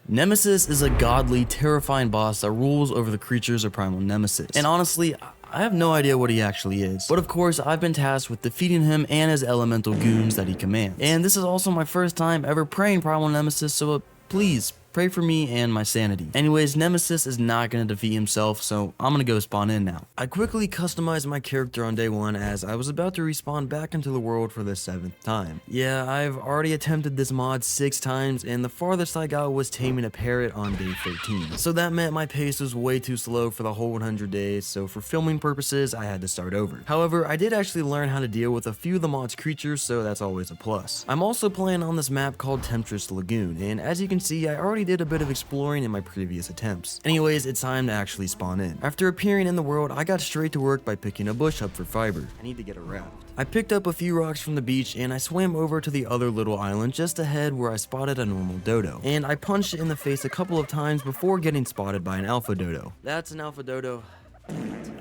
Nemesis is a godly, terrifying boss that rules over the creatures of Primal Nemesis. And honestly, I have no idea what he actually is. But of course, I've been tasked with defeating him and his elemental goons that he commands. And this is also my first time ever praying Primal Nemesis, so please, pray for me and my sanity. Anyways, Nemesis is not going to defeat himself, so I'm going to go spawn in now. I quickly customized my character on day 1 as I was about to respawn back into the world for the 7th time. Yeah, I've already attempted this mod 6 times, and the farthest I got was taming a parrot on day 13. So that meant my pace was way too slow for the whole 100 days, so for filming purposes, I had to start over. However, I did actually learn how to deal with a few of the mod's creatures, so that's always a plus. I'm also playing on this map called Temptress Lagoon, and as you can see, I already did a bit of exploring in my previous attempts. Anyways, it's time to actually spawn in. After appearing in the world, I got straight to work by picking a bush up for fiber. I need to get a raft. I picked up a few rocks from the beach and I swam over to the other little island just ahead where I spotted a normal dodo. And I punched it in the face a couple of times before getting spotted by an alpha dodo. That's an alpha dodo.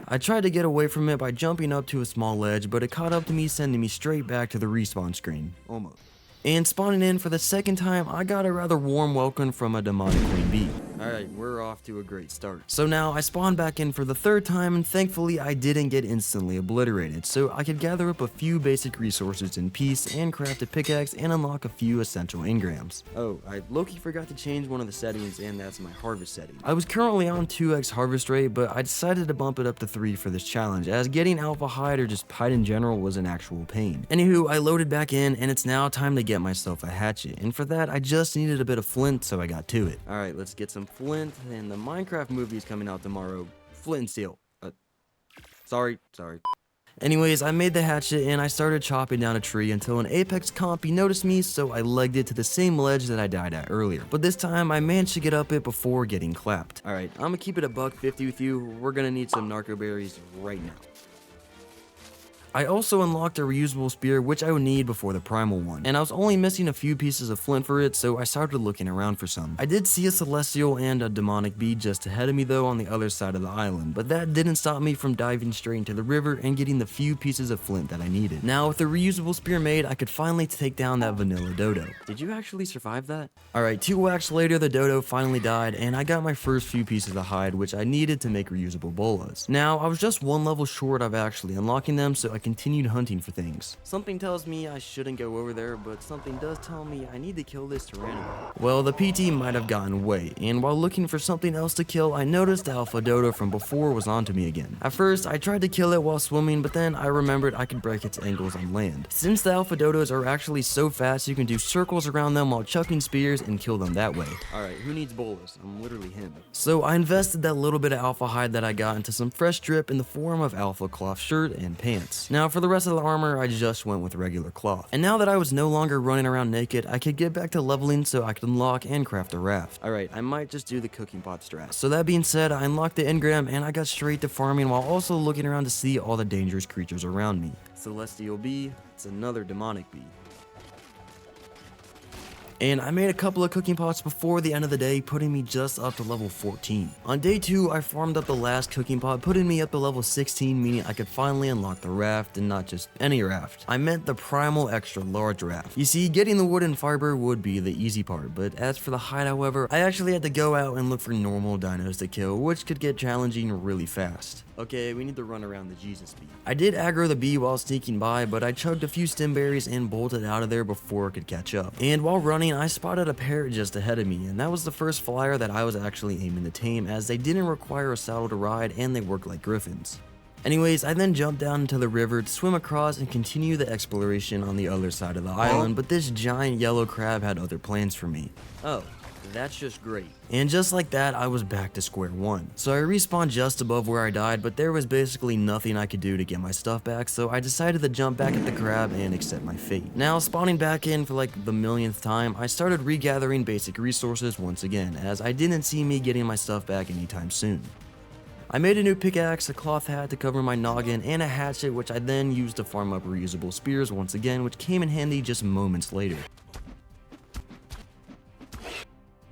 I tried to get away from it by jumping up to a small ledge, but it caught up to me, sending me straight back to the respawn screen. Almost. And spawning in for the second time, I got a rather warm welcome from a demonic queen bee. Alright, we're off to a great start. So now I spawned back in for the 3rd time, and thankfully I didn't get instantly obliterated, so I could gather up a few basic resources in peace and craft a pickaxe and unlock a few essential engrams. Oh, I low-key forgot to change one of the settings, and that's my harvest setting. I was currently on 2x harvest rate, but I decided to bump it up to 3 for this challenge, as getting alpha hide or just hide in general was an actual pain. Anywho, I loaded back in, and it's now time to get myself a hatchet, and for that I just needed a bit of flint, so I got to it. Alright, let's get some flint, and the Minecraft movie is coming out tomorrow. Flint and steel. Sorry. Anyways, I made the hatchet and I started chopping down a tree until an apex compy noticed me, so I legged it to the same ledge that I died at earlier. But this time I managed to get up it before getting clapped. Alright, I'm gonna keep it a $1.50 with you. We're gonna need some narco berries right now. I also unlocked a reusable spear, which I would need before the primal one, and I was only missing a few pieces of flint for it, so I started looking around for some. I did see a celestial and a demonic bee just ahead of me though on the other side of the island, but that didn't stop me from diving straight into the river and getting the few pieces of flint that I needed. Now with the reusable spear made, I could finally take down that vanilla dodo. Did you actually survive that? Alright, 2 whacks later the dodo finally died, and I got my first few pieces of hide, which I needed to make reusable bolas. Now I was just 1 level short of actually unlocking them, so I continued hunting for things. Something tells me I shouldn't go over there, but something does tell me I need to kill this pteranodon. Well, the PT might have gotten away, and while looking for something else to kill, I noticed the alpha dodo from before was onto me again. At first, I tried to kill it while swimming, but then I remembered I could break its ankles on land. Since the alpha dodos are actually so fast, you can do circles around them while chucking spears and kill them that way. Alright, who needs bolas? I'm literally him. So I invested that little bit of alpha hide that I got into some fresh drip in the form of alpha cloth shirt and pants. Now for the rest of the armor, I just went with regular cloth. And now that I was no longer running around naked, I could get back to leveling so I could unlock and craft a raft. Alright, I might just do the cooking pot strat. So that being said, I unlocked the engram and I got straight to farming while also looking around to see all the dangerous creatures around me. Celestial bee, it's another demonic bee. And I made a couple of cooking pots before the end of the day, putting me just up to level 14. On day 2, I farmed up the last cooking pot, putting me up to level 16, meaning I could finally unlock the raft, and not just any raft. I meant the Primal Extra Large raft. You see, getting the wood and fiber would be the easy part, but as for the hide, however, I actually had to go out and look for normal dinos to kill, which could get challenging really fast. Okay, we need to run around the Jesus bee. I did aggro the bee while sneaking by, but I chugged a few stem berries and bolted out of there before it could catch up. And while running, I spotted a parrot just ahead of me, and that was the first flyer that I was actually aiming to tame, as they didn't require a saddle to ride and they work like griffins. Anyways, I then jumped down into the river to swim across and continue the exploration on the other side of the island, but this giant yellow crab had other plans for me. Oh. That's just great. And just like that, I was back to square one. So I respawned just above where I died, but there was basically nothing I could do to get my stuff back, so I decided to jump back at the crab and accept my fate. Now, spawning back in for like the millionth time, I started regathering basic resources once again, as I didn't see me getting my stuff back anytime soon. I made a new pickaxe, a cloth hat to cover my noggin, and a hatchet, which I then used to farm up reusable spears once again, which came in handy just moments later.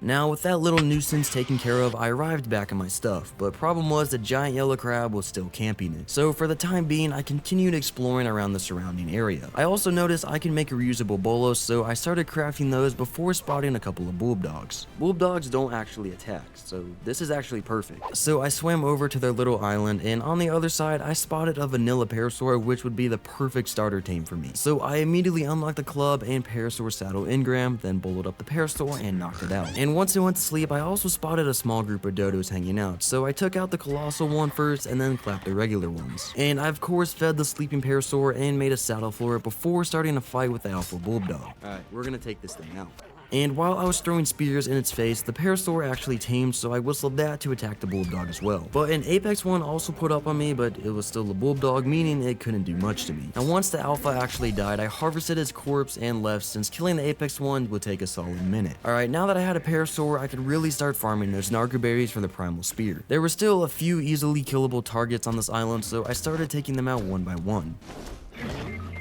Now, with that little nuisance taken care of, I arrived back in my stuff, but problem was the giant yellow crab was still camping it. So for the time being, I continued exploring around the surrounding area. I also noticed I can make reusable bolos, so I started crafting those before spotting a couple of bulb dogs. Bulb dogs don't actually attack, so this is actually perfect. So I swam over to their little island, and on the other side, I spotted a vanilla parasaur, which would be the perfect starter tame for me. So I immediately unlocked the club and parasaur saddle engram, then boloed up the parasaur and knocked it out. And once it went to sleep, I also spotted a small group of dodos hanging out, so I took out the colossal one first and then clapped the regular ones. And I of course fed the sleeping parasaur and made a saddle for it before starting a fight with the alpha bulldog. Alright, we're gonna take this thing out. And while I was throwing spears in its face, the parasaur actually tamed, so I whistled that to attack the bulldog as well. But an apex one also put up on me, but it was still a bulldog, meaning it couldn't do much to me. Now once the alpha actually died, I harvested his corpse and left, since killing the apex one would take a solid minute. Alright, now that I had a parasaur, I could really start farming those narco berries for the primal spear. There were still a few easily killable targets on this island, so I started taking them out one by one.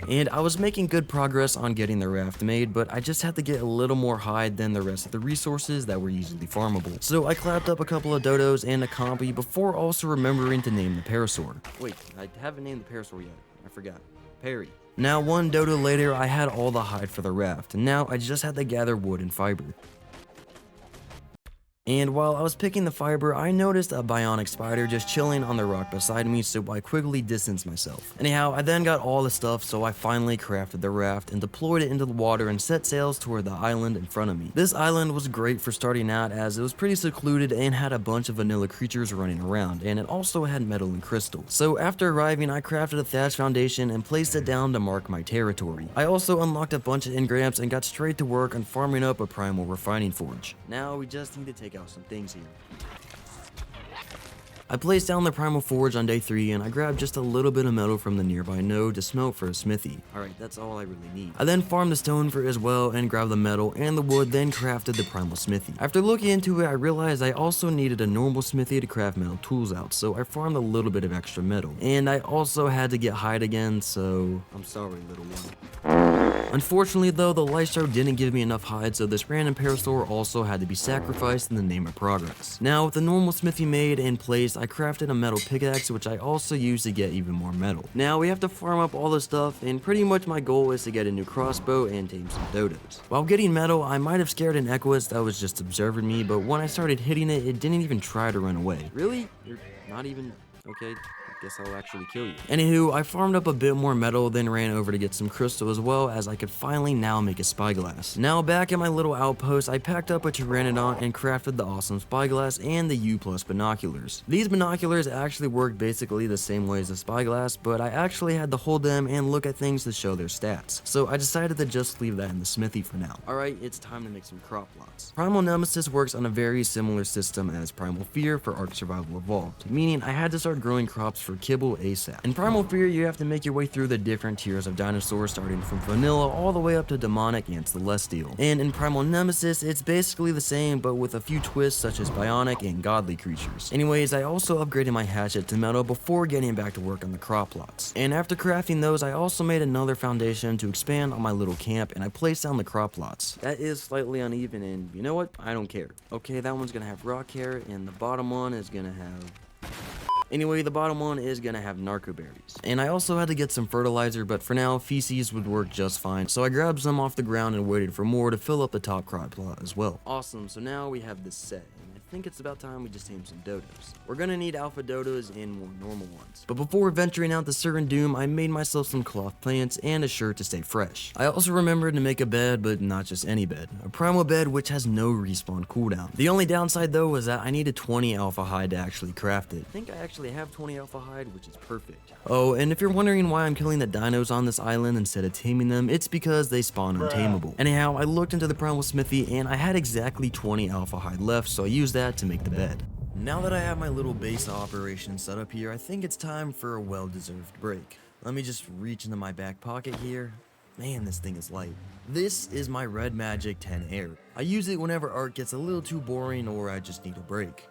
And I was making good progress on getting the raft made, but I just had to get a little more hide than the rest of the resources that were easily farmable. So I clapped up a couple of dodos and a compy before also remembering to name the parasaur. Wait, I haven't named the parasaur yet. I forgot. Perry. Now one dodo later, I had all the hide for the raft, and now I just had to gather wood and fiber. And while I was picking the fiber, I noticed a bionic spider just chilling on the rock beside me, so I quickly distanced myself. Anyhow, I then got all the stuff, so I finally crafted the raft and deployed it into the water and set sails toward the island in front of me. This island was great for starting out, as it was pretty secluded and had a bunch of vanilla creatures running around, and it also had metal and crystal. So after arriving, I crafted a thatch foundation and placed it down to mark my territory. I also unlocked a bunch of engrams and got straight to work on farming up a primal refining forge. Now we just need to take out some things here. I placed down the primal forge on day 3 and I grabbed just a little bit of metal from the nearby node to smelt for a smithy. Alright, that's all I really need. I then farmed the stone for it as well and grabbed the metal and the wood, then crafted the primal smithy. After looking into it, I realized I also needed a normal smithy to craft metal tools out, so I farmed a little bit of extra metal. And I also had to get hide again, so I'm sorry, little one. Unfortunately though, the lightstrike didn't give me enough hide, so this random parasaur also had to be sacrificed in the name of progress. Now with the normal smithy made and placed, I crafted a metal pickaxe, which I also used to get even more metal. Now we have to farm up all this stuff, and pretty much my goal is to get a new crossbow and tame some dodos. While getting metal, I might have scared an equus that was just observing me, but when I started hitting it, it didn't even try to run away. Really? You're not even... Okay. Guess I'll actually kill you. Anywho, I farmed up a bit more metal, then ran over to get some crystal as well, as I could finally now make a spyglass. Now back at my little outpost, I packed up a pteranodon and crafted the awesome spyglass and the U+ binoculars. These binoculars actually work basically the same way as the spyglass, but I actually had to hold them and look at things to show their stats. So I decided to just leave that in the smithy for now. Alright, it's time to make some crop plots. Primal Nemesis works on a very similar system as Primal Fear for Ark Survival Evolved, meaning I had to start growing crops for kibble ASAP. In Primal Fear, you have to make your way through the different tiers of dinosaurs, starting from vanilla all the way up to demonic and celestial. And in Primal Nemesis, it's basically the same, but with a few twists such as bionic and godly creatures. Anyways, I also upgraded my hatchet to metal before getting back to work on the crop plots. And after crafting those, I also made another foundation to expand on my little camp, and I placed down the crop plots. That is slightly uneven, and you know what? I don't care. Okay, that one's gonna have rock hair, and the bottom one is gonna have... Anyway, the bottom one is gonna have narco berries. And I also had to get some fertilizer, but for now, feces would work just fine. So I grabbed some off the ground and waited for more to fill up the top crop plot as well. Awesome, so now we have this set. I think it's about time we just tame some dodos. We're gonna need alpha dodos and more normal ones. But before venturing out to certain doom, I made myself some cloth plants and a shirt to stay fresh. I also remembered to make a bed, but not just any bed. A primal bed which has no respawn cooldown. The only downside though was that I needed 20 alpha hide to actually craft it. I think I actually have 20 alpha hide, which is perfect. Oh, and if you're wondering why I'm killing the dinos on this island instead of taming them, it's because they spawn untamable. Anyhow, I looked into the primal smithy and I had exactly 20 alpha hide left, so I used that to make the bed. Now that I have my little base operation set up here, I think it's time for a well-deserved break. Let me just reach into my back pocket here. Man, this thing is light. This is my Red Magic 10 Air. I use it whenever art gets a little too boring or I just need a break.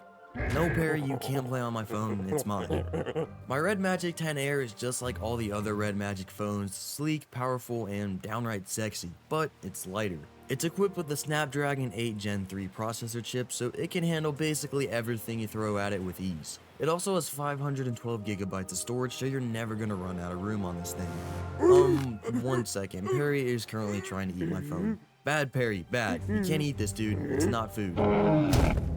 No, Perry, you can't play on my phone, it's mine. My Red Magic 10 Air is just like all the other Red Magic phones, sleek, powerful, and downright sexy, but it's lighter. It's equipped with the Snapdragon 8 Gen 3 processor chip, so it can handle basically everything you throw at it with ease. It also has 512 gigabytes of storage, so you're never gonna run out of room on this thing. 1 second. Perry is currently trying to eat my phone. Bad, Perry, bad. You can't eat this, dude. It's not food.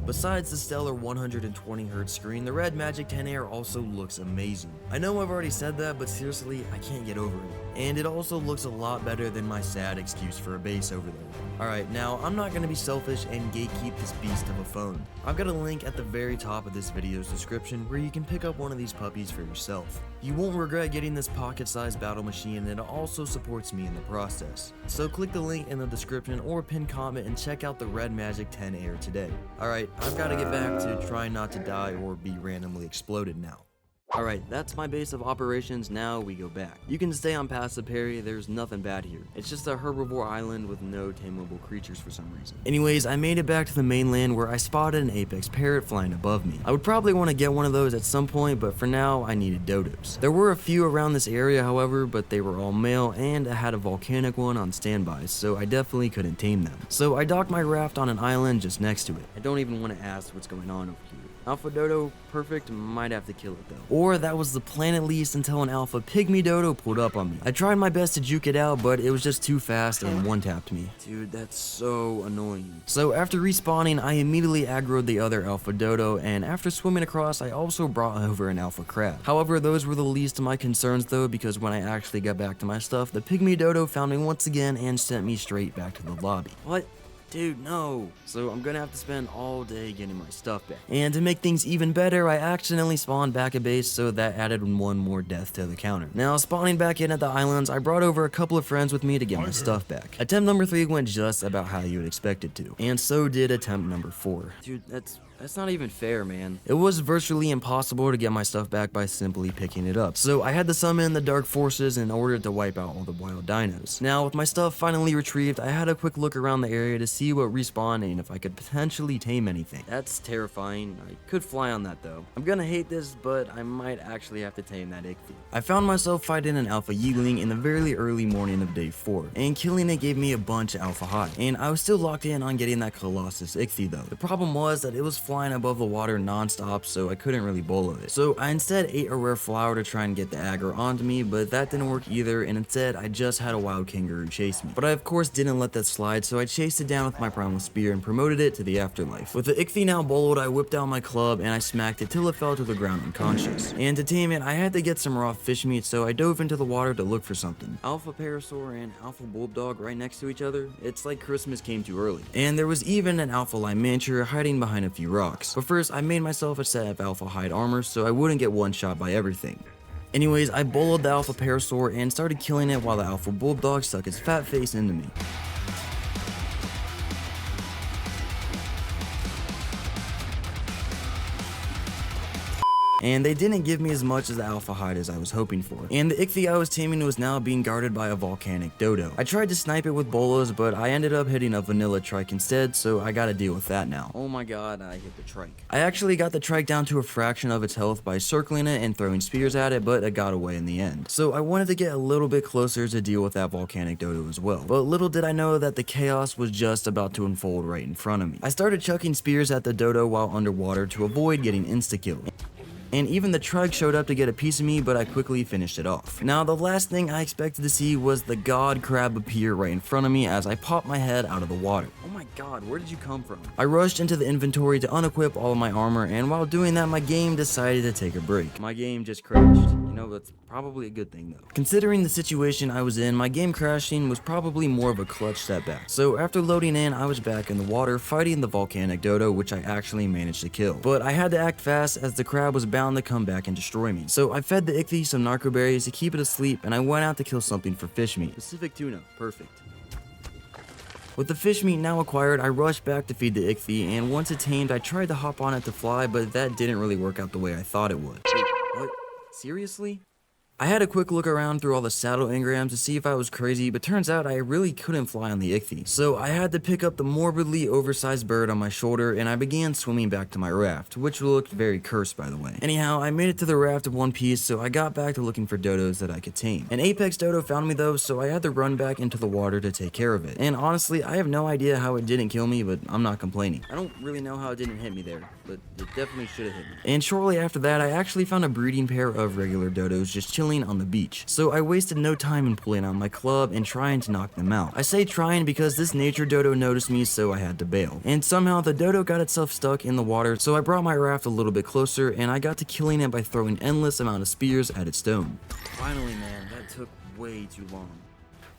Besides the stellar 120Hz screen, the Red Magic 10 Air also looks amazing. I know I've already said that, but seriously, I can't get over it. And it also looks a lot better than my sad excuse for a base over there. Alright, now I'm not gonna be selfish and gatekeep this beast of a phone. I've got a link at the very top of this video's description where you can pick up one of these puppies for yourself. You won't regret getting this pocket-sized battle machine, and it also supports me in the process. So click the link in the description or pinned comment and check out the Red Magic 10 Air today. Alright, I've got to get back to trying not to die or be randomly exploded now. Alright, that's my base of operations. Now we go back. You can stay on passive parry, there's nothing bad here. It's just a herbivore island with no tameable creatures for some reason. Anyways, I made it back to the mainland where I spotted an apex parrot flying above me. I would probably want to get one of those at some point, but for now, I needed dodos. There were a few around this area, however, but they were all male, and I had a volcanic one on standby, so I definitely couldn't tame them. So I docked my raft on an island just next to it. I don't even want to ask what's going on over here. Alpha Dodo, perfect, might have to kill it though. Or that was the plan at least until an Alpha Pygmy Dodo pulled up on me. I tried my best to juke it out, but it was just too fast and one-tapped me. Dude, that's so annoying. So after respawning, I immediately aggroed the other Alpha Dodo, and after swimming across, I also brought over an Alpha Crab. However, those were the least of my concerns though, because when I actually got back to my stuff, the Pygmy Dodo found me once again and sent me straight back to the lobby. What? Dude, no. So I'm gonna have to spend all day getting my stuff back. And to make things even better, I accidentally spawned back at base, so that added one more death to the counter. Now, spawning back in at the islands, I brought over a couple of friends with me to get my stuff back. Attempt number 3 went just about how you would expect it to. And so did attempt number 4. Dude, that's not even fair, man. It was virtually impossible to get my stuff back by simply picking it up. So I had to summon the dark forces in order to wipe out all the wild dinos. Now, with my stuff finally retrieved, I had a quick look around the area to see what respawned and if I could potentially tame anything. That's terrifying. I could fly on that though. I'm gonna hate this, but I might actually have to tame that Ichthy. I found myself fighting an Alpha Yeagling in the very early morning of day 4, and killing it gave me a bunch of Alpha High. And I was still locked in on getting that Colossus Ichthy though. The problem was that it was flying above the water non-stop, so I couldn't really bolo it. So I instead ate a rare flower to try and get the aggro onto me, but that didn't work either, and instead I just had a wild kangaroo chase me. But I of course didn't let that slide, so I chased it down with my primal spear and promoted it to the afterlife. With the Ichthy now boloed, I whipped out my club and I smacked it till it fell to the ground unconscious. And to tame it, I had to get some raw fish meat, so I dove into the water to look for something. Alpha Parasaur and Alpha Bulldog right next to each other? It's like Christmas came too early. And there was even an Alpha Limantier hiding behind a few rocks. But first, I made myself a set of Alpha Hide armor so I wouldn't get one shot by everything. Anyways, I boloed the Alpha Parasaur and started killing it while the Alpha Bulldog stuck his fat face into me. And they didn't give me as much as the Alpha Hide as I was hoping for. And the Ichthy I was taming was now being guarded by a volcanic dodo. I tried to snipe it with bolas, but I ended up hitting a vanilla trike instead, so I gotta deal with that now. Oh my god, I hit the trike. I actually got the trike down to a fraction of its health by circling it and throwing spears at it, but it got away in the end. So I wanted to get a little bit closer to deal with that volcanic dodo as well. But little did I know that the chaos was just about to unfold right in front of me. I started chucking spears at the dodo while underwater to avoid getting insta-killed. And even the trike showed up to get a piece of me, but I quickly finished it off. Now, the last thing I expected to see was the god crab appear right in front of me as I popped my head out of the water. Oh my god, where did you come from? I rushed into the inventory to unequip all of my armor, and while doing that, my game decided to take a break. My game just crashed. You know, that's probably a good thing though. Considering the situation I was in, my game crashing was probably more of a clutch setback. So after loading in, I was back in the water fighting the volcanic dodo, which I actually managed to kill. But I had to act fast as the crab was bound to come back and destroy me. So I fed the Ichthy some narco berries to keep it asleep, and I went out to kill something for fish meat. Pacific tuna, perfect. With the fish meat now acquired, I rushed back to feed the Ichthy, and once it tamed, I tried to hop on it to fly, but that didn't really work out the way I thought it would. Wait, what? Seriously? I had a quick look around through all the saddle engrams to see if I was crazy, but turns out I really couldn't fly on the ichthy. So I had to pick up the morbidly oversized bird on my shoulder and I began swimming back to my raft, which looked very cursed by the way. Anyhow, I made it to the raft in one piece, so I got back to looking for dodos that I could tame. An apex dodo found me though, so I had to run back into the water to take care of it. And honestly, I have no idea how it didn't kill me, but I'm not complaining. I don't really know how it didn't hit me there, but it definitely should have hit me. And shortly after that, I actually found a breeding pair of regular dodos just chilling on the beach. So I wasted no time in pulling out my club and trying to knock them out. I say trying because this nature dodo noticed me, so I had to bail. And somehow the dodo got itself stuck in the water, so I brought my raft a little bit closer and I got to killing it by throwing endless amount of spears at its dome. Finally, man, that took way too long.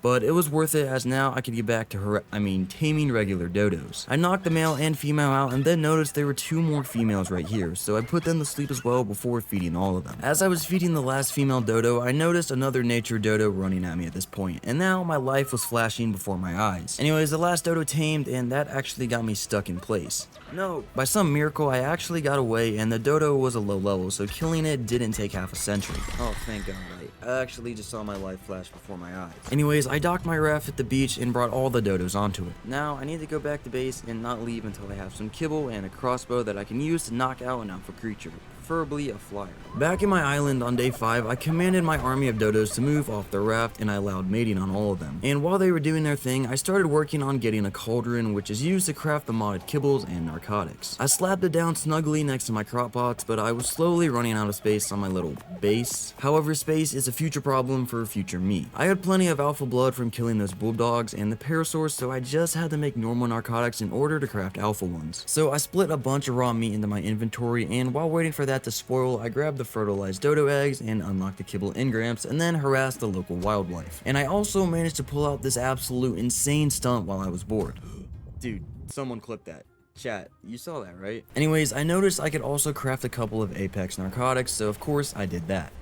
But it was worth it as now I could get back to taming regular dodos. I knocked the male and female out and then noticed there were 2 more females right here, so I put them to sleep as well before feeding all of them. As I was feeding the last female dodo, I noticed another nature dodo running at me at this point, and now my life was flashing before my eyes. Anyways, the last dodo tamed and that actually got me stuck in place. No, by some miracle I actually got away and the dodo was a low level, so killing it didn't take half a century. Oh, thank God. I actually just saw my life flash before my eyes. Anyways, I docked my raft at the beach and brought all the dodos onto it. Now, I need to go back to base and not leave until I have some kibble and a crossbow that I can use to knock out an alpha creature, preferably a flyer. Back in my island on day 5, I commanded my army of dodos to move off the raft and I allowed mating on all of them. And while they were doing their thing, I started working on getting a cauldron, which is used to craft the modded kibbles and narcotics. I slapped it down snugly next to my crop pots, but I was slowly running out of space on my little base. However, space is a future problem for future me. I had plenty of alpha blood from killing those bulldogs and the parasaurs, so I just had to make normal narcotics in order to craft alpha ones. So I split a bunch of raw meat into my inventory, and while waiting for that to spoil, I grabbed the fertilized dodo eggs and unlocked the kibble engrams and then harassed the local wildlife. And I also managed to pull out this absolute insane stunt while I was bored. Dude, someone clip that. Chat, you saw that, right? Anyways, I noticed I could also craft a couple of apex narcotics, so of course I did that.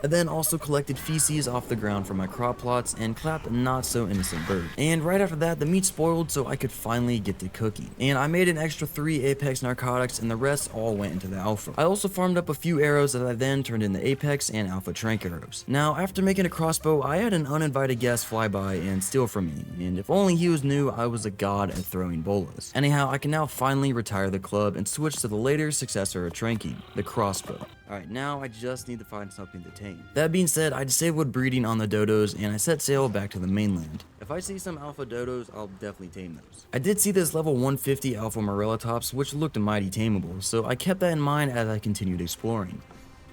I then also collected feces off the ground from my crop plots and clapped a not so innocent bird. And right after that, the meat spoiled, so I could finally get to cooking. And I made an extra 3 apex narcotics and the rest all went into the alpha. I also farmed up a few arrows that I then turned into apex and alpha trank arrows. Now, after making a crossbow, I had an uninvited guest fly by and steal from me, and if only he was knew I was a god at throwing bolas. Anyhow, I can now finally retire the club and switch to the later successor of tranking, the crossbow. Alright, now I just need to find something to tame. That being said, I disabled breeding on the dodos and I set sail back to the mainland. If I see some alpha dodos, I'll definitely tame those. I did see this level 150 alpha morellatops, which looked mighty tameable, so I kept that in mind as I continued exploring.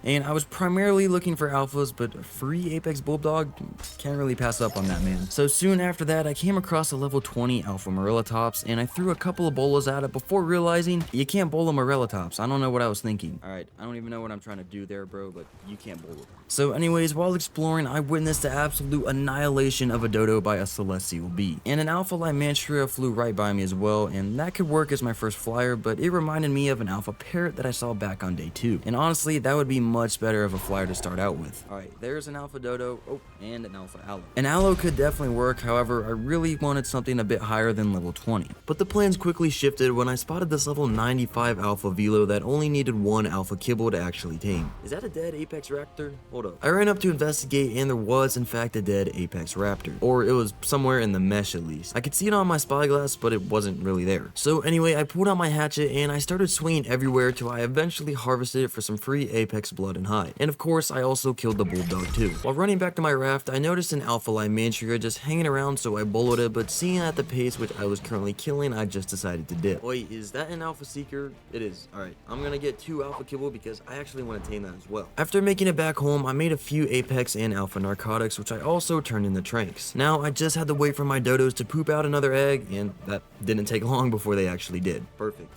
And I was primarily looking for alphas, but free apex bulldog, can't really pass up on that, man. So soon after that, I came across a level 20 alpha morellatops, and I threw a couple of bolas at it before realizing you can't bola morellatops. I don't know what I was thinking. Alright, I don't even know what I'm trying to do there, bro, but you can't bola them. So anyways, while exploring, I witnessed the absolute annihilation of a dodo by a celestial bee. And an alpha Lymantria flew right by me as well, and that could work as my first flyer, but it reminded me of an alpha parrot that I saw back on day 2. And honestly, that would be much better of a flyer to start out with. Alright, there's an alpha dodo, oh, and an alpha aloe. An aloe could definitely work, however, I really wanted something a bit higher than level 20. But the plans quickly shifted when I spotted this level 95 alpha velo that only needed 1 alpha kibble to actually tame. Is that a dead apex raptor? Hold up. I ran up to investigate and there was in fact a dead apex raptor. Or it was somewhere in the mesh at least. I could see it on my spyglass, but it wasn't really there. So anyway, I pulled out my hatchet and I started swinging everywhere till I eventually harvested it for some free apex blood and hide. And of course, I also killed the bulldog too. While running back to my raft, I noticed an alpha Lymantria just hanging around, so I boloed it, but seeing at the pace which I was currently killing, I just decided to dip. Wait, is that an alpha seeker? It is. Alright, I'm gonna get 2 alpha kibble because I actually want to tame that as well. After making it back home, I made a few apex and alpha narcotics, which I also turned into tranks. Now, I just had to wait for my dodos to poop out another egg, and that didn't take long before they actually did. Perfect.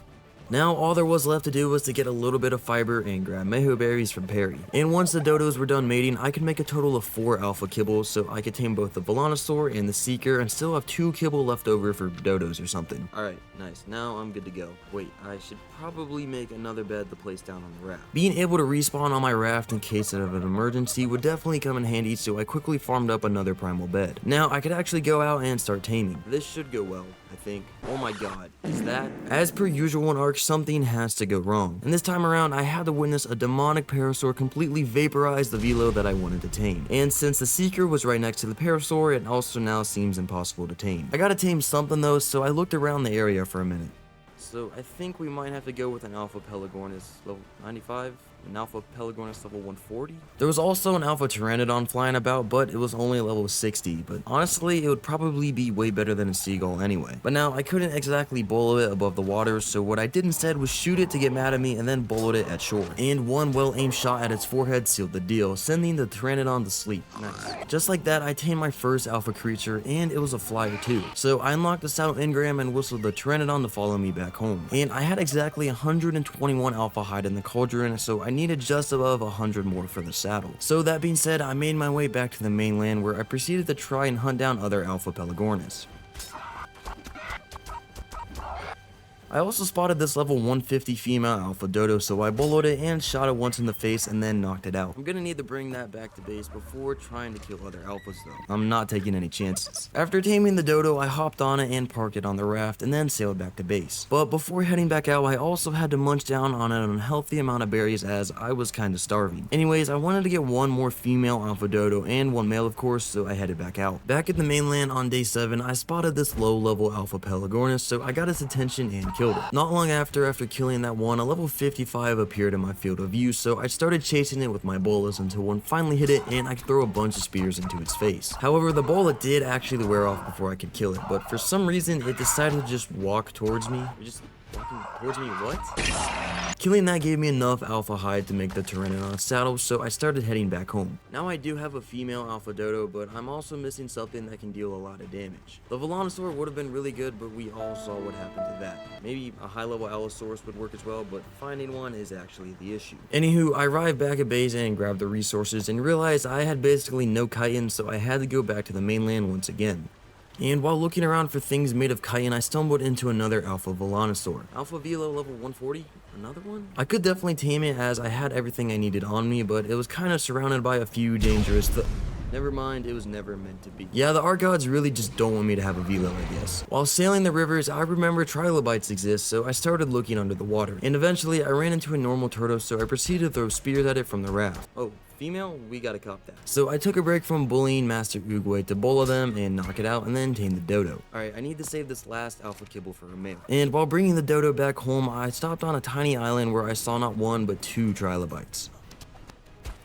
Now all there was left to do was to get a little bit of fiber and grab meho berries from Perry. And once the dodos were done mating, I could make a total of 4 alpha kibbles, so I could tame both the Velonosaur and the Seeker and still have 2 kibble left over for dodos or something. Alright, nice. Now I'm good to go. Wait, I should probably make another bed to place down on the raft. Being able to respawn on my raft in case of an emergency would definitely come in handy, so I quickly farmed up another primal bed. Now I could actually go out and start taming. This should go well, I think. think. Oh my god, is that? As per usual in Ark, something has to go wrong. And this time around, I had to witness a demonic parasaur completely vaporize the velo that I wanted to tame. And since the Seeker was right next to the parasaur, it also now seems impossible to tame. I gotta tame something though, so I looked around the area for a minute. So I think we might have to go with an Alpha Pelagornis level 95, an Alpha Pelagornis level 140. There was also an Alpha Pteranodon flying about, but it was only level 60, but honestly, it would probably be way better than a Seagull anyway. But now, I couldn't exactly bolo it above the water, so what I did instead was shoot it to get mad at me and then boloed it at shore. And one well-aimed shot at its forehead sealed the deal, sending the Pteranodon to sleep. Nice. Just like that, I tamed my first Alpha creature, and it was a flyer too. So I unlocked the saddle engram and whistled the Pteranodon to follow me back home. And I had exactly 121 Alpha hide in the cauldron, so I needed just above 100 more for the saddle. So that being said, I made my way back to the mainland where I proceeded to try and hunt down other Alpha Pelagornis. I also spotted this level 150 female Alpha Dodo, so I boloed it and shot it once in the face and then knocked it out. I'm gonna need to bring that back to base before trying to kill other Alphas though. I'm not taking any chances. After taming the Dodo, I hopped on it and parked it on the raft and then sailed back to base. But before heading back out, I also had to munch down on an unhealthy amount of berries as I was kinda starving. Anyways, I wanted to get one more female Alpha Dodo and one male of course, so I headed back out. Back at the mainland on day 7, I spotted this low level Alpha Pelagornis, so I got its attention and killed it. Not long after killing that one, a level 55 appeared in my field of view, so I started chasing it with my bolas until one finally hit it and I could throw a bunch of spears into its face. However, the bola did actually wear off before I could kill it, but for some reason it decided to just walk towards me. Just walking towards me, what? Killing that gave me enough Alpha hide to make the Pteranodon saddle, so I started heading back home. Now I do have a female Alpha Dodo, but I'm also missing something that can deal a lot of damage. The Velonosaur would have been really good, but we all saw what happened to that. Maybe a high level Allosaurus would work as well, but finding one is actually the issue. Anywho, I arrived back at base and grabbed the resources and realized I had basically no chitin, so I had to go back to the mainland once again. And while looking around for things made of chitin, I stumbled into another Alpha Velonosaur. Alpha Velo level 140? Another one? I could definitely tame it as I had everything I needed on me, but it was kind of surrounded by a few dangerous Never mind, it was never meant to be. Yeah, the Ark gods really just don't want me to have a velo, I guess. While sailing the rivers, I remember trilobites exist, so I started looking under the water. And eventually, I ran into a normal turtle, so I proceeded to throw spears at it from the raft. Oh, female? We gotta cop that. So I took a break from bullying Master Oogway to bola them and knock it out and then tame the dodo. Alright, I need to save this last alpha kibble for a male. And while bringing the dodo back home, I stopped on a tiny island where I saw not one but 2 trilobites.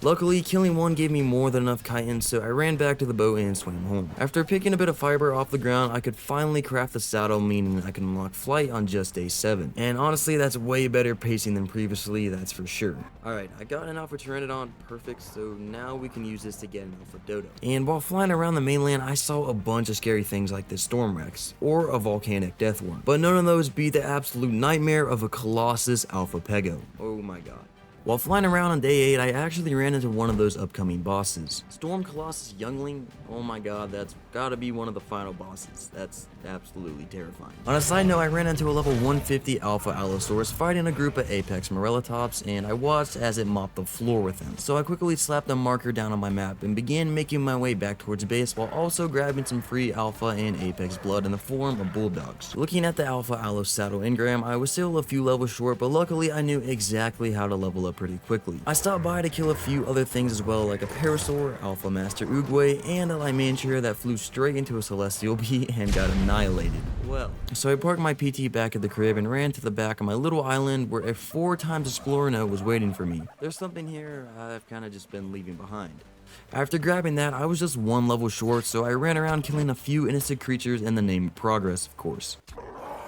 Luckily, killing one gave me more than enough chitin, so I ran back to the boat and swam home. After picking a bit of fiber off the ground, I could finally craft the saddle, meaning I can unlock flight on just day 7. And honestly, that's way better pacing than previously, that's for sure. Alright, I got an Alpha Pteranodon, perfect, so now we can use this to get an Alpha Dodo. And while flying around the mainland, I saw a bunch of scary things like this Storm Rex, or a volcanic deathworm. But none of those beat the absolute nightmare of a Colossus Alpha Pego. Oh my god. While flying around on day 8, I actually ran into one of those upcoming bosses. Storm Colossus Youngling? Oh my god, that's gotta be one of the final bosses. That's absolutely terrifying. On a side note, I ran into a level 150 Alpha Allosaurus fighting a group of Apex Morellatops, and I watched as it mopped the floor with him. So I quickly slapped a marker down on my map and began making my way back towards base while also grabbing some free Alpha and Apex blood in the form of bulldogs. Looking at the Alpha Allo saddle engram, I was still a few levels short, but luckily I knew exactly how to level up pretty quickly. I stopped by to kill a few other things as well, like a Parasaur, Alpha Master Oogway, and a Lymantier that flew straight into a Celestial Bee and got annihilated. Well, so I parked my PT back at the crib and ran to the back of my little island where a 4x Explorer note was waiting for me. There's something here I've kind of just been leaving behind. After grabbing that, I was just 1 level short, so I ran around killing a few innocent creatures in the name of progress, of course.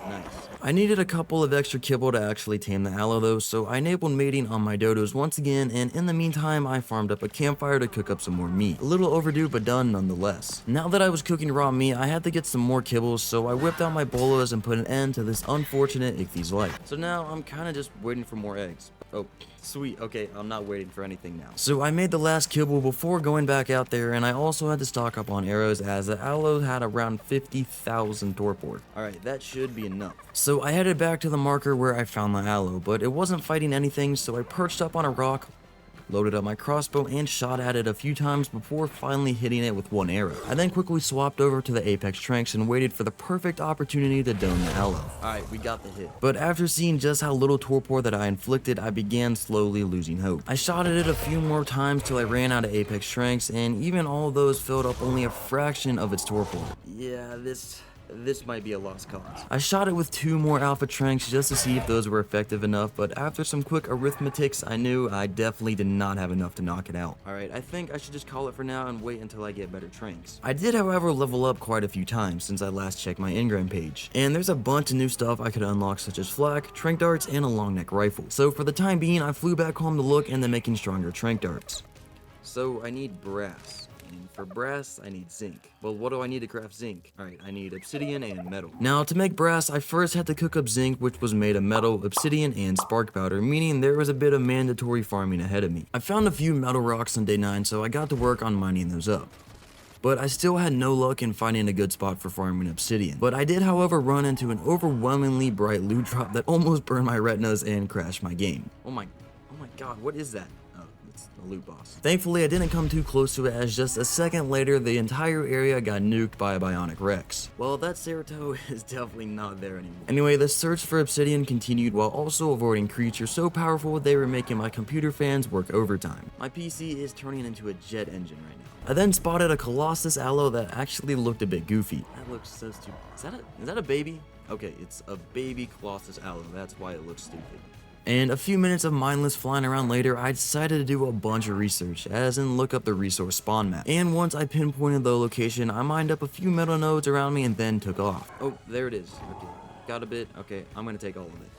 Nice. I needed a couple of extra kibble to actually tame the allo though, so I enabled mating on my dodos once again, and in the meantime I farmed up a campfire to cook up some more meat. A little overdue but done nonetheless. Now that I was cooking raw meat, I had to get some more kibbles, so I whipped out my bolas and put an end to this unfortunate Ichthy's life. So now I'm kinda just waiting for more eggs. Oh, sweet, okay, I'm not waiting for anything now. So I made the last kibble before going back out there, and I also had to stock up on arrows as the allo had around 50,000 torpor. Alright, that should be enough. So I headed back to the marker where I found the allo, but it wasn't fighting anything, so I perched up on a rock. loaded up my crossbow, and shot at it a few times before finally hitting it with one arrow. I then quickly swapped over to the apex tranks and waited for the perfect opportunity to dome the aloe. Alright, we got the hit. But after seeing just how little torpor that I inflicted, I began slowly losing hope. I shot at it a few more times till I ran out of apex tranks, and even all of those filled up only a fraction of its torpor. Yeah, this might be a lost cause. I shot it with 2 more alpha tranks just to see if those were effective enough, but after some quick arithmetics, I knew I definitely did not have enough to knock it out. Alright, I think I should just call it for now and wait until I get better tranks. I did, however, level up quite a few times since I last checked my engram page, and there's a bunch of new stuff I could unlock, such as flak, trank darts, and a long neck rifle. So for the time being, I flew back home to look into making stronger trank darts. So I need brass. And for brass, I need zinc. Well, what do I need to craft zinc? Alright, I need obsidian and metal. Now, to make brass, I first had to cook up zinc, which was made of metal, obsidian, and spark powder, meaning there was a bit of mandatory farming ahead of me. I found a few metal rocks on day 9, so I got to work on mining those up. But I still had no luck in finding a good spot for farming obsidian. But I did, however, run into an overwhelmingly bright loot drop that almost burned my retinas and crashed my game. Oh my god, what is that? The loot boss. Thankfully, I didn't come too close to it, as just a second later, the entire area got nuked by a bionic Rex. Well, that Ceratow is definitely not there anymore. Anyway, the search for obsidian continued while also avoiding creatures so powerful they were making my computer fans work overtime. My PC is turning into a jet engine right now. I then spotted a Colossus aloe that actually looked a bit goofy. That looks so stupid. Is that a baby? Okay, it's a baby Colossus aloe. That's why it looks stupid. And a few minutes of mindless flying around later, I decided to do a bunch of research, as in look up the resource spawn map. And once I pinpointed the location, I mined up a few metal nodes around me and then took off. Oh, there it is. Okay, got a bit. Okay, I'm gonna take all of it.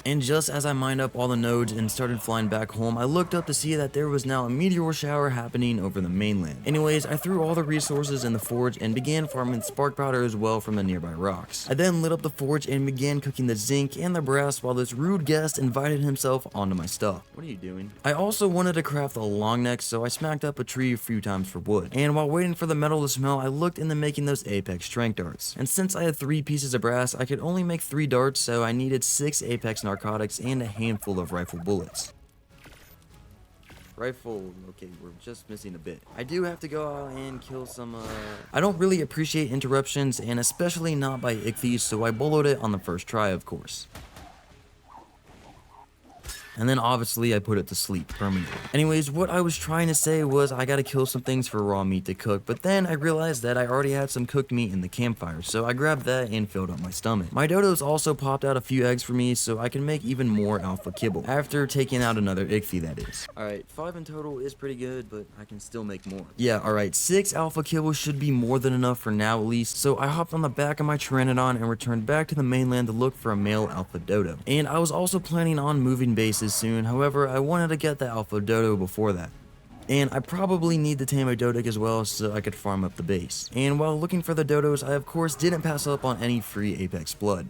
And just as I mined up all the nodes and started flying back home, I looked up to see that there was now a meteor shower happening over the mainland. Anyways, I threw all the resources in the forge and began farming spark powder as well from the nearby rocks. I then lit up the forge and began cooking the zinc and the brass while this rude guest invited himself onto my stuff. What are you doing? I also wanted to craft a long neck, so I smacked up a tree a few times for wood. And while waiting for the metal to smelt, I looked into making those apex trank darts. And since I had 3 pieces of brass, I could only make 3 darts, so I needed 6 apex narcotics and a handful of rifle bullets. Rifle, okay, we're just missing a bit. I do have to go out and kill some, I don't really appreciate interruptions, and especially not by ichthyes, so I boloed it on the first try, of course. And then obviously I put it to sleep permanently. Anyways, what I was trying to say was I gotta kill some things for raw meat to cook, but then I realized that I already had some cooked meat in the campfire, so I grabbed that and filled up my stomach. My dodos also popped out a few eggs for me, so I can make even more alpha kibble, after taking out another ichthy, that is. Alright, 5 in total is pretty good, but I can still make more. Yeah, alright, 6 alpha kibble should be more than enough for now at least, so I hopped on the back of my Pteranodon and returned back to the mainland to look for a male alpha dodo. And I was also planning on moving bases soon, however, I wanted to get the alpha dodo before that. And I probably need to tame a Dodic as well so I could farm up the base. And while looking for the dodos, I of course didn't pass up on any free apex blood.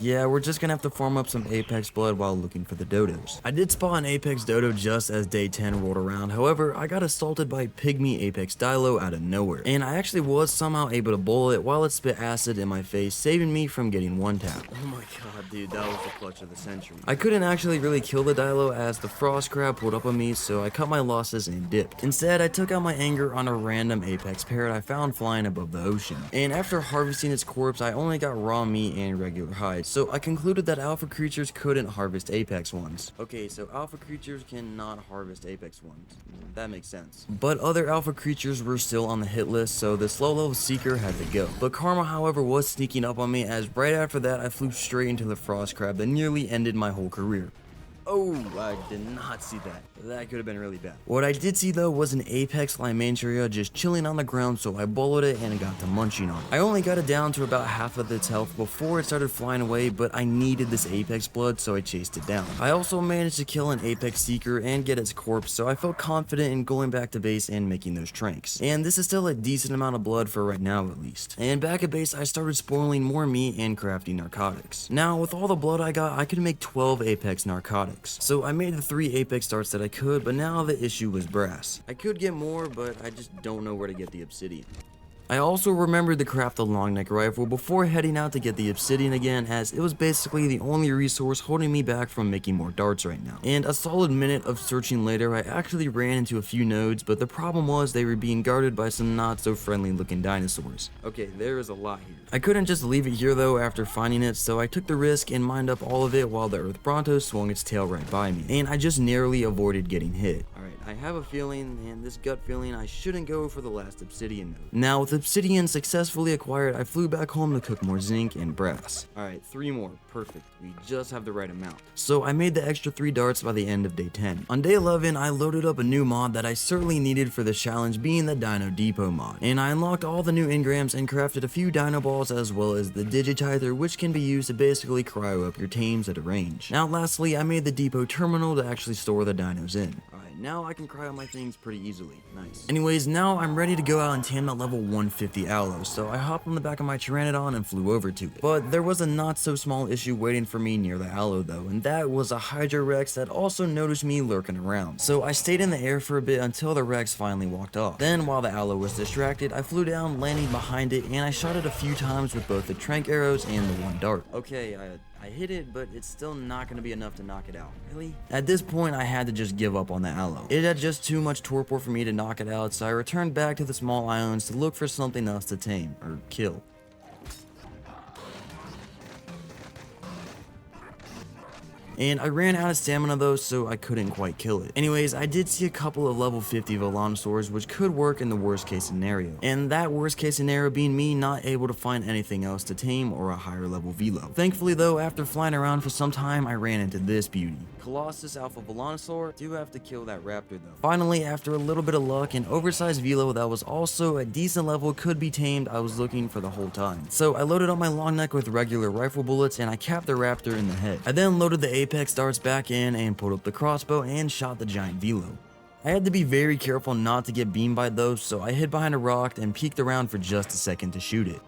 Yeah, we're just gonna have to farm up some apex blood while looking for the dodos. I did spawn an apex dodo just as day 10 rolled around, however, I got assaulted by pygmy apex dilo out of nowhere. And I actually was somehow able to bowl it while it spit acid in my face, saving me from getting one tap. Oh my god, dude, that was the clutch of the century. I couldn't actually really kill the dilo as the frost crab pulled up on me, so I cut my losses and dipped. Instead, I took out my anger on a random apex parrot I found flying above the ocean. And after harvesting its corpse, I only got raw meat and regular hides. So I concluded that alpha creatures couldn't harvest apex ones. Okay, so alpha creatures cannot harvest apex ones. That makes sense. But other alpha creatures were still on the hit list, so this low level seeker had to go. But karma, however, was sneaking up on me, as right after that I flew straight into the frost crab that nearly ended my whole career. Oh, I did not see that. That could have been really bad. What I did see though was an apex Lymantria just chilling on the ground, so I boloed it and got to munching on it. I only got it down to about half of its health before it started flying away, but I needed this apex blood, so I chased it down. I also managed to kill an apex seeker and get its corpse, so I felt confident in going back to base and making those tranks. And this is still a decent amount of blood for right now at least. And back at base, I started spoiling more meat and crafting narcotics. Now with all the blood I got, I could make 12 apex narcotics. So I made the 3 apex darts that I could, but now the issue was brass. I could get more, but I just don't know where to get the obsidian. I also remembered to craft the long neck rifle before heading out to get the obsidian again, as it was basically the only resource holding me back from making more darts right now. And a solid minute of searching later, I actually ran into a few nodes, but the problem was they were being guarded by some not so friendly looking dinosaurs. Okay, there is a lot here. I couldn't just leave it here though after finding it, so I took the risk and mined up all of it while the Earth Bronto swung its tail right by me, and I just narrowly avoided getting hit. Alright, I have a feeling, and this gut feeling, I shouldn't go for the last obsidian node. Now with obsidian successfully acquired, I flew back home to cook more zinc and brass. Alright, 3 more, perfect, we just have the right amount. So I made the extra 3 darts by the end of day 10. On day 11, I loaded up a new mod that I certainly needed for the challenge, being the Dino Depot mod, and I unlocked all the new engrams and crafted a few dino balls as well as the digitizer, which can be used to basically cryo up your tames at a range. Now lastly, I made the depot terminal to actually store the dinos in. Alright, now I can cryo my things pretty easily. Nice. Anyways, now I'm ready to go out and tame that level 150 aloe, so I hopped on the back of my Pteranodon and flew over to it. But there was a not so small issue waiting for me near the aloe though, and that was a Hydra Rex that also noticed me lurking around. So I stayed in the air for a bit until the Rex finally walked off. Then while the aloe was distracted, I flew down, landing behind it, and I shot it a few times with both the trank arrows and the one dart. Okay, I hit it, but it's still not going to be enough to knock it out. Really? At this point, I had to just give up on the aloe. It had just too much torpor for me to knock it out, so I returned back to the small islands to look for something else to tame, or kill. And I ran out of stamina though, so I couldn't quite kill it. Anyways, I did see a couple of level 50 Volanosaurs, which could work in the worst case scenario. And that worst case scenario being me not able to find anything else to tame or a higher level velo. Thankfully though, after flying around for some time, I ran into this beauty. Colossus Alpha Volanosaur. Do have to kill that raptor though. Finally, after a little bit of luck, an oversized velo that was also a decent level could be tamed, I was looking for the whole time. So I loaded up my long neck with regular rifle bullets and I capped the raptor in the head. I then loaded the apex darts back in and pulled up the crossbow and shot the giant velo. I had to be very careful not to get beamed by those, so I hid behind a rock and peeked around for just a second to shoot it.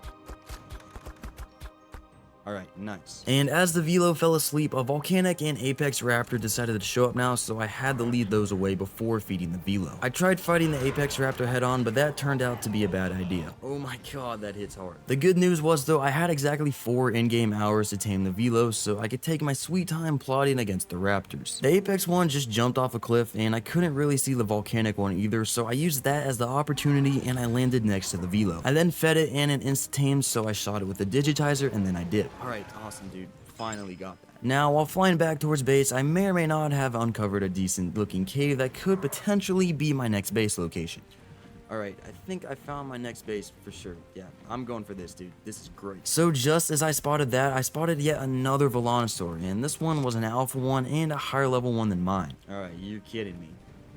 Alright, nice. And as the velo fell asleep, a volcanic and apex raptor decided to show up now, so I had to lead those away before feeding the velo. I tried fighting the apex raptor head on, but that turned out to be a bad idea. Oh my god, that hits hard. The good news was though, I had exactly 4 in-game hours to tame the velo, so I could take my sweet time plotting against the raptors. The apex one just jumped off a cliff, and I couldn't really see the volcanic one either, so I used that as the opportunity and I landed next to the velo. I then fed it and an insta-tame, so I shot it with the digitizer and then I dipped. Alright, awesome dude. Finally got that. Now, while flying back towards base, I may or may not have uncovered a decent looking cave that could potentially be my next base location. Alright, I think I found my next base for sure. Yeah, I'm going for this, dude. This is great. So just as I spotted that, I spotted yet another Volanosaur, and this one was an alpha one and a higher level one than mine. Alright, you're kidding me.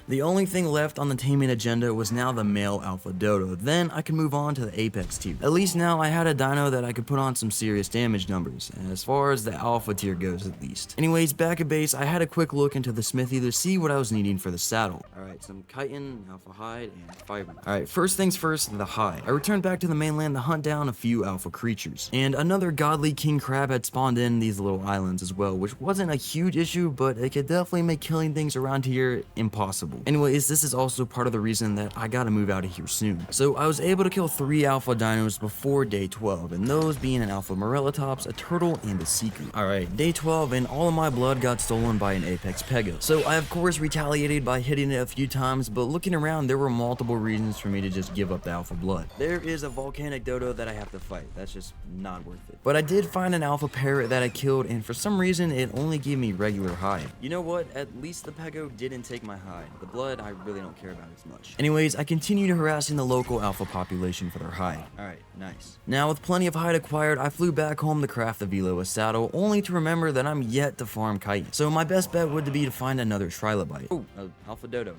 The only thing left on the taming agenda was now the male alpha dodo, then I could move on to the apex tier. At least now I had a dino that I could put on some serious damage numbers, as far as the alpha tier goes at least. Anyways, back at base, I had a quick look into the smithy to see what I was needing for the saddle. Alright, some chitin, alpha hide, and fiber. Alright, first things first, the hide. I returned back to the mainland to hunt down a few alpha creatures. And another godly king crab had spawned in these little islands as well, which wasn't a huge issue, but it could definitely make killing things around here impossible. Anyways, this is also part of the reason that I gotta move out of here soon. So I was able to kill 3 alpha dinos before day 12, and those being an alpha Morellatops, a turtle, and a seeker. Alright, day 12, and all of my blood got stolen by an apex pego. So I of course retaliated by hitting it a few times, but looking around, there were multiple reasons for me to just give up the alpha blood. There is a volcanic dodo that I have to fight. That's just not worth it. But I did find an alpha parrot that I killed, and for some reason, it only gave me regular hide. You know what? At least the pego didn't take my hide. The blood, I really don't care about as much. Anyways, I continued harassing the local alpha population for their hide. Alright, nice. Now, with plenty of hide acquired, I flew back home to craft the velo a saddle, only to remember that I'm yet to farm chitin. So my best bet would be to find another trilobite. Oh, alpha dodo.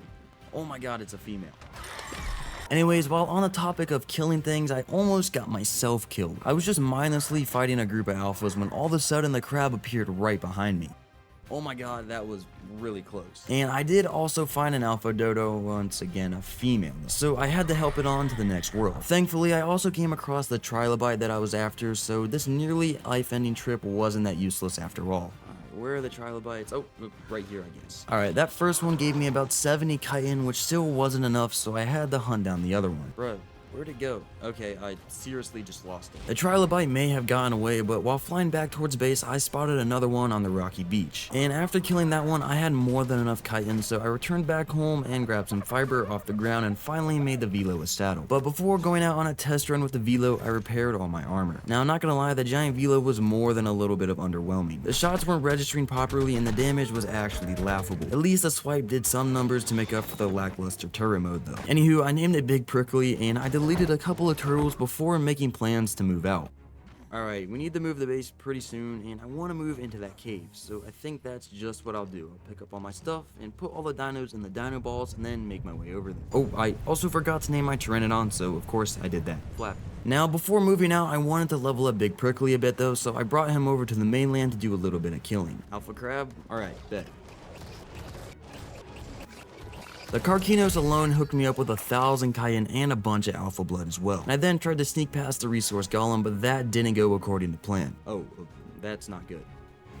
Oh my god, it's a female. Anyways, while on the topic of killing things, I almost got myself killed. I was just mindlessly fighting a group of alphas when all of a sudden the crab appeared right behind me. Oh my god, that was really close. And I did also find an alpha dodo, once again a female, so I had to help it on to the next world. Thankfully, I also came across the trilobite that I was after, so this nearly life-ending trip wasn't that useless after all. Where are the trilobites? Oh, right here, I guess. Alright, that first one gave me about 70 chitin, which still wasn't enough, so I had to hunt down the other one. Bruh, Where'd it go? Okay, I seriously just lost it. The trilobite may have gotten away, but while flying back towards base, I spotted another one on the rocky beach. And after killing that one, I had more than enough chitin, so I returned back home and grabbed some fiber off the ground and finally made the velo a saddle. But before going out on a test run with the velo, I repaired all my armor. Now, I'm not gonna lie, the giant velo was more than a little bit of underwhelming. The shots weren't registering properly and the damage was actually laughable. At least the swipe did some numbers to make up for the lackluster turret mode though. Anywho, I named it Big Prickly and I deleted a couple of turtles before making plans to move out. Alright, we need to move the base pretty soon, and I want to move into that cave, so I think that's just what I'll do. I'll pick up all my stuff, and put all the dinos in the dino balls, and then make my way over there. Oh, I also forgot to name my Pteranodon, so of course I did that. Flap. Now, before moving out, I wanted to level up Big Prickly a bit though, so I brought him over to the mainland to do a little bit of killing. Alpha Crab? Alright, bet. The Carcinos alone hooked me up with 1,000 chitin and a bunch of alpha blood as well. And I then tried to sneak past the resource golem, but that didn't go according to plan. Oh, that's not good.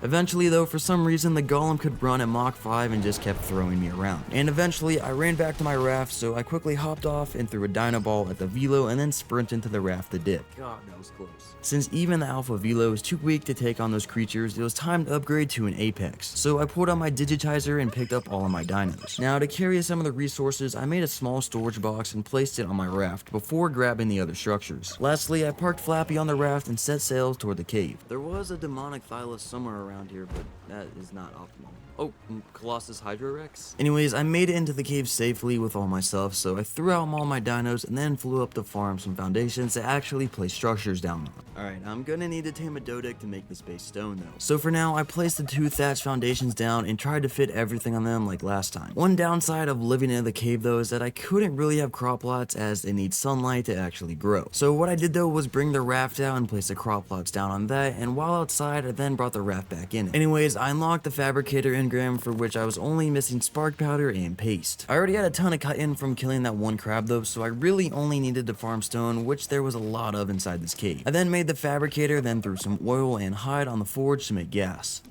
Eventually though, for some reason, the golem could run at Mach 5 and just kept throwing me around. And eventually, I ran back to my raft, so I quickly hopped off and threw a dino ball at the velo and then sprinted into the raft to dip. God, that was close. Since even the alpha velo is too weak to take on those creatures, it was time to upgrade to an apex. So I pulled out my digitizer and picked up all of my dinos. Now, to carry some of the resources, I made a small storage box and placed it on my raft before grabbing the other structures. Lastly, I parked Flappy on the raft and set sail toward the cave. There was a demonic Thylus somewhere around here, but that is not optimal. Oh, Colossus Hydrorex? Anyways, I made it into the cave safely with all my stuff, so I threw out all my dinos and then flew up to farm some foundations to actually place structures down on. Alright, I'm gonna need to tame a Dodic to make this base stone though. So for now, I placed the 2 thatch foundations down and tried to fit everything on them like last time. One downside of living in the cave though is that I couldn't really have crop plots as they need sunlight to actually grow. So what I did though was bring the raft out and place the crop plots down on that, and while outside, I then brought the raft back in it. Anyways, I unlocked the fabricator engram, for which I was only missing spark powder and paste. I already had a ton of chitin from killing that one crab though, so I really only needed to farm stone, which there was a lot of inside this cave. I then made the fabricator, then threw some oil and hide on the forge to make gas.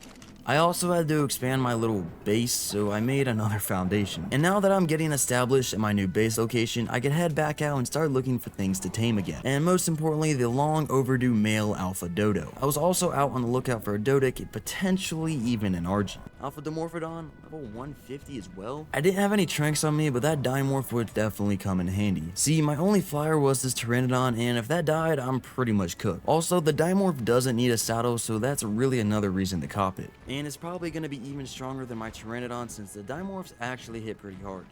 I also had to expand my little base, so I made another foundation. And now that I'm getting established at my new base location, I can head back out and start looking for things to tame again. And most importantly, the long overdue male alpha dodo. I was also out on the lookout for a Dodic, potentially even an Argent. Alpha Dimorphodon, level 150 as well? I didn't have any tranks on me, but that Dimorph would definitely come in handy. See, my only flyer was this Pteranodon, and if that died, I'm pretty much cooked. Also, the Dimorph doesn't need a saddle, so that's really another reason to cop it. And it's probably going to be even stronger than my Pteranodon since the Dimorphs actually hit pretty hard.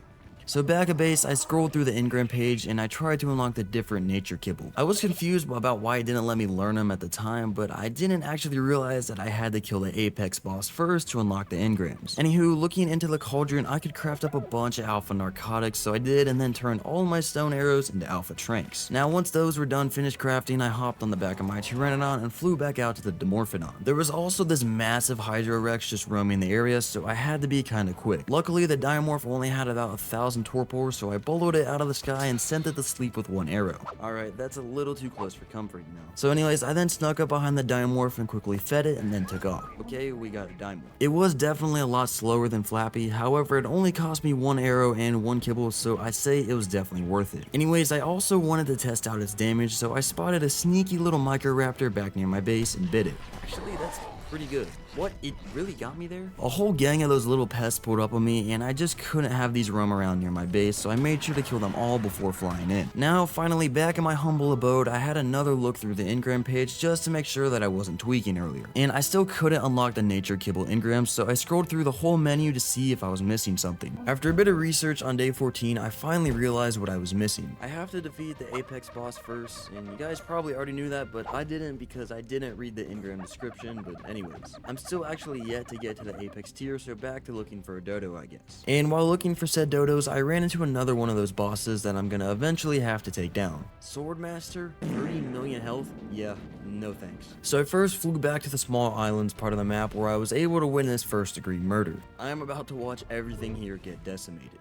So back at base, I scrolled through the engram page and I tried to unlock the different nature kibble. I was confused about why it didn't let me learn them at the time, but I didn't actually realize that I had to kill the apex boss first to unlock the engrams. Anywho, looking into the cauldron, I could craft up a bunch of alpha narcotics, so I did, and then turned all my stone arrows into alpha tranks. Now once those were done finished crafting, I hopped on the back of my Pteranodon and flew back out to the Dimorphodon. There was also this massive Hydrorex just roaming the area, so I had to be kinda quick. Luckily, the Dimorph only had about 1,000 torpor, so I boloed it out of the sky and sent it to sleep with one arrow. Alright, that's a little too close for comfort, you know. So anyways, I then snuck up behind the Dimorph and quickly fed it and then took off. Okay, we got a Dimorph. It was definitely a lot slower than Flappy, however, it only cost me 1 arrow and 1 kibble, so I say it was definitely worth it. Anyways, I also wanted to test out its damage, so I spotted a sneaky little Microraptor back near my base and bit it. Actually, that's pretty good. What? It really got me there? A whole gang of those little pests pulled up on me, and I just couldn't have these roam around near my base, so I made sure to kill them all before flying in. Now, finally, back in my humble abode, I had another look through the engram page just to make sure that I wasn't tweaking earlier. And I still couldn't unlock the nature kibble engrams, so I scrolled through the whole menu to see if I was missing something. After a bit of research on day 14, I finally realized what I was missing. I have to defeat the apex boss first, and you guys probably already knew that, but I didn't because I didn't read the engram description, but anyways. I'm still actually yet to get to the apex tier, so back to looking for a dodo, I guess. And while looking for said dodos, I ran into another one of those bosses that I'm gonna eventually have to take down. Swordmaster, 30 million health? Yeah, no thanks. So I first flew back to the small islands part of the map where I was able to witness first degree murder. I am about to watch everything here get decimated.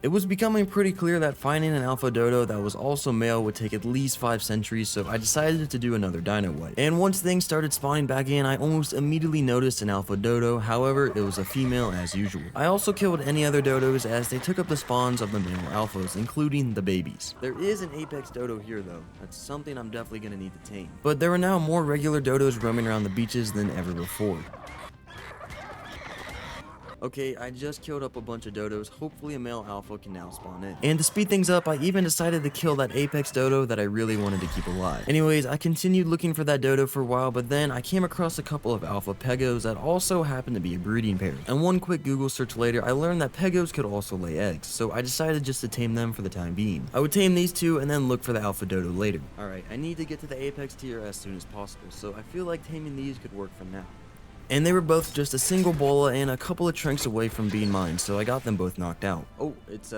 It was becoming pretty clear that finding an alpha dodo that was also male would take at least 5 centuries, so I decided to do another dino wipe. And once things started spawning back in, I almost immediately noticed an alpha dodo, however, it was a female as usual. I also killed any other dodos as they took up the spawns of the male alphas, including the babies. There is an apex dodo here though, that's something I'm definitely gonna need to tame. But there are now more regular dodos roaming around the beaches than ever before. Okay, I just killed up a bunch of dodos, hopefully a male alpha can now spawn in. And to speed things up, I even decided to kill that apex dodo that I really wanted to keep alive. Anyways, I continued looking for that dodo for a while, but then I came across a couple of alpha pegos that also happened to be a breeding pair. And one quick Google search later, I learned that pegos could also lay eggs, so I decided just to tame them for the time being. I would tame these two and then look for the alpha dodo later. Alright, I need to get to the apex tier as soon as possible, so I feel like taming these could work for now. And they were both just a single bola and a couple of trunks away from being mine, so I got them both knocked out. Oh, it's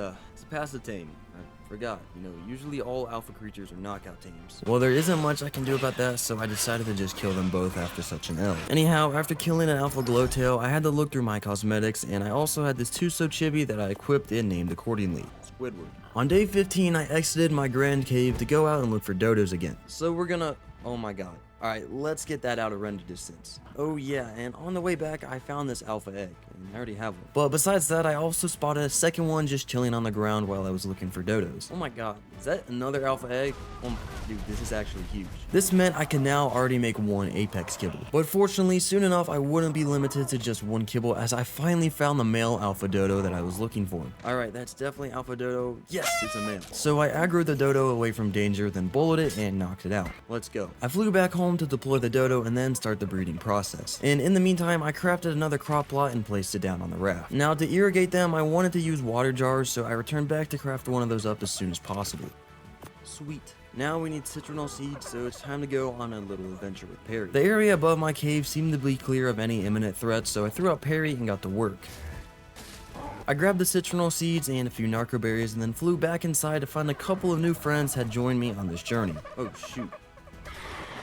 past the tame. I forgot, usually all alpha creatures are knockout tames. Well, there isn't much I can do about that, so I decided to just kill them both after such an L. Anyhow, after killing an alpha glowtail, I had to look through my cosmetics, and I also had this Tuso chibi that I equipped and named accordingly. Squidward. On day 15, I exited my grand cave to go out and look for dodos again. So we're gonna... Oh my god. Alright, let's get that out of render distance. Oh yeah, and on the way back, I found this alpha egg, and I already have one. But besides that, I also spotted a second one just chilling on the ground while I was looking for dodos. Oh my god, is that another alpha egg? Oh my, dude, this is actually huge. This meant I could now already make one apex kibble. But fortunately, soon enough, I wouldn't be limited to just one kibble as I finally found the male alpha dodo that I was looking for. Alright, that's definitely alpha dodo. Yes, it's a male. So I aggroed the dodo away from danger, then bullet it and knocked it out. Let's go. I flew back home to deploy the dodo and then start the breeding process. And in the meantime, I crafted another crop plot and placed it down on the raft. Now to irrigate them, I wanted to use water jars, so I returned back to craft one of those up as soon as possible. Sweet. Now we need citronal seeds, so it's time to go on a little adventure with Perry. The area above my cave seemed to be clear of any imminent threats, so I threw out Perry and got to work. I grabbed the citronal seeds and a few narco berries and then flew back inside to find a couple of new friends had joined me on this journey. Oh shoot.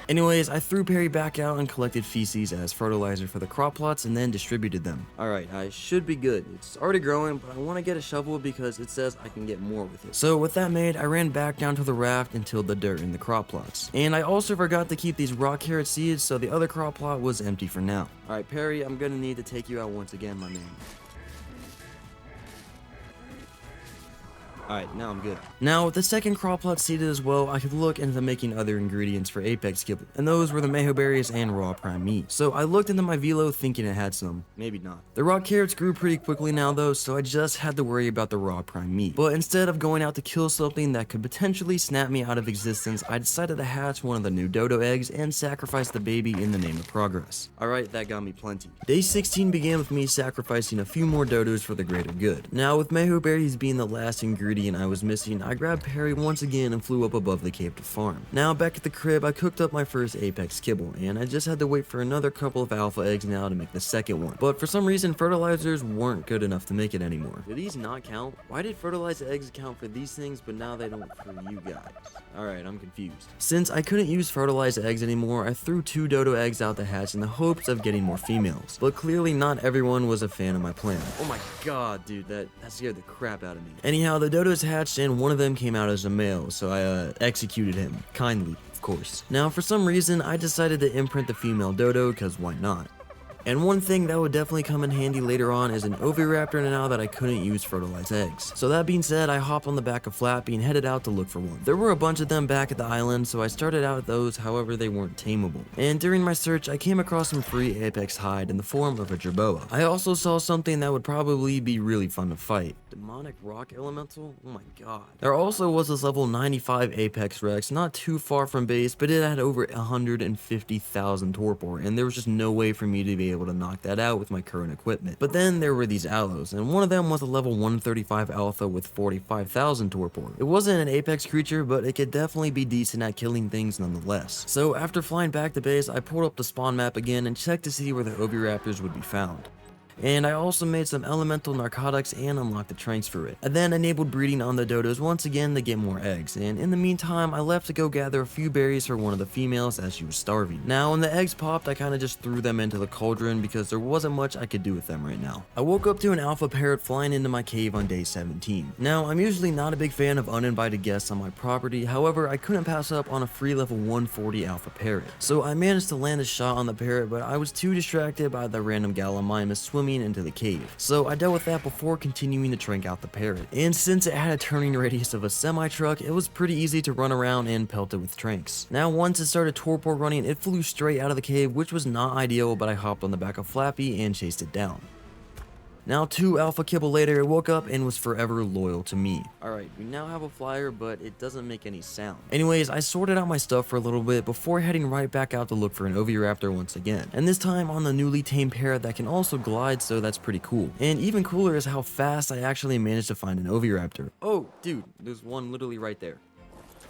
Anyways, I threw Perry back out and collected feces as fertilizer for the crop plots and then distributed them. Alright, I should be good. It's already growing, but I want to get a shovel because it says I can get more with it. So with that made, I ran back down to the raft and tilled the dirt in the crop plots. And I also forgot to keep these rock carrot seeds, so the other crop plot was empty for now. Alright, Perry, I'm gonna need to take you out once again, my man. Alright, now I'm good. Now, with the second crop plot seeded as well, I could look into making other ingredients for apex kibble, and those were the mayho berries and raw prime meat. So I looked into my velo thinking it had some. Maybe not. The raw carrots grew pretty quickly now though, so I just had to worry about the raw prime meat. But instead of going out to kill something that could potentially snap me out of existence, I decided to hatch one of the new dodo eggs and sacrifice the baby in the name of progress. Alright, that got me plenty. Day 16 began with me sacrificing a few more dodos for the greater good. Now, with mayho berries being the last ingredient I was missing, I grabbed Perry once again and flew up above the cave to farm. Now back at the crib, I cooked up my first apex kibble, and I just had to wait for another couple of alpha eggs now to make the second one. But for some reason, fertilizers weren't good enough to make it anymore. Do these not count? Why did fertilized eggs count for these things, but now they don't for you guys? Alright, I'm confused. Since I couldn't use fertilized eggs anymore, I threw 2 dodo eggs out the hatch in the hopes of getting more females. But clearly not everyone was a fan of my plan. Oh my god, dude, that scared the crap out of me. Anyhow, the dodos hatched and one of them came out as a male, so I executed him. Kindly, of course. Now, for some reason, I decided to imprint the female dodo, cause why not? And one thing that would definitely come in handy later on is an oviraptor now that I couldn't use fertilized eggs. So that being said, I hopped on the back of Flappy and headed out to look for one. There were a bunch of them back at the island, so I started out with those, however they weren't tameable. And during my search, I came across some free apex hide in the form of a jerboa. I also saw something that would probably be really fun to fight. Demonic rock elemental? Oh my god. There also was this level 95 apex rex, not too far from base, but it had over 150,000 torpor, and there was just no way for me to be able to knock that out with my current equipment. But then there were these allos, and one of them was a level 135 alpha with 45,000 torpor. It wasn't an apex creature, but it could definitely be decent at killing things nonetheless. So after flying back to base, I pulled up the spawn map again and checked to see where the oviraptors would be found. And I also made some elemental narcotics and unlocked the tranks for it. I then enabled breeding on the dodos once again to get more eggs, and in the meantime I left to go gather a few berries for one of the females as she was starving. Now when the eggs popped, I kinda just threw them into the cauldron because there wasn't much I could do with them right now. I woke up to an alpha parrot flying into my cave on day 17. Now I'm usually not a big fan of uninvited guests on my property, however I couldn't pass up on a free level 140 alpha parrot. So I managed to land a shot on the parrot, but I was too distracted by the random Gallimimus swimming into the cave. So I dealt with that before continuing to trank out the parrot. And since it had a turning radius of a semi-truck, it was pretty easy to run around and pelt it with tranks. Now once it started torpor running, it flew straight out of the cave, which was not ideal, but I hopped on the back of Flappy and chased it down. Now 2 alpha kibble later, it woke up and was forever loyal to me. Alright, we now have a flyer, but it doesn't make any sound. Anyways, I sorted out my stuff for a little bit before heading right back out to look for an Oviraptor once again. And this time on the newly tamed parrot that can also glide, so that's pretty cool. And even cooler is how fast I actually managed to find an Oviraptor. Oh, dude, there's one literally right there.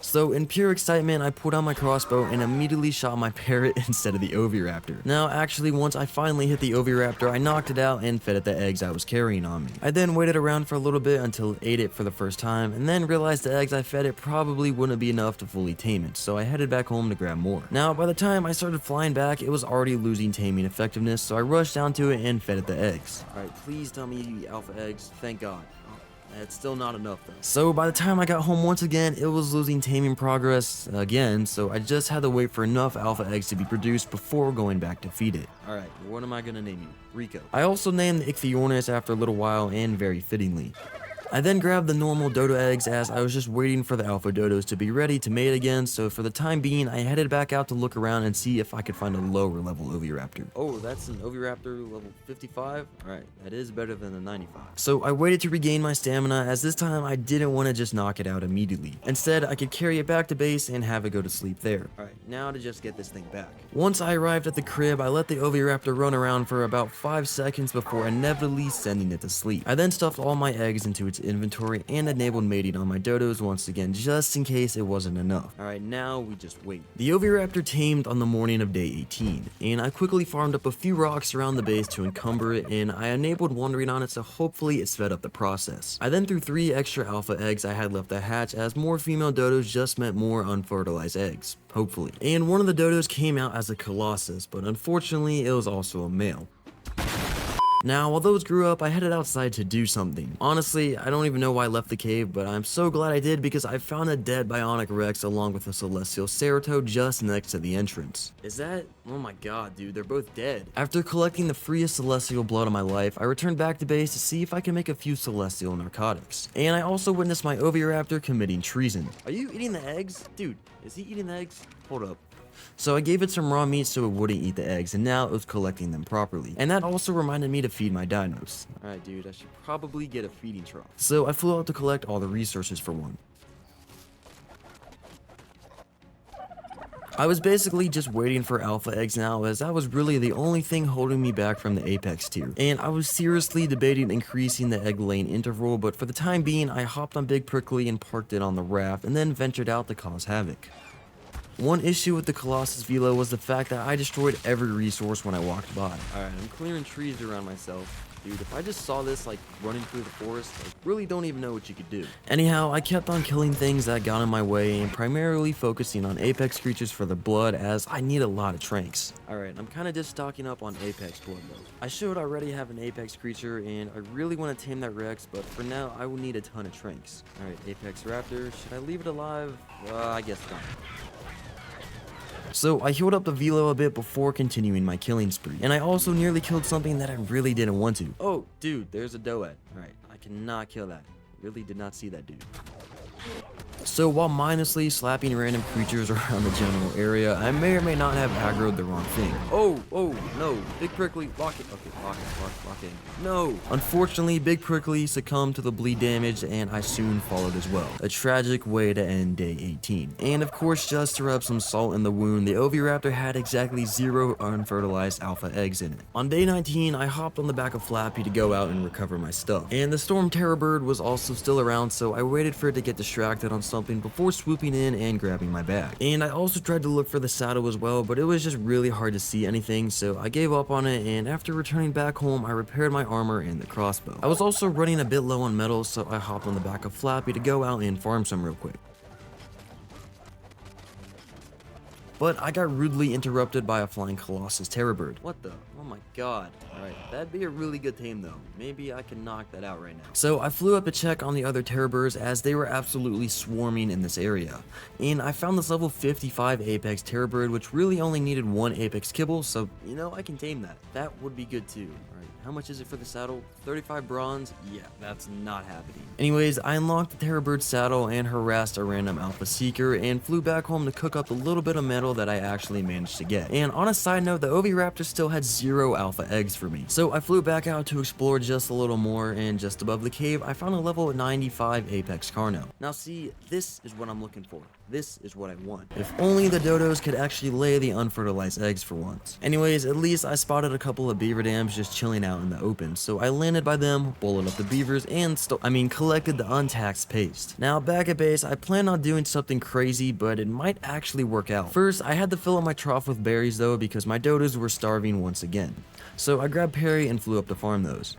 So in pure excitement, I pulled out my crossbow and immediately shot my parrot instead of the Oviraptor. Now actually, once I finally hit the Oviraptor, I knocked it out and fed it the eggs I was carrying on me. I then waited around for a little bit until it ate it for the first time, and then realized the eggs I fed it probably wouldn't be enough to fully tame it, so I headed back home to grab more. Now by the time I started flying back, it was already losing taming effectiveness, so I rushed down to it and fed it the eggs. Alright, please tell me you eat alpha eggs, thank God. It's still not enough though. So by the time I got home once again, it was losing taming progress again, so I just had to wait for enough alpha eggs to be produced before going back to feed it. Alright, what am I gonna name you? Rico. I also named the Ichthyornis after a little while, and very fittingly. I then grabbed the normal dodo eggs as I was just waiting for the alpha dodos to be ready to mate again, so for the time being I headed back out to look around and see if I could find a lower level Oviraptor. Oh, that's an Oviraptor level 55? Alright, that is better than the 95. So I waited to regain my stamina, as this time I didn't want to just knock it out immediately. Instead, I could carry it back to base and have it go to sleep there. Alright, now to just get this thing back. Once I arrived at the crib, I let the Oviraptor run around for about 5 seconds before inevitably sending it to sleep. I then stuffed all my eggs into its inventory and enabled mating on my dodos once again, just in case it wasn't enough. Alright, now we just wait. The Oviraptor tamed on the morning of day 18, and I quickly farmed up a few rocks around the base to encumber it, and I enabled wandering on it so hopefully it sped up the process. I then threw 3 extra alpha eggs I had left to hatch, as more female dodos just meant more unfertilized eggs, hopefully. And one of the dodos came out as a colossus, but unfortunately it was also a male. Now, while those grew up, I headed outside to do something. Honestly, I don't even know why I left the cave, but I'm so glad I did because I found a dead Bionic Rex along with a Celestial Ceratoad just next to the entrance. Is that? Oh my god, dude, they're both dead. After collecting the freest Celestial blood of my life, I returned back to base to see if I can make a few Celestial narcotics. And I also witnessed my Oviraptor committing treason. Are you eating the eggs? Dude, is he eating the eggs? Hold up. So I gave it some raw meat so it wouldn't eat the eggs, and now it was collecting them properly. And that also reminded me to feed my dinos. Alright dude, I should probably get a feeding trough. So I flew out to collect all the resources for one. I was basically just waiting for alpha eggs now, as that was really the only thing holding me back from the apex tier. And I was seriously debating increasing the egg laying interval, but for the time being I hopped on Big Prickly and parked it on the raft, and then ventured out to cause havoc. One issue with the Colossus Velo was the fact that I destroyed every resource when I walked by. Alright, I'm clearing trees around myself. Dude, if I just saw this like running through the forest, I really don't even know what you could do. Anyhow, I kept on killing things that got in my way and primarily focusing on apex creatures for the blood, as I need a lot of tranks. Alright, I'm kind of just stocking up on apex blood though. I should already have an apex creature and I really want to tame that Rex, but for now I will need a ton of tranks. Alright, apex raptor, should I leave it alive? I guess not. So I healed up the Velo a bit before continuing my killing spree, and I also nearly killed something that I really didn't want to. Oh, dude, there's a Doet. Alright, I cannot kill that. Really did not see that dude. So while mindlessly slapping random creatures around the general area, I may or may not have aggroed the wrong thing. Oh, no. Big Prickly, lock it. Okay, lock it. No. Unfortunately, Big Prickly succumbed to the bleed damage, and I soon followed as well. A tragic way to end day 18. And of course, just to rub some salt in the wound, the Oviraptor had exactly 0 unfertilized alpha eggs in it. On day 19, I hopped on the back of Flappy to go out and recover my stuff. And the Storm Terror Bird was also still around, so I waited for it to get distracted on something before swooping in and grabbing my bag. And I also tried to look for the saddle as well, but it was just really hard to see anything, so I gave up on it, and after returning back home, I repaired my armor and the crossbow. I was also running a bit low on metal, so I hopped on the back of Flappy to go out and farm some real quick. But I got rudely interrupted by a flying Colossus terror bird. What the? Oh my god. Alright, that'd be a really good tame though. Maybe I can knock that out right now. So I flew up to check on the other terror birds as they were absolutely swarming in this area. And I found this level 55 apex terror bird, which really only needed one apex kibble, so you know, I can tame that. That would be good too. Alright, how much is it for the saddle? 35 bronze? Yeah, that's not happening. Anyways, I unlocked the terror bird saddle and harassed a random alpha seeker and flew back home to cook up the little bit of metal that I actually managed to get. And on a side note, the Oviraptor still had 0 alpha eggs for me. So I flew back out to explore just a little more, and just above the cave, I found a level 95 apex Carno. Now see, this is what I'm looking for. This is what I want. If only the dodos could actually lay the unfertilized eggs for once. Anyways, at least I spotted a couple of beaver dams just chilling out in the open, so I landed by them, bullet up the beavers, and collected the untaxed paste. Now back at base, I planned on doing something crazy, but it might actually work out. First, I had to fill up my trough with berries though, because my dodos were starving once again. So I grabbed Perry and flew up to farm those.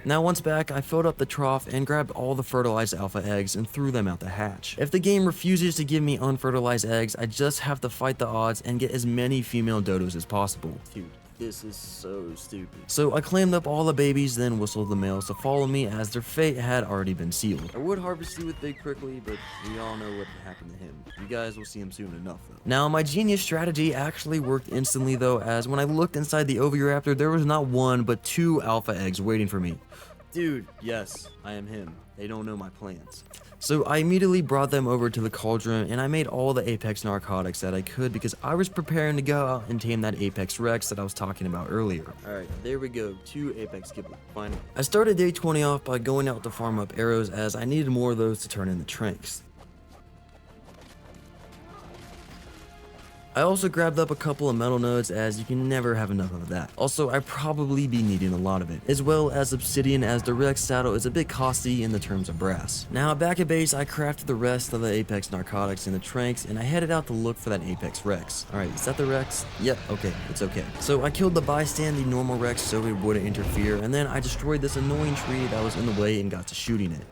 Now once back, I filled up the trough and grabbed all the fertilized alpha eggs and threw them out the hatch. If the game refuses to give me unfertilized eggs, I just have to fight the odds and get as many female dodos as possible. Dude, this is so stupid. So I claimed up all the babies, then whistled the males to follow me as their fate had already been sealed. I would harvest you with Big Prickly, but we all know what happened to him. You guys will see him soon enough though. Now my genius strategy actually worked instantly though, as when I looked inside the Oviraptor, there was not 1 but 2 alpha eggs waiting for me. Dude, yes, I am him. They don't know my plans. So I immediately brought them over to the cauldron, and I made all the apex narcotics that I could because I was preparing to go out and tame that apex rex that I was talking about earlier. Alright, there we go, 2 apex kibble, finally. I started day 20 off by going out to farm up arrows as I needed more of those to turn into tranks. I also grabbed up a couple of metal nodes as you can never have enough of that. Also, I'd probably be needing a lot of it, as well as obsidian as the Rex saddle is a bit costly in the terms of brass. Now back at base, I crafted the rest of the apex narcotics in the tranks and I headed out to look for that apex Rex. Alright, is that the Rex? Yep, okay, it's okay. So I killed the bystand, the normal Rex so it wouldn't interfere, and then I destroyed this annoying tree that was in the way and got to shooting it.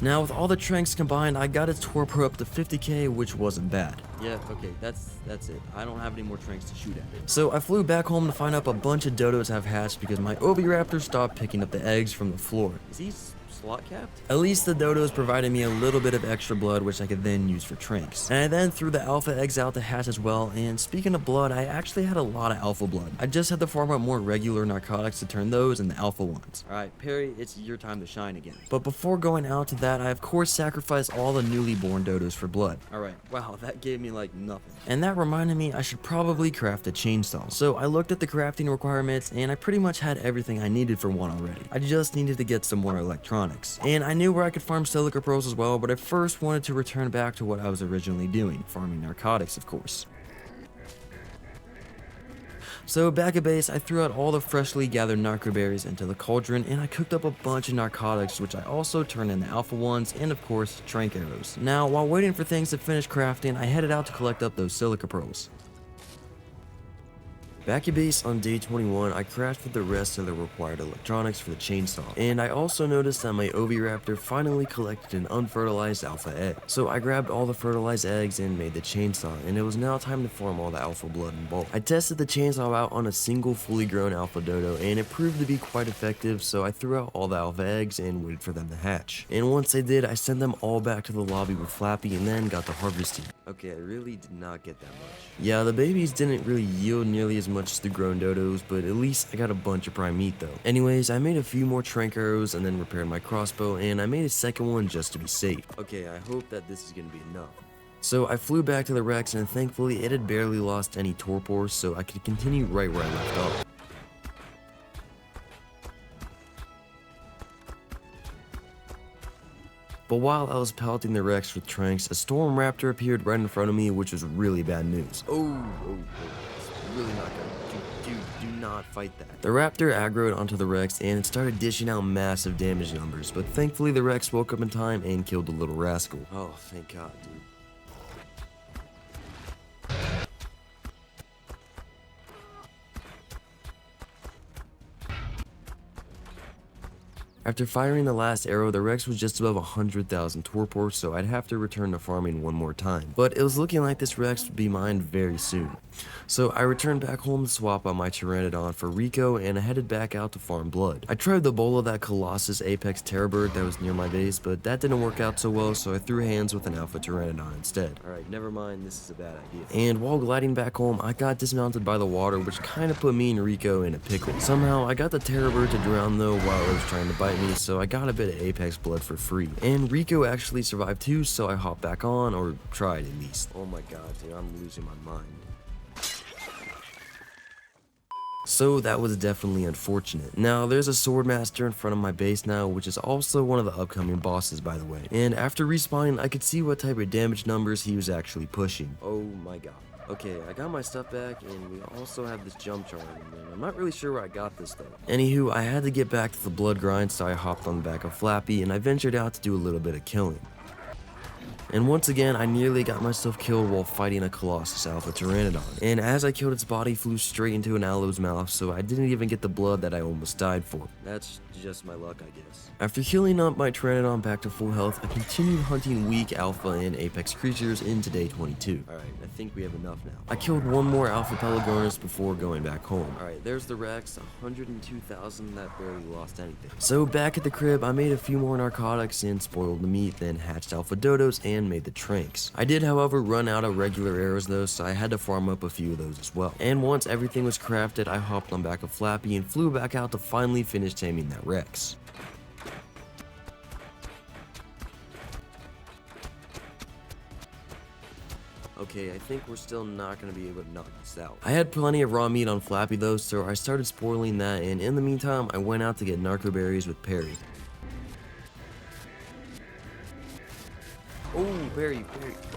Now with all the tranks combined, I got its torpor up to 50k, which wasn't bad. Yeah, okay, that's it. I don't have any more tranks to shoot at it. So I flew back home to find out a bunch of dodos have hatched because my Oviraptor stopped picking up the eggs from the floor. Is he slot capped? At least the dodos provided me a little bit of extra blood, which I could then use for tranks. And I then threw the alpha eggs out to hatch as well, and speaking of blood, I actually had a lot of alpha blood. I just had to farm up more regular narcotics to turn those into alpha ones. Alright, Perry, it's your time to shine again. But before going out to that, I of course sacrificed all the newly born dodos for blood. Alright, wow, that gave me like nothing. And that reminded me I should probably craft a chainsaw. So I looked at the crafting requirements, and I pretty much had everything I needed for one already. I just needed to get some more electronics. And I knew where I could farm silica pearls as well, but I first wanted to return back to what I was originally doing, farming narcotics of course. So back at base, I threw out all the freshly gathered narco berries into the cauldron, and I cooked up a bunch of narcotics, which I also turned into alpha ones, and of course, trank arrows. Now, while waiting for things to finish crafting, I headed out to collect up those silica pearls. Back at base on day 21, I crafted the rest of the required electronics for the chainsaw, and I also noticed that my Oviraptor finally collected an unfertilized alpha egg. So I grabbed all the fertilized eggs and made the chainsaw, and it was now time to farm all the alpha blood in bulk. I tested the chainsaw out on a single fully grown alpha dodo, and it proved to be quite effective, so I threw out all the alpha eggs and waited for them to hatch. And once they did, I sent them all back to the lobby with Flappy and then got to harvesting. Okay, I really did not get that much. Yeah, the babies didn't really yield nearly as much as the grown dodos, but at least I got a bunch of prime meat though. Anyways, I made a few more trank arrows and then repaired my crossbow, and I made a second one just to be safe. Okay, I hope that this is gonna be enough. So I flew back to the Rex, and thankfully it had barely lost any torpor, so I could continue right where I left off. But while I was pelleting the Rex with tranks, a storm raptor appeared right in front of me, which was really bad news. Oh. really not gonna. Do not fight that. The raptor aggroed onto the Rex and it started dishing out massive damage numbers, but thankfully the Rex woke up in time and killed the little rascal. Oh, thank God, dude. After firing the last arrow, the Rex was just above 100,000 torpor, so I'd have to return to farming one more time. But it was looking like this Rex would be mine very soon. So I returned back home to swap out my Pteranodon for Rico, and I headed back out to farm blood. I tried the bowl of that Colossus Apex Terror Bird that was near my base, but that didn't work out so well, so I threw hands with an Alpha Pteranodon instead. Alright, never mind, this is a bad idea. And while gliding back home, I got dismounted by the water, which kinda put me and Rico in a pickle. Somehow, I got the Terror Bird to drown though while it was trying to bite me, so I got a bit of Apex blood for free. And Rico actually survived too, so I hopped back on, or tried at least. Oh my God, dude, I'm losing my mind. So that was definitely unfortunate. Now there's a Swordmaster in front of my base now, which is also one of the upcoming bosses by the way. And after respawning, I could see what type of damage numbers he was actually pushing. Oh my God. Okay, I got my stuff back, and we also have this jump charm, and I'm not really sure where I got this though. Anywho, I had to get back to the blood grind, so I hopped on the back of Flappy and I ventured out to do a little bit of killing. And once again, I nearly got myself killed while fighting a Colossus Alpha Pteranodon. And as I killed its body, flew straight into an aloe's mouth, so I didn't even get the blood that I almost died for. That's just my luck, I guess. After healing up my Pteranodon back to full health, I continued hunting weak Alpha and Apex creatures into day 22. Alright, I think we have enough now. I killed one more Alpha Pelagornis before going back home. Alright, there's the Rex, 102,000, that barely lost anything. So back at the crib, I made a few more narcotics and spoiled the meat, then hatched Alpha Dodos and made the tranks. I did, however, run out of regular arrows though, so I had to farm up a few of those as well. And once everything was crafted, I hopped on back of Flappy and flew back out to finally finish taming that Rex. Okay, I think we're still not gonna be able to knock this out. I had plenty of raw meat on Flappy though, so I started spoiling that, and in the meantime, I went out to get narco berries with Perry. Oh, Barry,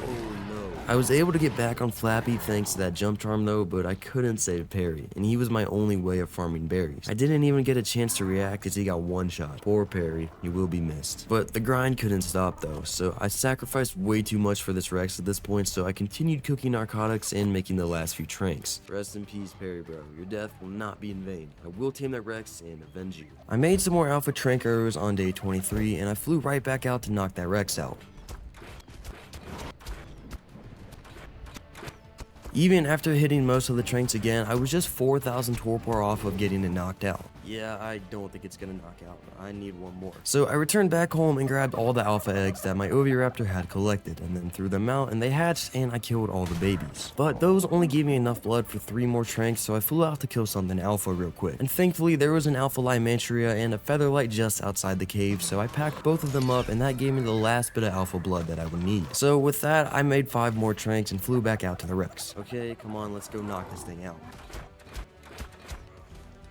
oh no. I was able to get back on Flappy thanks to that jump charm though, but I couldn't save Perry, and he was my only way of farming berries. I didn't even get a chance to react as he got one shot. Poor Perry, he will be missed. But the grind couldn't stop though, so I sacrificed way too much for this Rex at this point, so I continued cooking narcotics and making the last few tranks. Rest in peace, Perry, bro. Your death will not be in vain. I will tame that Rex and avenge you. I made some more Alpha Trank arrows on day 23, and I flew right back out to knock that Rex out. Even after hitting most of the tranks again, I was just 4,000 torpor off of getting it knocked out. Yeah, I don't think it's gonna knock out. I need one more. So I returned back home and grabbed all the alpha eggs that my Oviraptor had collected, and then threw them out, and they hatched, and I killed all the babies. But those only gave me enough blood for 3 more tranks, so I flew out to kill something alpha real quick. And thankfully, there was an alpha Lymantria and a featherlight just outside the cave, so I packed both of them up, and that gave me the last bit of alpha blood that I would need. So with that, I made 5 more tranks and flew back out to the Rex. Okay, come on, let's go knock this thing out.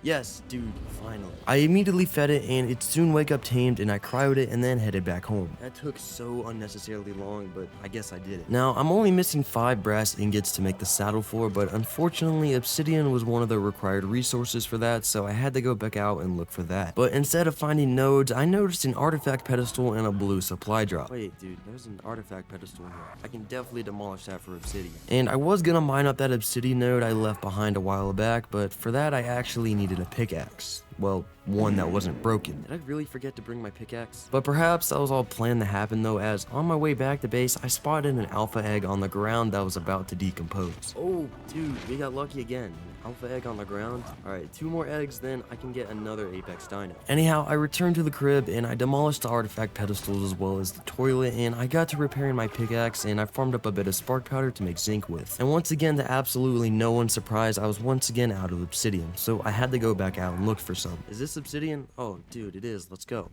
Yes, dude, finally. I immediately fed it, and it soon wake up tamed, and I cryoed it and then headed back home. That took so unnecessarily long, but I guess I did it. Now, I'm only missing 5 brass ingots to make the saddle floor, but unfortunately, obsidian was one of the required resources for that, so I had to go back out and look for that. But instead of finding nodes, I noticed an artifact pedestal and a blue supply drop. Wait, dude, there's an artifact pedestal here. I can definitely demolish that for obsidian. And I was gonna mine up that obsidian node I left behind a while back, but for that I actually needed a pickaxe. Well, one that wasn't broken. Did I really forget to bring my pickaxe? But perhaps that was all planned to happen though, as on my way back to base, I spotted an alpha egg on the ground that was about to decompose. Oh, dude, we got lucky again. An alpha egg on the ground. Alright, 2 more eggs, then I can get another apex dino. Anyhow, I returned to the crib and I demolished the artifact pedestals as well as the toilet, and I got to repairing my pickaxe, and I farmed up a bit of spark powder to make zinc with. And once again, to absolutely no one's surprise, I was once again out of obsidian, so I had to go back out and look for some. Is this obsidian? Oh, dude, it is. Let's go.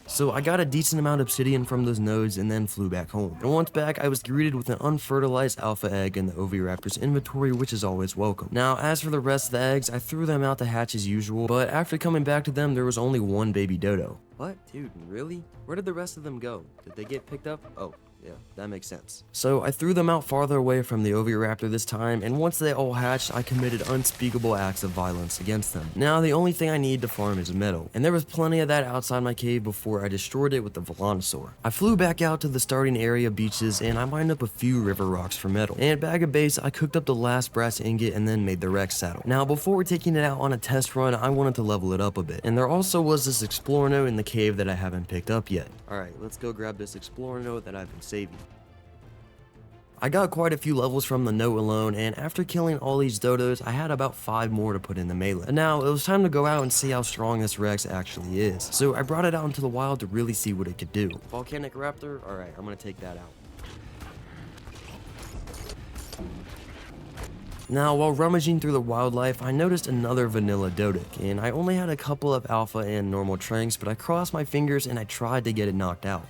So I got a decent amount of obsidian from those nodes and then flew back home. And once back, I was greeted with an unfertilized alpha egg in the Oviraptor's inventory, which is always welcome. Now, as for the rest of the eggs, I threw them out to hatch as usual, but after coming back to them, there was only 1 baby dodo. What? Dude, really? Where did the rest of them go? Did they get picked up? Oh, Yeah, that makes sense. So I threw them out farther away from the Oviraptor this time, and once they all hatched, I committed unspeakable acts of violence against them. Now the only thing I need to farm is metal, and there was plenty of that outside my cave before I destroyed it with the Volanosaur. I flew back out to the starting area beaches, and I mined up a few river rocks for metal. And back at base, I cooked up the last brass ingot and then made the Rex saddle. Now before taking it out on a test run, I wanted to level it up a bit, and there also was this explorer note in the cave that I haven't picked up yet. Alright, let's go grab this explorer note that I've been saving. I got quite a few levels from the note alone, and after killing all these dodos, I had about 5 more to put in the melee. And now, it was time to go out and see how strong this Rex actually is. So I brought it out into the wild to really see what it could do. Volcanic Raptor? Alright, I'm gonna take that out. Now, while rummaging through the wildlife, I noticed another vanilla Dodic, and I only had a couple of alpha and normal tranks, but I crossed my fingers and I tried to get it knocked out.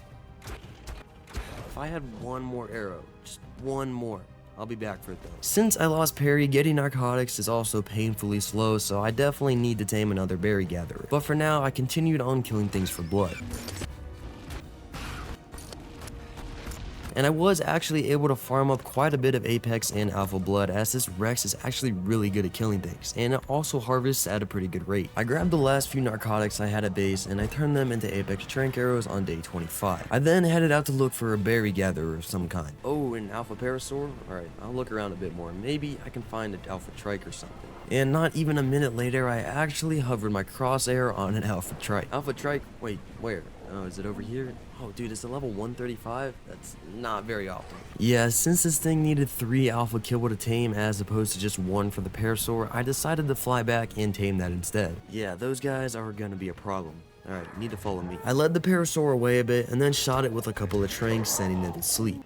If I had one more arrow, just one more, I'll be back for it though. Since I lost Perry, getting narcotics is also painfully slow, so I definitely need to tame another berry gatherer. But for now, I continued on killing things for blood. And I was actually able to farm up quite a bit of Apex and Alpha Blood, as this Rex is actually really good at killing things, and it also harvests at a pretty good rate. I grabbed the last few narcotics I had at base, and I turned them into Apex Trank Arrows on day 25. I then headed out to look for a berry gatherer of some kind. Oh, an Alpha Parasaur? Alright, I'll look around a bit more. Maybe I can find an Alpha Trike or something. And not even a minute later, I actually hovered my crosshair on an Alpha Trike. Alpha Trike? Wait, where? Oh, is it over here? Oh, dude, it's a level 135? That's not very often. Yeah, since this thing needed 3 alpha kibble to tame as opposed to just 1 for the Parasaur, I decided to fly back and tame that instead. Yeah, those guys are gonna be a problem. Alright, you need to follow me. I led the Parasaur away a bit and then shot it with a couple of tranks, sending it to sleep.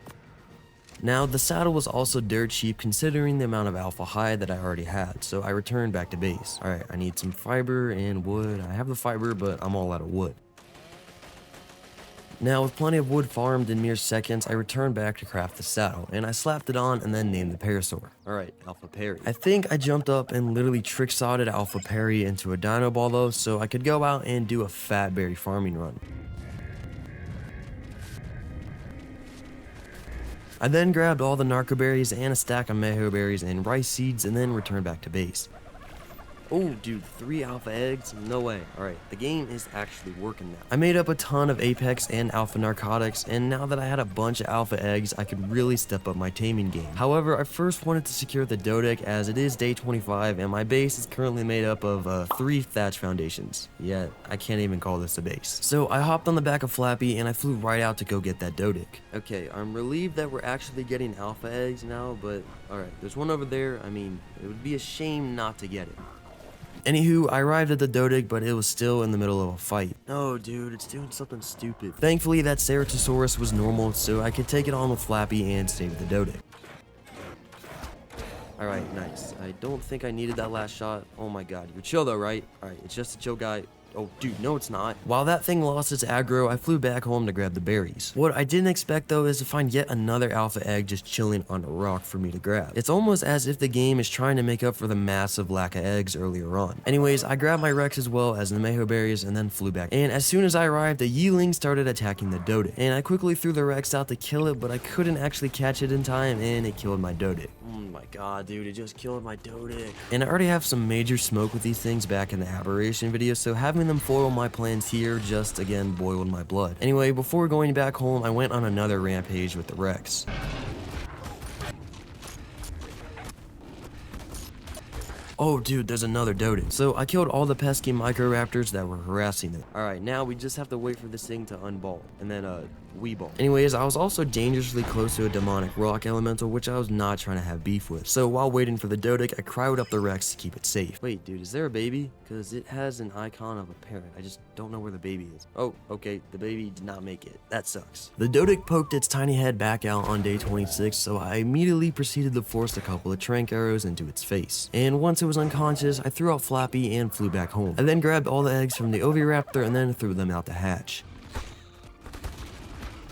Now, the saddle was also dirt cheap considering the amount of alpha hide that I already had, so I returned back to base. Alright, I need some fiber and wood. I have the fiber, but I'm all out of wood. Now, with plenty of wood farmed in mere seconds, I returned back to craft the saddle, and I slapped it on and then named the Parasaur. Alright, Alpha Perry. I think I jumped up and literally trick-shotted Alpha Perry into a dino ball though, so I could go out and do a fat berry farming run. I then grabbed all the narco berries and a stack of mejo berries and rice seeds and then returned back to base. Oh, dude, 3 alpha eggs? No way. Alright, the game is actually working now. I made up a ton of Apex and Alpha narcotics, and now that I had a bunch of alpha eggs, I could really step up my taming game. However, I first wanted to secure the Dodic, as it is day 25, and my base is currently made up of 3 thatch foundations. Yeah, I can't even call this a base. So I hopped on the back of Flappy, and I flew right out to go get that Dodic. Okay, I'm relieved that we're actually getting alpha eggs now, but alright, there's one over there. I mean, it would be a shame not to get it. Anywho, I arrived at the Dodic, but it was still in the middle of a fight. No, dude, it's doing something stupid. Thankfully, that Ceratosaurus was normal, so I could take it on with Flappy and save the Dodic. Alright, nice. I don't think I needed that last shot. Oh my god, you're chill though, right? Alright, it's just a chill guy. Oh, dude, no it's not. While that thing lost its aggro, I flew back home to grab the berries. What I didn't expect though is to find yet another alpha egg just chilling on a rock for me to grab. It's almost as if the game is trying to make up for the massive lack of eggs earlier on. Anyways, I grabbed my Rex as well as the mejo berries and then flew back. And as soon as I arrived, the Yeeling started attacking the Dodic. And I quickly threw the Rex out to kill it, but I couldn't actually catch it in time and it killed my Dodic. Oh my god, dude, it just killed my Dodic. And I already have some major smoke with these things back in the aberration video, so having them foil my plans here just again boiled my blood. Anyway, before going back home, I went on another rampage with the Rex. Oh dude, there's another Dodic. So I killed all the pesky Microraptors that were harassing it. Alright, now we just have to wait for this thing to unball, and then we-ball. Anyways, I was also dangerously close to a demonic rock elemental, which I was not trying to have beef with. So while waiting for the Dodic, I crowded up the Rex to keep it safe. Wait, dude, is there a baby? Because it has an icon of a parent. I just don't know where the baby is. Oh, okay, the baby did not make it. That sucks. The Dodic poked its tiny head back out on day 26, so I immediately proceeded to force a couple of trank arrows into its face. And once it was unconscious, I threw out Flappy and flew back home. I then grabbed all the eggs from the Oviraptor and then threw them out to hatch.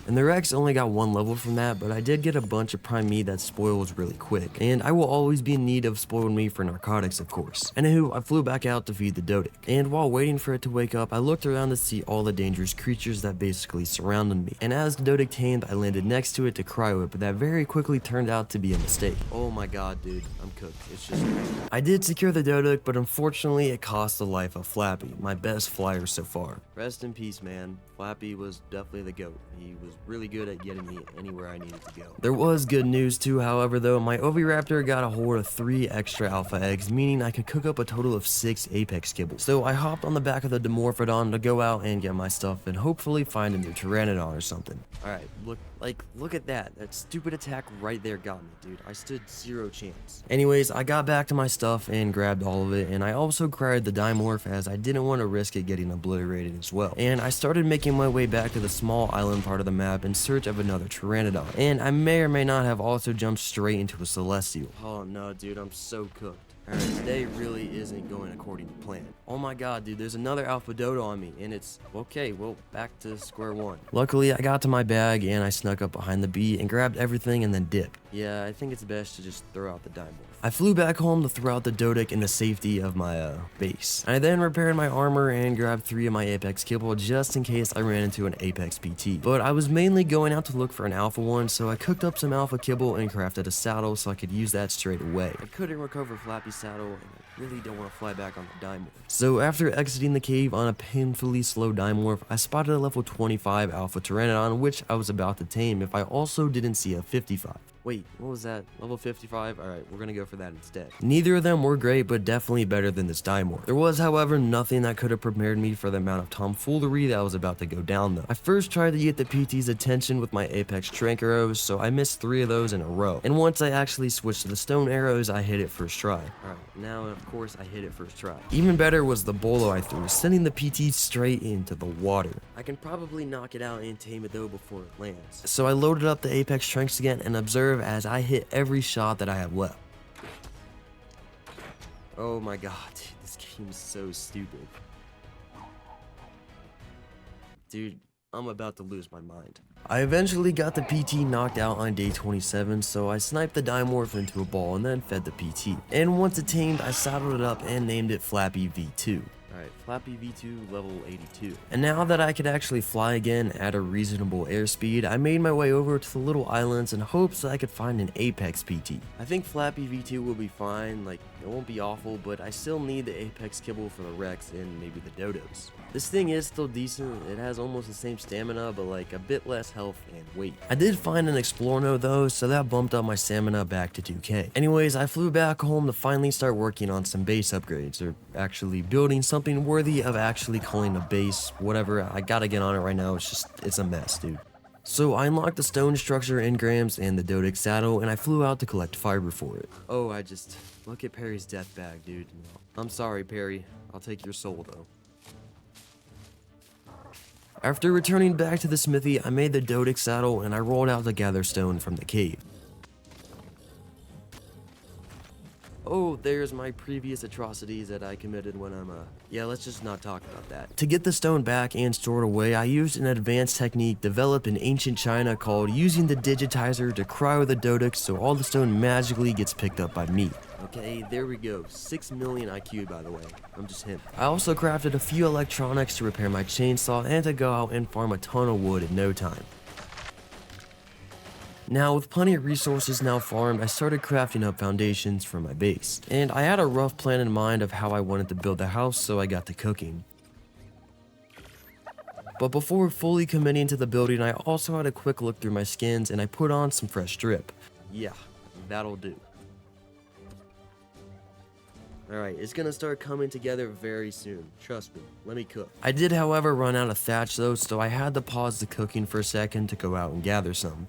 And the Rex only got 1 level from that, but I did get a bunch of prime meat that spoils really quick. And I will always be in need of spoiled meat for narcotics, of course. Anywho, I flew back out to feed the Dodic. And while waiting for it to wake up, I looked around to see all the dangerous creatures that basically surrounded me. And as the Dodic tamed, I landed next to it to cryo it, but that very quickly turned out to be a mistake. Oh my god, dude, I'm cooked. It's just... I did secure the Dodic, but unfortunately it cost the life of Flappy, my best flyer so far. Rest in peace, man. Flappy was definitely the GOAT. He was really good at getting me anywhere I needed to go. There was good news too, however, though. My Oviraptor got a hold of 3 extra alpha eggs, meaning I could cook up a total of 6 apex kibbles. So I hopped on the back of the Dimorphodon to go out and get my stuff and hopefully find a new Pteranodon or something. Alright, look at that. That stupid attack right there got me, dude. I stood 0 chance. Anyways, I got back to my stuff and grabbed all of it, and I also cryoed the Dimorph as I didn't want to risk it getting obliterated as well. And I started making my way back to the small island part of the map in search of another Pteranodon. And I may or may not have also jumped straight into a Celestial. Oh no, dude, I'm so cooked. Alright, today really isn't going according to plan. Oh my god, dude, there's another Alpha Dodo on me, and it's... Okay, well, back to square one. Luckily, I got to my bag, and I snuck up behind the bee and grabbed everything and then dipped. Yeah, I think it's best to just throw out the Dimorph. I flew back home to throw out the Dodic in the safety of my base. I then repaired my armor and grabbed 3 of my Apex Kibble just in case I ran into an Apex PT. But I was mainly going out to look for an Alpha one, so I cooked up some Alpha Kibble and crafted a saddle so I could use that straight away. I couldn't recover Flappy's saddle, and I really don't want to fly back on the Dimorph. So after exiting the cave on a painfully slow Dimorph, I spotted a level 25 Alpha Pteranodon, which I was about to tame if I also didn't see a 55. Wait, what was that? Level 55? Alright, we're gonna go for that instead. Neither of them were great, but definitely better than this Dimorph. There was, however, nothing that could have prepared me for the amount of tomfoolery that was about to go down though. I first tried to get the PT's attention with my Apex Trank arrows, so I missed 3 of those in a row. And once I actually switched to the stone arrows, I hit it first try. Alright, now of course I hit it first try. Even better was the bolo I threw, sending the PT straight into the water. I can probably knock it out and tame it though before it lands. So I loaded up the Apex Tranks again and observe as I hit every shot that I have left. Oh my god, dude, this game is so stupid. Dude, I'm about to lose my mind. I eventually got the PT knocked out on day 27, so I sniped the Dimorph into a ball and then fed the PT. And once it tamed, I saddled it up and named it Flappy V2. Alright, Flappy V2 level 82. And now that I could actually fly again at a reasonable airspeed, I made my way over to the little islands in hopes that I could find an Apex PT. I think Flappy V2 will be fine, like, it won't be awful, but I still need the Apex Kibble for the Rex and maybe the Dodos. This thing is still decent, it has almost the same stamina, but like a bit less health and weight. I did find an Explorno though, so that bumped up my stamina back to 2k. Anyways, I flew back home to finally start working on some base upgrades, or actually building something worthy of actually calling a base, whatever. I gotta get on it right now, it's a mess, dude. So I unlocked the stone structure engrams and the Dodic saddle, and I flew out to collect fiber for it. Oh, look at Perry's death bag, dude. I'm sorry, Perry. I'll take your soul, though. After returning back to the smithy, I made the Dodic saddle and I rolled out to gather stone from the cave. Oh, there's my previous atrocities that I committed when yeah, let's just not talk about that. To get the stone back and stored away, I used an advanced technique developed in ancient China called using the digitizer to cryo the Dodic so all the stone magically gets picked up by me. Okay, there we go. 6 million IQ, by the way. I'm just him. I also crafted a few electronics to repair my chainsaw and to go out and farm a ton of wood in no time. Now, with plenty of resources now farmed, I started crafting up foundations for my base. And I had a rough plan in mind of how I wanted to build the house, so I got to cooking. But before fully committing to the building, I also had a quick look through my skins and I put on some fresh drip. Yeah, that'll do. Alright, it's gonna start coming together very soon. Trust me, let me cook. I did, however, run out of thatch though, so I had to pause the cooking for a second to go out and gather some.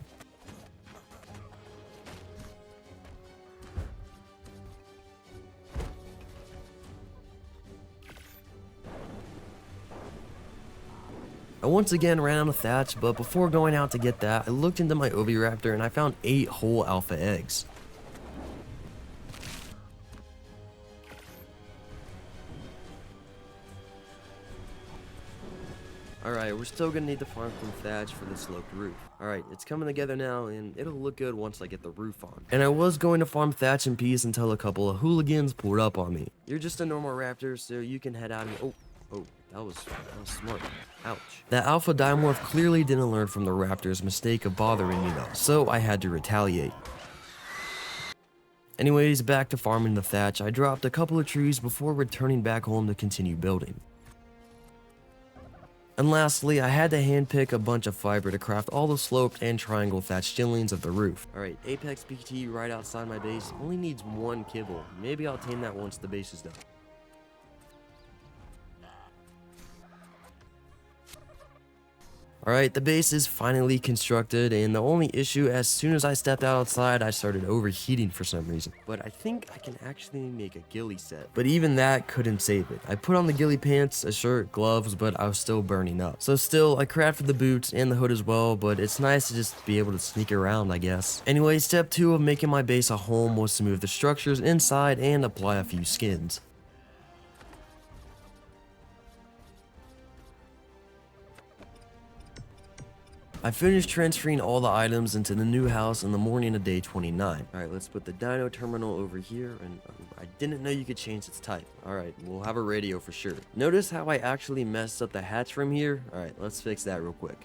I once again ran out of thatch, but before going out to get that, I looked into my Oviraptor and I found 8 whole alpha eggs. Alright, we're still gonna need to farm some thatch for the sloped roof. Alright, it's coming together now, and it'll look good once I get the roof on. And I was going to farm thatch in peace until a couple of hooligans pulled up on me. You're just a normal raptor, so you can head out and— Oh, that was smart. Ouch. That alpha dimorph clearly didn't learn from the raptor's mistake of bothering me though, so I had to retaliate. Anyways, back to farming the thatch, I dropped a couple of trees before returning back home to continue building. And lastly, I had to handpick a bunch of fiber to craft all the sloped and triangle thatch ceilings of the roof. Alright, Apex PT right outside my base only needs one kibble. Maybe I'll tame that once the base is done. Alright, the base is finally constructed, and the only issue, as soon as I stepped outside, I started overheating for some reason. But I think I can actually make a ghillie set. But even that couldn't save it. I put on the ghillie pants, a shirt, gloves, but I was still burning up. So still, I crafted the boots and the hood as well, but it's nice to just be able to sneak around, I guess. Anyway, step 2 of making my base a home was to move the structures inside and apply a few skins. I finished transferring all the items into the new house in the morning of day 29. Alright, let's put the dino terminal over here, and I didn't know you could change its type. Alright, we'll have a radio for sure. Notice how I actually messed up the hatch from here? Alright, let's fix that real quick.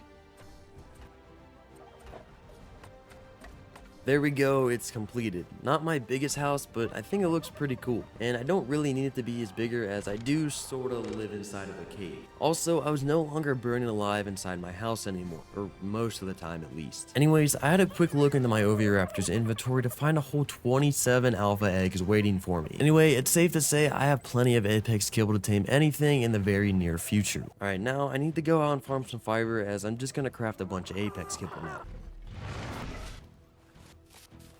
There we go, it's completed. Not my biggest house, but I think it looks pretty cool. And I don't really need it to be as bigger, as I do sort of live inside of a cave. Also, I was no longer burning alive inside my house anymore, or most of the time at least. Anyways, I had a quick look into my Oviraptor's inventory to find a whole 27 alpha eggs waiting for me. Anyway, it's safe to say I have plenty of Apex kibble to tame anything in the very near future. Alright, now I need to go out and farm some fiber, as I'm just gonna craft a bunch of Apex kibble now.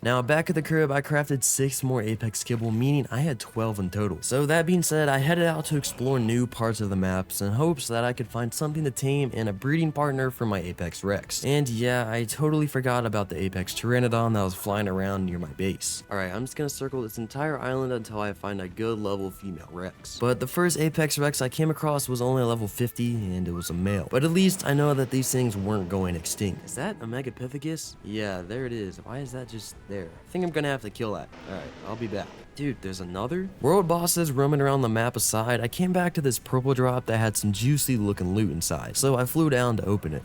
Now, back at the crib, I crafted 6 more Apex kibble, meaning I had 12 in total. So that being said, I headed out to explore new parts of the maps in hopes that I could find something to tame and a breeding partner for my Apex Rex. And yeah, I totally forgot about the Apex Pteranodon that was flying around near my base. Alright, I'm just gonna circle this entire island until I find a good level female Rex. But the first Apex Rex I came across was only a level 50, and it was a male. But at least I know that these things weren't going extinct. Is that a Megapithecus? Yeah, there it is. Why is that just there? I think I'm gonna have to kill that. Alright, I'll be back. Dude, there's another? World bosses roaming around the map aside, I came back to this purple drop that had some juicy looking loot inside, so I flew down to open it.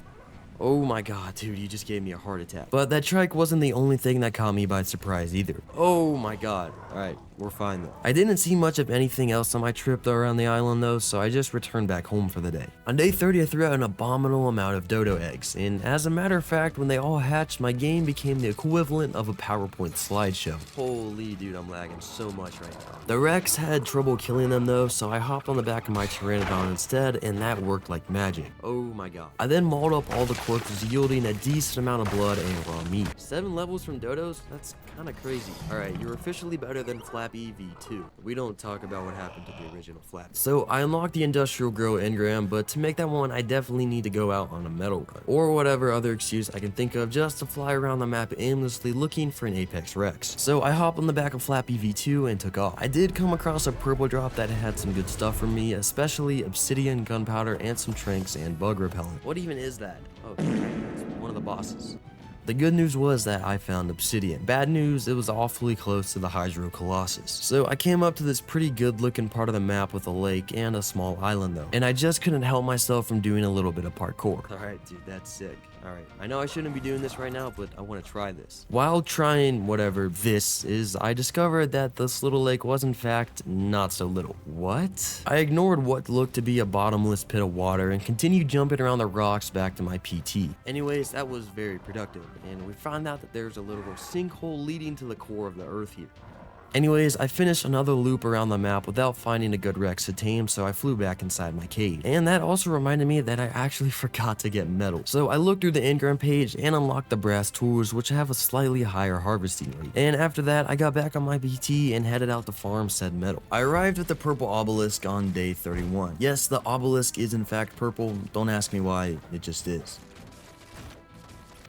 Oh my god, dude, you just gave me a heart attack. But that trike wasn't the only thing that caught me by surprise either. Oh my god. Alright, we're fine though. I didn't see much of anything else on my trip around the island though, so I just returned back home for the day. On day 30, I threw out an abominable amount of dodo eggs, and as a matter of fact, when they all hatched, my game became the equivalent of a PowerPoint slideshow. Holy dude, I'm lagging so much right now. The Rex had trouble killing them though, so I hopped on the back of my Pteranodon instead, and that worked like magic. Oh my god. I then mauled up all the corpses, yielding a decent amount of blood and raw meat. 7 levels from dodos? That's kinda crazy. Alright, you're officially better than Flappy V2. We don't talk about what happened to the original Flappy. So I unlocked the Industrial Grow engram, but to make that one, I definitely need to go out on a metal run, or whatever other excuse I can think of just to fly around the map aimlessly looking for an Apex Rex. So I hopped on the back of Flappy V2 and took off. I did come across a purple drop that had some good stuff for me, especially obsidian, gunpowder, and some tranks and bug repellent. What even is that? Oh, it's one of the bosses. The good news was that I found obsidian. Bad news, it was awfully close to the Hydro Colossus. So I came up to this pretty good looking part of the map with a lake and a small island though, and I just couldn't help myself from doing a little bit of parkour. Alright dude, that's sick. Alright, I know I shouldn't be doing this right now, but I want to try this. While trying whatever this is, I discovered that this little lake was in fact not so little. What? I ignored what looked to be a bottomless pit of water and continued jumping around the rocks back to my PT. Anyways, that was very productive, and we found out that there's a little sinkhole leading to the core of the earth here. Anyways, I finished another loop around the map without finding a good Rex to tame, so I flew back inside my cave. And that also reminded me that I actually forgot to get metal. So I looked through the engram page and unlocked the brass tools, which have a slightly higher harvesting rate. And after that, I got back on my PT and headed out to farm said metal. I arrived at the purple obelisk on day 31. Yes, the obelisk is in fact purple. Don't ask me why, it just is.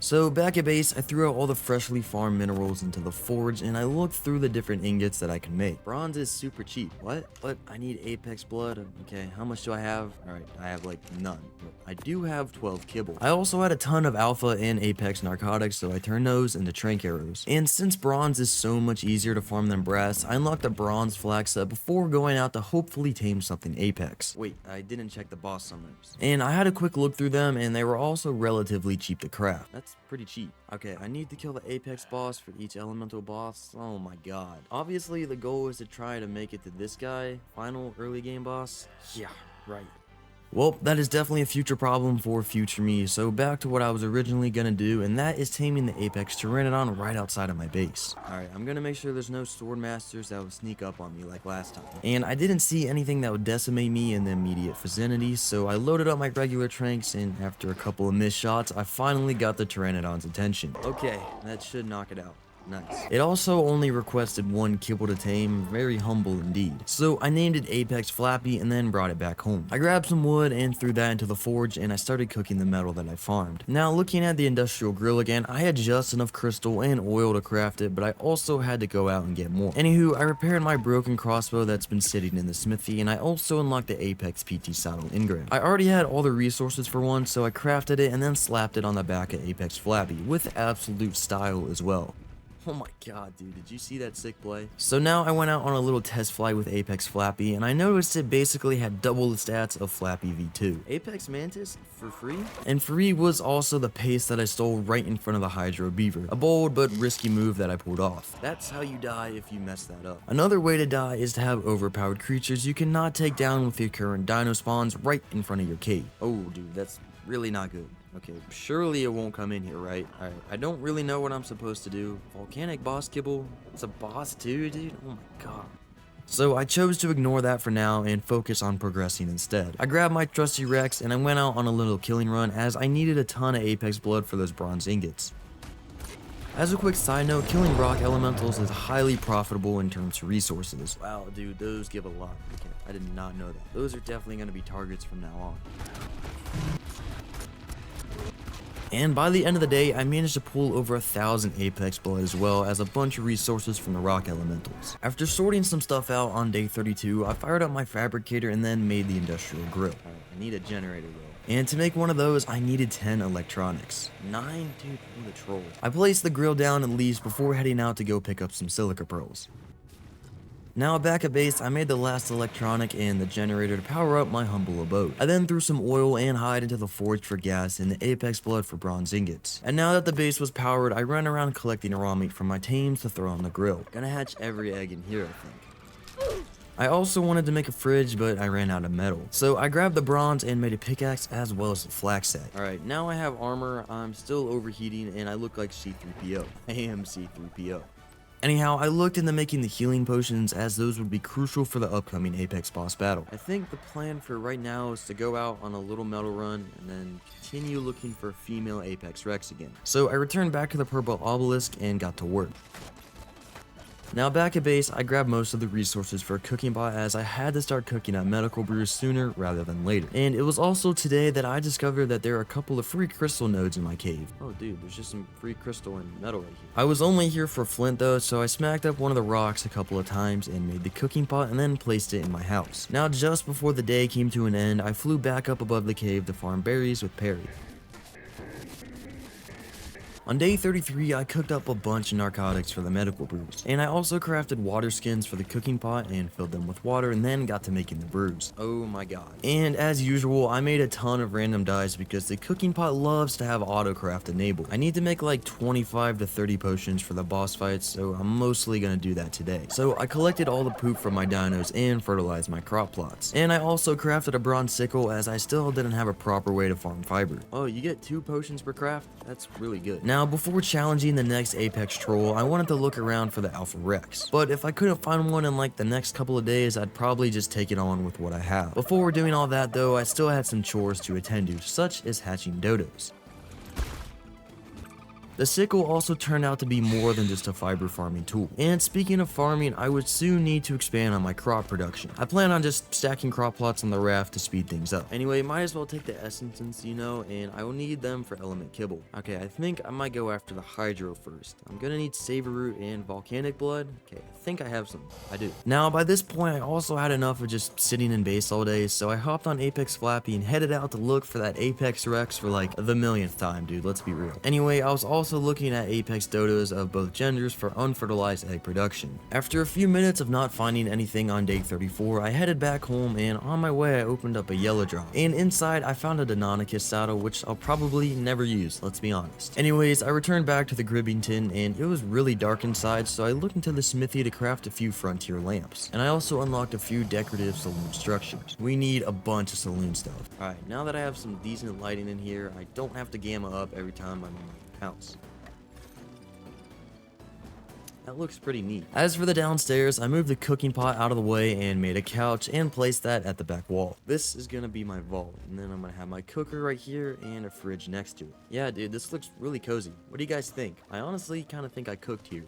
So back at base, I threw out all the freshly farmed minerals into the forge and I looked through the different ingots that I can make. Bronze is super cheap. What? But I need apex blood. Okay, how much do I have? Alright, I have like none. But I do have 12 kibble. I also had a ton of alpha and apex narcotics, so I turned those into trank arrows. And since bronze is so much easier to farm than brass, I unlocked a bronze flag set before going out to hopefully tame something apex. Wait, I didn't check the boss summoners. And I had a quick look through them and they were also relatively cheap to craft. That's pretty cheap. Okay, I need to kill the apex boss for each elemental boss. Oh my god. Obviously the goal is to try to make it to this guy, final early game boss. Yeah, right. Well, that is definitely a future problem for future me, so back to what I was originally gonna do, and that is taming the apex pteranodon right outside of my base. Alright, I'm gonna make sure there's no sword masters that would sneak up on me like last time. And I didn't see anything that would decimate me in the immediate vicinity, so I loaded up my regular tranks, and after a couple of missed shots, I finally got the pteranodon's attention. Okay, that should knock it out. Nice. It also only requested 1 kibble to tame, very humble indeed. So I named it Apex Flappy and then brought it back home. I grabbed some wood and threw that into the forge and I started cooking the metal that I farmed. Now looking at the industrial grill again, I had just enough crystal and oil to craft it, but I also had to go out and get more. Anywho, I repaired my broken crossbow that's been sitting in the smithy and I also unlocked the Apex PT saddle engram. I already had all the resources for one, so I crafted it and then slapped it on the back of Apex Flappy with absolute style as well. Oh my god, dude, did you see that sick play? So now I went out on a little test flight with Apex Flappy, and I noticed it basically had double the stats of Flappy V2. Apex Mantis for free? And free was also the pace that I stole right in front of the Hydro Beaver. A bold but risky move that I pulled off. That's how you die if you mess that up. Another way to die is to have overpowered creatures you cannot take down with your current dino spawns right in front of your cave. Oh, dude, that's really not good. Okay, surely it won't come in here, right? Alright, I don't really know what I'm supposed to do. Volcanic boss kibble? It's a boss too, dude? Oh my god. So I chose to ignore that for now and focus on progressing instead. I grabbed my trusty Rex and I went out on a little killing run as I needed a ton of apex blood for those bronze ingots. As a quick side note, killing rock elementals is highly profitable in terms of resources. Wow, dude, those give a lot. Okay, I did not know that. Those are definitely going to be targets from now on. And by the end of the day, I managed to pull over 1,000 apex blood as well as a bunch of resources from the rock elementals. After sorting some stuff out on day 32, I fired up my fabricator and then made the industrial grill. Alright, I need a generator grill. And to make one of those, I needed 10 electronics. 9? Dude, what a troll. I placed the grill down and leaves before heading out to go pick up some silica pearls. Now back at base, I made the last electronic and the generator to power up my humble abode. I then threw some oil and hide into the forge for gas and the apex blood for bronze ingots. And now that the base was powered, I ran around collecting raw meat from my tames to throw on the grill. Gonna hatch every egg in here, I think. I also wanted to make a fridge, but I ran out of metal. So I grabbed the bronze and made a pickaxe as well as a flag set. Alright, now I have armor, I'm still overheating, and I look like C3PO. I am C3PO. Anyhow, I looked into making the healing potions as those would be crucial for the upcoming Apex boss battle. I think the plan for right now is to go out on a little metal run and then continue looking for a female Apex Rex again. So I returned back to the purple obelisk and got to work. Now back at base, I grabbed most of the resources for a cooking pot as I had to start cooking up medical brews sooner rather than later. And it was also today that I discovered that there are a couple of free crystal nodes in my cave. Oh dude, there's just some free crystal and metal right here. I was only here for flint though, so I smacked up one of the rocks a couple of times and made the cooking pot and then placed it in my house. Now just before the day came to an end, I flew back up above the cave to farm berries with Perry. On day 33, I cooked up a bunch of narcotics for the medical brews, and I also crafted water skins for the cooking pot and filled them with water and then got to making the brews. Oh my god. And as usual, I made a ton of random dyes because the cooking pot loves to have autocraft enabled. I need to make like 25 to 30 potions for the boss fights, so I'm mostly gonna do that today. So I collected all the poop from my dinos and fertilized my crop plots. And I also crafted a bronze sickle as I still didn't have a proper way to farm fiber. Oh, you get 2 potions per craft? That's really good. Now, before challenging the next Apex Troll, I wanted to look around for the Alpha Rex. But if I couldn't find one in like the next couple of days, I'd probably just take it on with what I have. Before doing all that though, I still had some chores to attend to, such as hatching dodos. The sickle also turned out to be more than just a fiber farming tool. And speaking of farming, I would soon need to expand on my crop production. I plan on just stacking crop plots on the raft to speed things up. Anyway, might as well take the essences, you know, and I will need them for element kibble. Okay, I think I might go after the hydro first. I'm gonna need saber root and volcanic blood. Okay, I think I have some. I do. Now, by this point, I also had enough of just sitting in base all day, so I hopped on Apex Flappy and headed out to look for that Apex Rex for like the millionth time, dude. Let's be real. Anyway, I was also looking at Apex dodos of both genders for unfertilized egg production. After a few minutes of not finding anything on day 34, I headed back home, and on my way I opened up a yellow drop. And inside I found a Deinonychus saddle, which I'll probably never use, let's be honest. Anyways, I returned back to the Gribbington, and it was really dark inside, so I looked into the smithy to craft a few frontier lamps. And I also unlocked a few decorative saloon structures. We need a bunch of saloon stuff. Alright, now that I have some decent lighting in here, I don't have to gamma up every time I'm in my house. That looks pretty neat. As for the downstairs, I moved the cooking pot out of the way and made a couch and placed that at the back wall. This is gonna be my vault, and then I'm gonna have my cooker right here and a fridge next to it. Yeah, dude, this looks really cozy. What do you guys think? I honestly kind of think I cooked here.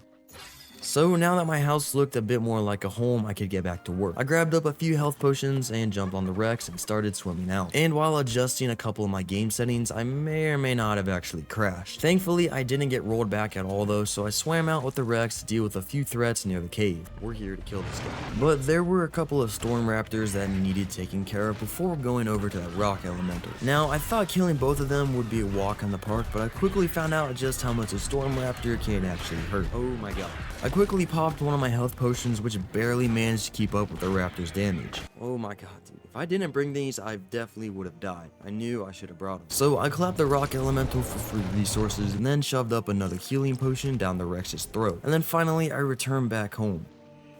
So now that my house looked a bit more like a home, I could get back to work. I grabbed up a few health potions and jumped on the Rex and started swimming out. And while adjusting a couple of my game settings, I may or may not have actually crashed. Thankfully, I didn't get rolled back at all though, so I swam out with the Rex to deal with a few threats near the cave. We're here to kill this guy. But there were a couple of storm raptors that needed taking care of before going over to that rock elemental. Now, I thought killing both of them would be a walk in the park, but I quickly found out just how much a storm raptor can actually hurt. Oh my god. I quickly popped one of my health potions, which barely managed to keep up with the raptor's damage. Oh my god, dude. If I didn't bring these, I definitely would have died. I knew I should have brought them. So I clapped the rock elemental for free resources and then shoved up another healing potion down the Rex's throat. And then finally, I returned back home.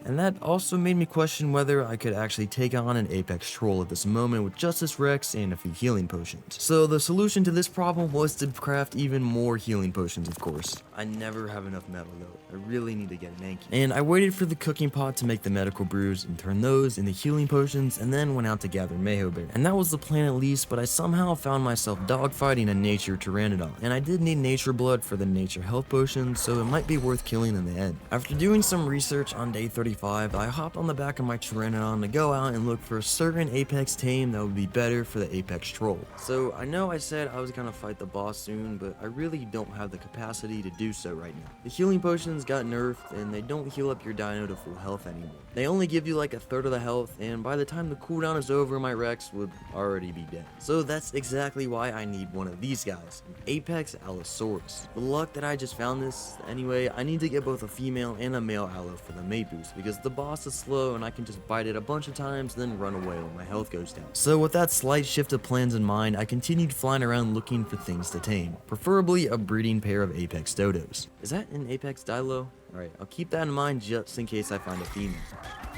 And that also made me question whether I could actually take on an Apex Troll at this moment with just this Rex and a few healing potions. So the solution to this problem was to craft even more healing potions, of course. I never have enough metal though. I really need to get an Anki. And I waited for the cooking pot to make the medical brews and turn those into healing potions, and then went out to gather Mayho Bear. And that was the plan at least, but I somehow found myself dogfighting a nature Pteranodon. And I did need nature blood for the nature health potion, so it might be worth killing in the end. After doing some research on day 35, I hopped on the back of my Pteranodon to go out and look for a certain Apex tame that would be better for the Apex Troll. So I know I said I was gonna fight the boss soon, but I really don't have the capacity to do so right now. The healing potions got nerfed, and they don't heal up your dino to full health anymore. They only give you like a third of the health, and by the time the cooldown is over, my Rex would already be dead. So that's exactly why I need one of these guys, an Apex Allosaurus. The luck that I just found this. Anyway, I need to get both a female and a male allo for the mate boost, because the boss is slow and I can just bite it a bunch of times, then run away when my health goes down. So with that slight shift of plans in mind, I continued flying around looking for things to tame, preferably a breeding pair of Apex dodos. Is that an Apex Dilo? Alright, I'll keep that in mind just in case I find a female.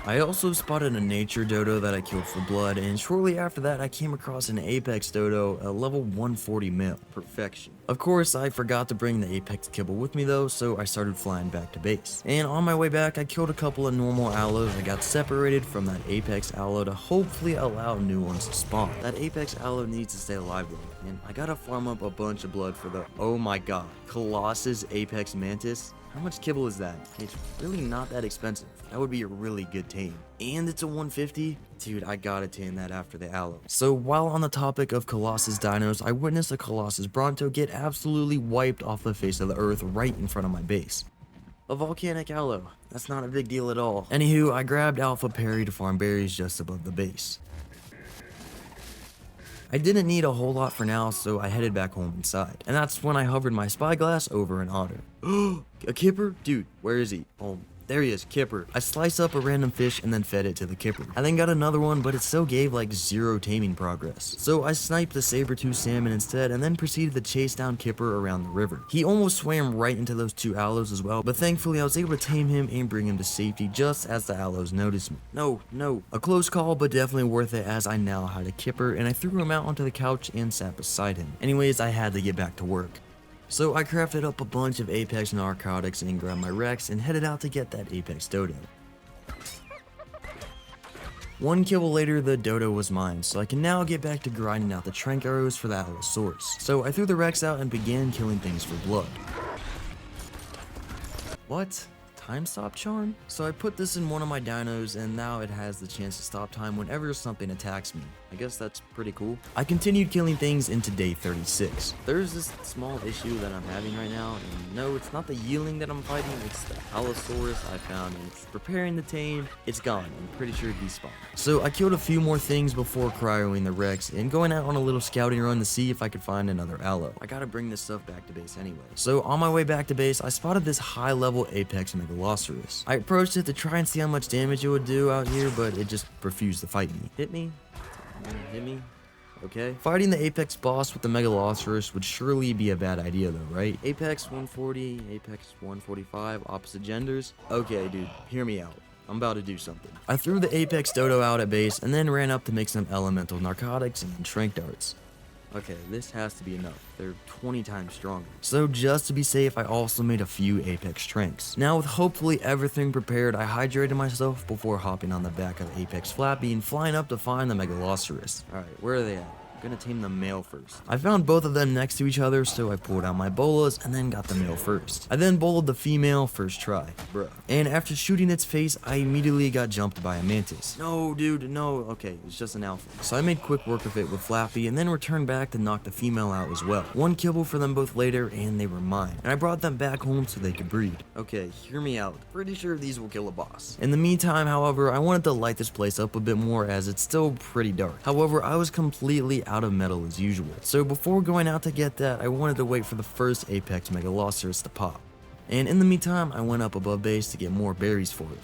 I also spotted a nature dodo that I killed for blood, and shortly after that I came across an Apex dodo, a level 140 male. Perfection. Of course, I forgot to bring the Apex kibble with me though, so I started flying back to base. And on my way back, I killed a couple of normal allos that got separated from that Apex allo to hopefully allow new ones to spawn. That Apex allo needs to stay alive though, and I gotta farm up a bunch of blood for the, oh my god, Colossus Apex Mantis. How much kibble is that? It's really not that expensive. That would be a really good tame. And it's a 150? Dude, I gotta tame that after the allo. So while on the topic of Colossus dinos, I witnessed a Colossus Bronto get absolutely wiped off the face of the earth right in front of my base. A volcanic allo. That's not a big deal at all. Anywho, I grabbed Alpha Perry to farm berries just above the base. I didn't need a whole lot for now, so I headed back home inside. And that's when I hovered my spyglass over an otter. A kipper? Dude, where is he? Oh, there he is, kipper. I sliced up a random fish and then fed it to the kipper. I then got another one, but it still gave like 0 taming progress. So I sniped the saber-tooth salmon instead and then proceeded to chase down kipper around the river. He almost swam right into those 2 allos as well, but thankfully I was able to tame him and bring him to safety just as the allos noticed me. No. A close call, but definitely worth it as I now had a kipper and I threw him out onto the couch and sat beside him. Anyways, I had to get back to work. So I crafted up a bunch of Apex narcotics and grabbed my Rex and headed out to get that Apex dodo. 1 kibble later, the dodo was mine, so I can now get back to grinding out the trank arrows for the Allosaurus. So I threw the Rex out and began killing things for blood. What? Time stop charm? So I put this in one of my dinos and now it has the chance to stop time whenever something attacks me. I guess that's pretty cool. I continued killing things into day 36. There's this small issue that I'm having right now, and no, it's not the Yearling that I'm fighting, it's the Allosaurus I found, and it's preparing to tame. It's gone. I'm pretty sure it despawned. So I killed a few more things before cryoing the Rex and going out on a little scouting run to see if I could find another Allo. I gotta bring this stuff back to base anyway. So on my way back to base, I spotted this high level Apex Megalosaurus. I approached it to try and see how much damage it would do out here, but it just refused to fight me. Hit me? Hit me? Okay. Fighting the Apex boss with the Megalosaurus would surely be a bad idea though, right? Apex 140, Apex 145, opposite genders? Okay, dude, hear me out. I'm about to do something. I threw the Apex Dodo out at base and then ran up to make some elemental narcotics and trank darts. Okay, this has to be enough. They're 20 times stronger. So just to be safe, I also made a few Apex tranks. Now with hopefully everything prepared, I hydrated myself before hopping on the back of Apex Flappy and flying up to find the Megalosaurus. Alright, where are they at? I'm gonna tame the male first. I found both of them next to each other, so I pulled out my bolas and then got the male first. I then bowled the female first try, bruh. And after shooting its face, I immediately got jumped by a mantis. No, dude, no. Okay, it's just an alpha. So I made quick work of it with Flappy and then returned back to knock the female out as well. One kibble for them both later, and they were mine. And I brought them back home so they could breed. Okay, hear me out. Pretty sure these will kill a boss. In the meantime, however, I wanted to light this place up a bit more as it's still pretty dark. However, I was completely out of metal as usual. So before going out to get that, I wanted to wait for the first Apex Megalosaurus to pop. And in the meantime, I went up above base to get more berries for it.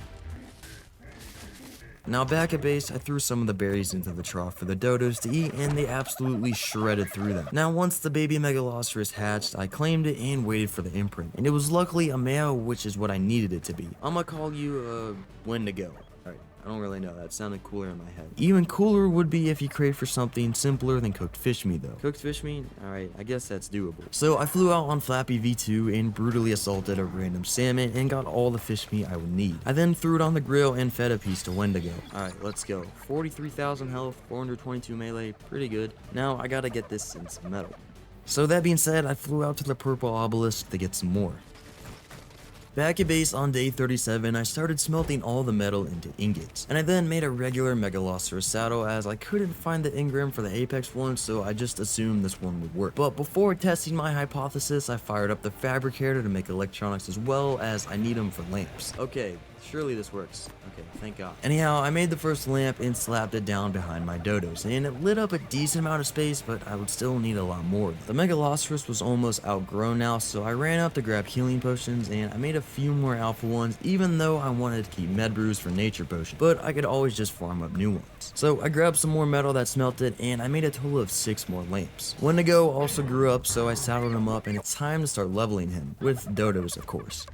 Now back at base, I threw some of the berries into the trough for the dodos to eat, and they absolutely shredded through them. Now once the baby Megalosaurus hatched, I claimed it and waited for the imprint. And it was luckily a male, which is what I needed it to be. I'ma call you, Wendigo. Alright. I don't really know, that sounded cooler in my head. Even cooler would be if you crave for something simpler than cooked fish meat though. Cooked fish meat? Alright, I guess that's doable. So I flew out on Flappy V2 and brutally assaulted a random salmon and got all the fish meat I would need. I then threw it on the grill and fed a piece to Wendigo. Alright, let's go. 43,000 health, 422 melee, pretty good. Now I gotta get this in some metal. So that being said, I flew out to the purple obelisk to get some more. Back at base on day 37, I started smelting all the metal into ingots, and I then made a regular Megalosaurus saddle as I couldn't find the engram for the Apex one, so I just assumed this one would work. But before testing my hypothesis, I fired up the fabricator to make electronics as well as I need them for lamps. Okay, surely this works. Okay, thank God. Anyhow, I made the first lamp and slapped it down behind my dodos, and it lit up a decent amount of space, but I would still need a lot more. The Megalosaurus was almost outgrown now, so I ran up to grab healing potions, and I made a few more alpha ones, even though I wanted to keep med brews for nature potions, but I could always just farm up new ones. So I grabbed some more metal that smelted, and I made a total of 6 more lamps. Wendigo also grew up, so I saddled him up, and it's time to start leveling him, with dodos of course.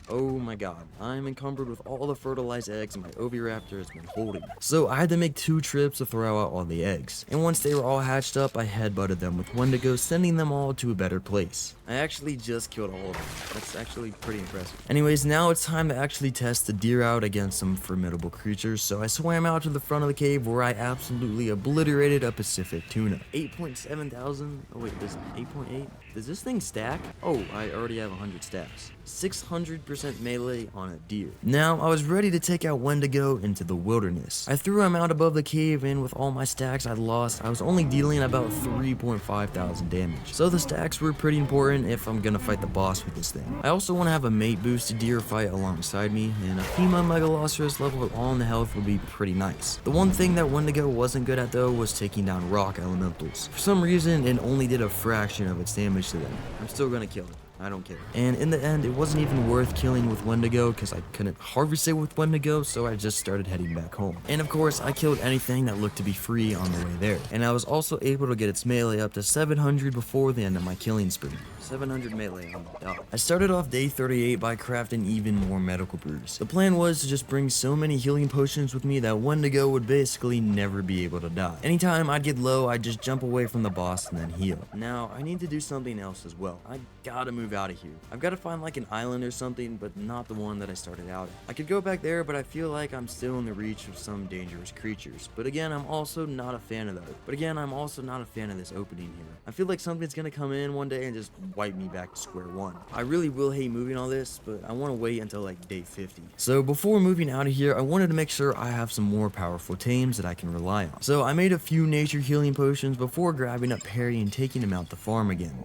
Oh my god, I'm encumbered with all the fertilized eggs my Oviraptor has been holding. So I had to make 2 trips to throw out all the eggs. And once they were all hatched up, I headbutted them with Wendigo, sending them all to a better place. I actually just killed all of them. That's actually pretty impressive. Anyways, now it's time to actually test the deer out against some formidable creatures, so I swam out to the front of the cave where I absolutely obliterated a Pacific tuna. 8.7 thousand? Oh wait, this 8.8? Does this thing stack? Oh, I already have 100 stacks. 600% melee on a deer. Now, I was ready to take out Wendigo into the wilderness. I threw him out above the cave, and with all my stacks I'd lost, I was only dealing about 3.5 thousand damage. So the stacks were pretty important if I'm gonna fight the boss with this thing. I also want to have a mate boosted deer fight alongside me, and a female Megalosaurus level with all in the health would be pretty nice. The one thing that Wendigo wasn't good at though was taking down rock elementals. For some reason, it only did a fraction of its damage to them. I'm still gonna kill it. I don't care. And in the end, it wasn't even worth killing with Wendigo because I couldn't harvest it with Wendigo, so I just started heading back home. And of course, I killed anything that looked to be free on the way there. And I was also able to get its melee up to 700 before the end of my killing spree. 700 melee on the dot. I started off day 38 by crafting even more medical brews. The plan was to just bring so many healing potions with me that Wendigo would basically never be able to die. Anytime I'd get low, I'd just jump away from the boss and then heal. Now, I need to do something else as well. I gotta move out of here. I've gotta find like an island or something, but not the one that I started out at. I could go back there, but I feel like I'm still in the reach of some dangerous creatures. But again, I'm also not a fan of that. But again, I'm also not a fan of this opening here. I feel like something's gonna come in one day and just wipe me back to square one. I really will hate moving all this, but I want to wait until like day 50. So before moving out of here, I wanted to make sure I have some more powerful tames that I can rely on. So I made a few nature healing potions before grabbing up Perry and taking him out the farm again.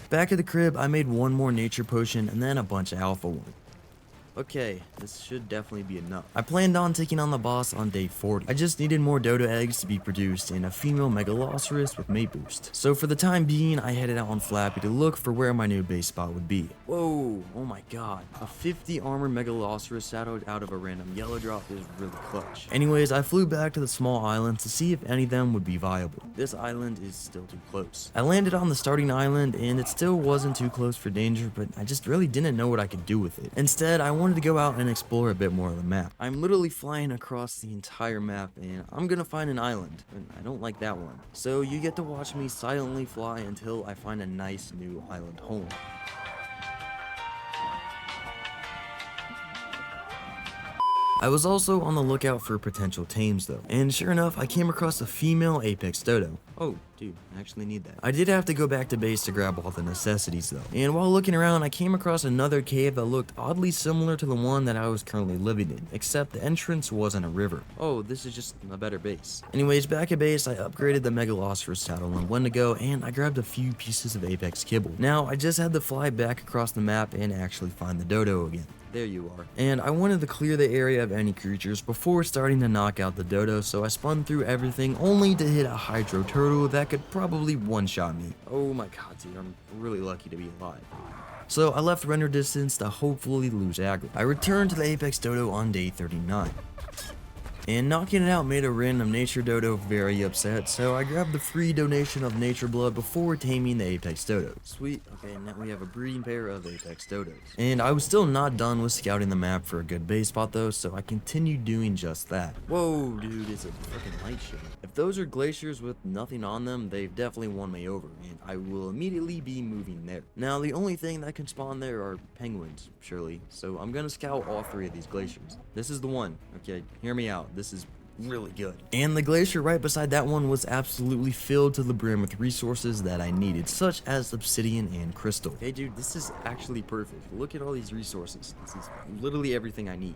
Back at the crib, I made one more nature potion and then a bunch of alpha ones. Okay, this should definitely be enough. I planned on taking on the boss on day 40. I just needed more dodo eggs to be produced and a female megaloceros with mate boost. So for the time being, I headed out on Flappy to look for where my new base spot would be. Whoa, oh my god. A 50 armor megaloceros shadowed out of a random yellow drop is really clutch. Anyways, I flew back to the small island to see if any of them would be viable. This island is still too close. I landed on the starting island and it still wasn't too close for danger, but I just really didn't know what I could do with it. Instead, I wanted to go out and explore a bit more of the map. I'm literally flying across the entire map and I'm gonna find an island, and I don't like that one. So you get to watch me silently fly until I find a nice new island home. I was also on the lookout for potential tames though, and sure enough, I came across a female apex dodo. Oh, dude, I actually need that. I did have to go back to base to grab all the necessities though, and while looking around, I came across another cave that looked oddly similar to the one that I was currently living in, except the entrance wasn't a river. Oh, this is just a better base. Anyways, back at base, I upgraded the megaloceros saddle on Wendigo, and I grabbed a few pieces of apex kibble. Now, I just had to fly back across the map and actually find the dodo again. There you are. And I wanted to clear the area of any creatures before starting to knock out the dodo, so I spun through everything only to hit a hydro turtle that could probably one-shot me. Oh my god, dude, I'm really lucky to be alive. So I left render distance to hopefully lose aggro. I returned to the apex dodo on day 39. And knocking it out made a random nature dodo very upset, so I grabbed the free donation of nature blood before taming the apex dodo. Sweet, okay, now we have a breeding pair of apex dodos. And I was still not done with scouting the map for a good base spot though, so I continued doing just that. Whoa, dude, it's a freaking light show. If those are glaciers with nothing on them, they've definitely won me over, and I will immediately be moving there. Now, the only thing that can spawn there are penguins, surely, so I'm gonna scout all three of these glaciers. This is the one, okay, hear me out. This is really good. And the glacier right beside that one was absolutely filled to the brim with resources that I needed, such as obsidian and crystal. Hey dude, this is actually perfect. Look at all these resources. This is literally everything I need.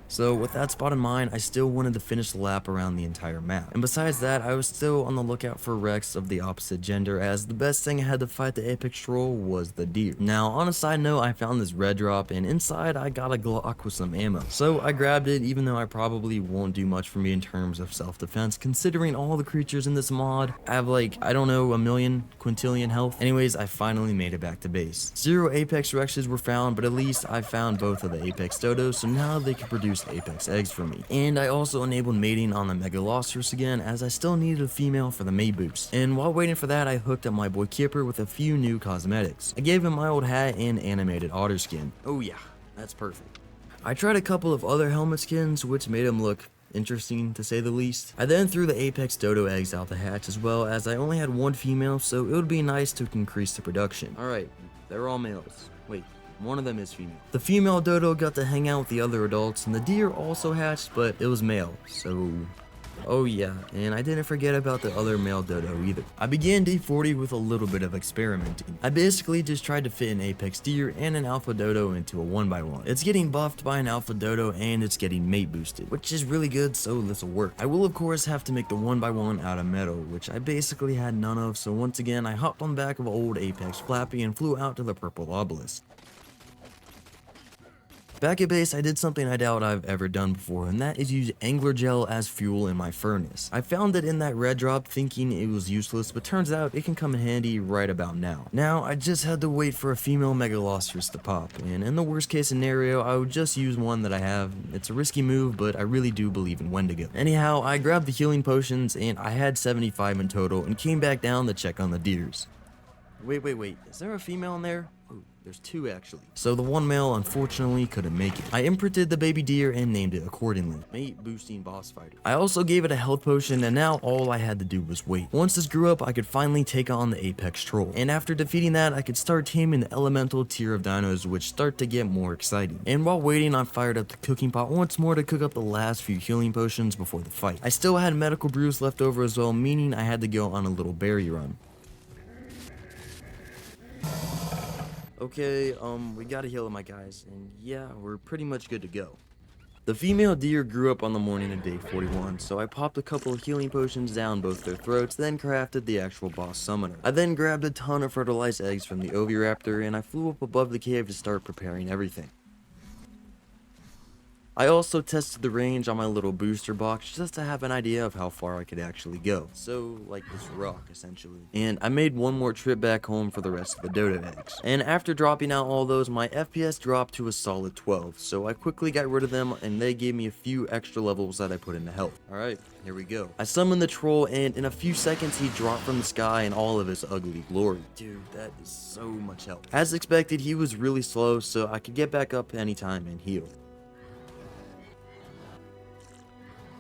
So with that spot in mind, I still wanted to finish the lap around the entire map. And besides that, I was still on the lookout for wrecks of the opposite gender, as the best thing I had to fight the apex troll was the deer. Now, on a side note, I found this red drop, and inside I got a Glock with some ammo. So I grabbed it, even though I probably won't do much for me in terms of self-defense, considering all the creatures in this mod have like, I don't know, a million, quintillion health. Anyways, I finally made it back to base. 0 apex rexes were found, but at least I found both of the apex dodos, so now they can produce apex eggs for me. And I also enabled mating on the megaloceros again, as I still needed a female for the mate boost. And while waiting for that, I hooked up my boy Kipper with a few new cosmetics. I gave him my old hat and animated otter skin. Oh yeah, that's perfect. I tried a couple of other helmet skins, which made him look interesting to say the least. I then threw the apex dodo eggs out the hatch, as well as I only had one female, so it would be nice to increase the production. Alright, they're all males. Wait, one of them is female. The female dodo got to hang out with the other adults, and the deer also hatched, but it was male, so... Oh yeah, and I didn't forget about the other male dodo either. I began day 40 with a little bit of experimenting. I basically just tried to fit an apex deer and an alpha dodo into a 1x1. It's getting buffed by an alpha dodo and it's getting mate boosted, which is really good, so this will work. I will of course have to make the 1x1 out of metal, which I basically had none of, so once again I hopped on the back of old apex Flappy and flew out to the purple obelisk. Back at base, I did something I doubt I've ever done before, and that is use angler gel as fuel in my furnace. I found it in that red drop thinking it was useless, but turns out it can come in handy right about now. Now, I just had to wait for a female megaloceros to pop, and in the worst case scenario, I would just use one that I have. It's a risky move, but I really do believe in Wendigo. Anyhow, I grabbed the healing potions, and I had 75 in total, and came back down to check on the deers. Wait, is there a female in there? Ooh, there's two actually. So the one male unfortunately couldn't make it. I imprinted the baby deer and named it accordingly. Mate boosting boss fighter. I also gave it a health potion, and now all I had to do was wait. Once this grew up, I could finally take on the apex troll. And after defeating that, I could start taming the elemental tier of dinos, which start to get more exciting. And while waiting, I fired up the cooking pot once more to cook up the last few healing potions before the fight. I still had medical brews left over as well, meaning I had to go on a little berry run. Okay, we gotta heal my guys, and yeah, we're pretty much good to go. The female deer grew up on the morning of day 41, so I popped a couple of healing potions down both their throats, then crafted the actual boss summoner. I then grabbed a ton of fertilized eggs from the oviraptor, and I flew up above the cave to start preparing everything. I also tested the range on my little booster box just to have an idea of how far I could actually go. So, like this rock, essentially. And I made one more trip back home for the rest of the dodo eggs. And after dropping out all those, my FPS dropped to a solid 12, so I quickly got rid of them and they gave me a few extra levels that I put into health. Alright, here we go. I summoned the troll and in a few seconds he dropped from the sky in all of his ugly glory. Dude, that is so much health. As expected, he was really slow, so I could get back up anytime and heal.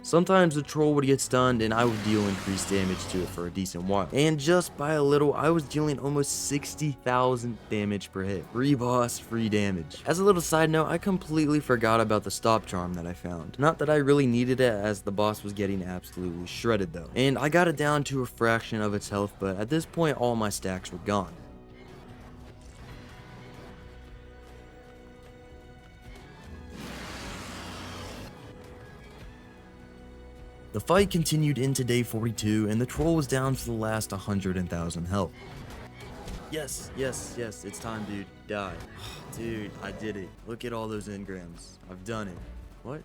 Sometimes the troll would get stunned and I would deal increased damage to it for a decent while. And just by a little, I was dealing almost 60,000 damage per hit. Free boss, free damage. As a little side note, I completely forgot about the stop charm that I found. Not that I really needed it, as the boss was getting absolutely shredded though. And I got it down to a fraction of its health, but at this point all my stacks were gone. The fight continued into day 42, and the troll was down to the last 100,000 health. Yes, it's time, dude. Die. Dude, I did it. Look at all those engrams. I've done it. What?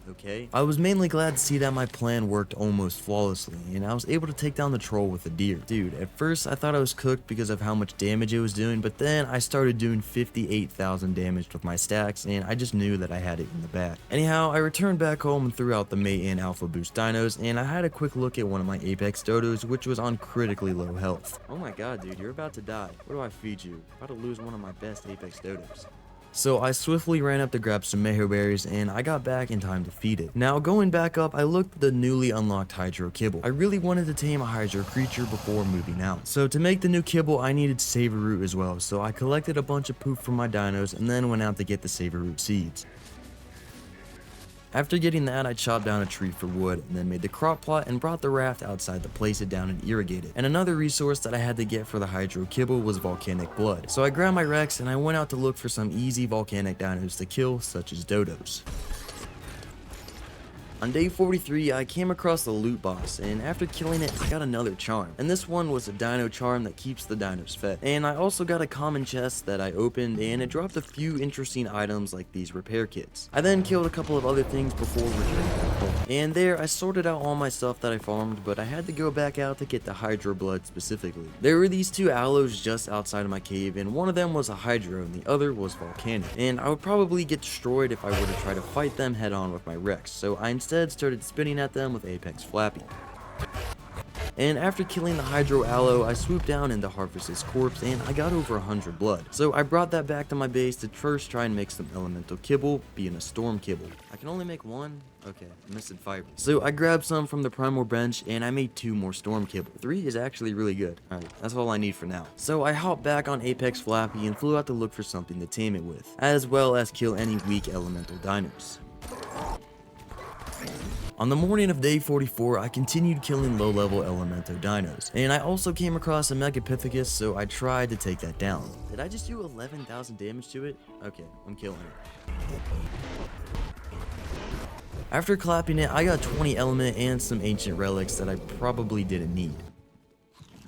Okay. I was mainly glad to see that my plan worked almost flawlessly, and I was able to take down the troll with a deer. Dude, at first I thought I was cooked because of how much damage it was doing, but then I started doing 58,000 damage with my stacks, and I just knew that I had it in the bag. Anyhow, I returned back home and threw out the mate and alpha boost dinos, and I had a quick look at one of my apex dodos, which was on critically low health. Oh my god, dude, you're about to die. What do I feed you? About to lose one of my best apex dodos. So I swiftly ran up to grab some meho berries, and I got back in time to feed it. Now going back up, I looked at the newly unlocked hydro kibble. I really wanted to tame a hydro creature before moving out. So to make the new kibble, I needed savor root as well, so I collected a bunch of poop from my dinos and then went out to get the savor root seeds. After getting that, I chopped down a tree for wood and then made the crop plot and brought the raft outside to place it down and irrigate it. And another resource that I had to get for the hydro kibble was volcanic blood. So I grabbed my Rex and I went out to look for some easy volcanic dinos to kill, such as dodos. On day 43, I came across the loot boss, and after killing it, I got another charm. And this one was a dino charm that keeps the dinos fed. And I also got a common chest that I opened, and it dropped a few interesting items like these repair kits. I then killed a couple of other things before returning back home. And there, I sorted out all my stuff that I farmed, but I had to go back out to get the hydro blood specifically. There were these two aloes just outside of my cave, and one of them was a hydro and the other was volcanic. And I would probably get destroyed if I were to try to fight them head on with my Rex, so I instead started spinning at them with Apex Flappy. And after killing the hydro aloe, I swooped down into Harvest's corpse and I got over 100 blood. So I brought that back to my base to first try and make some elemental kibble, being a storm kibble. I can only make one? Okay, I'm missing fiber. So I grabbed some from the primal bench and I made 2 more storm kibble. 3 is actually really good. Alright, that's all I need for now. So I hopped back on Apex Flappy and flew out to look for something to tame it with, as well as kill any weak elemental dinos. On the morning of day 44, I continued killing low-level Elemento dinos, and I also came across a Megapithecus, so I tried to take that down. Did I just do 11,000 damage to it? Okay, I'm killing it. After clapping it, I got 20 element and some ancient relics that I probably didn't need.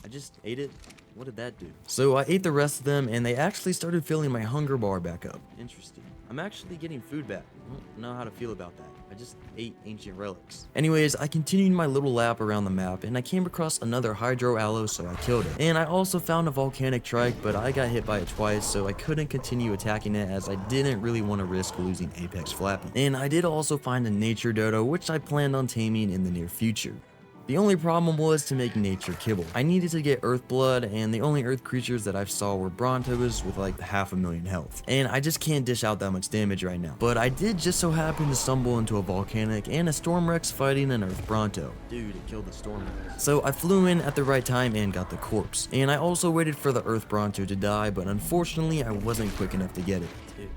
I just ate it. What did that do? So I ate the rest of them, and they actually started filling my hunger bar back up. Interesting. I'm actually getting food back. I don't know how to feel about that. I just ate ancient relics. Anyways, I continued my little lap around the map, and I came across another hydro aloe, so I killed it. And I also found a volcanic trike, but I got hit by it twice, so I couldn't continue attacking it as I didn't really want to risk losing Apex Flappy. And I did also find a nature dodo, which I planned on taming in the near future. The only problem was to make nature kibble. I needed to get earth blood, and the only earth creatures that I saw were brontos with like 500,000 health. And I just can't dish out that much damage right now. But I did just so happen to stumble into a volcanic and a storm rex fighting an earth bronto. Dude, it killed the storm rex. So I flew in at the right time and got the corpse. And I also waited for the earth bronto to die, but unfortunately I wasn't quick enough to get it. Dude,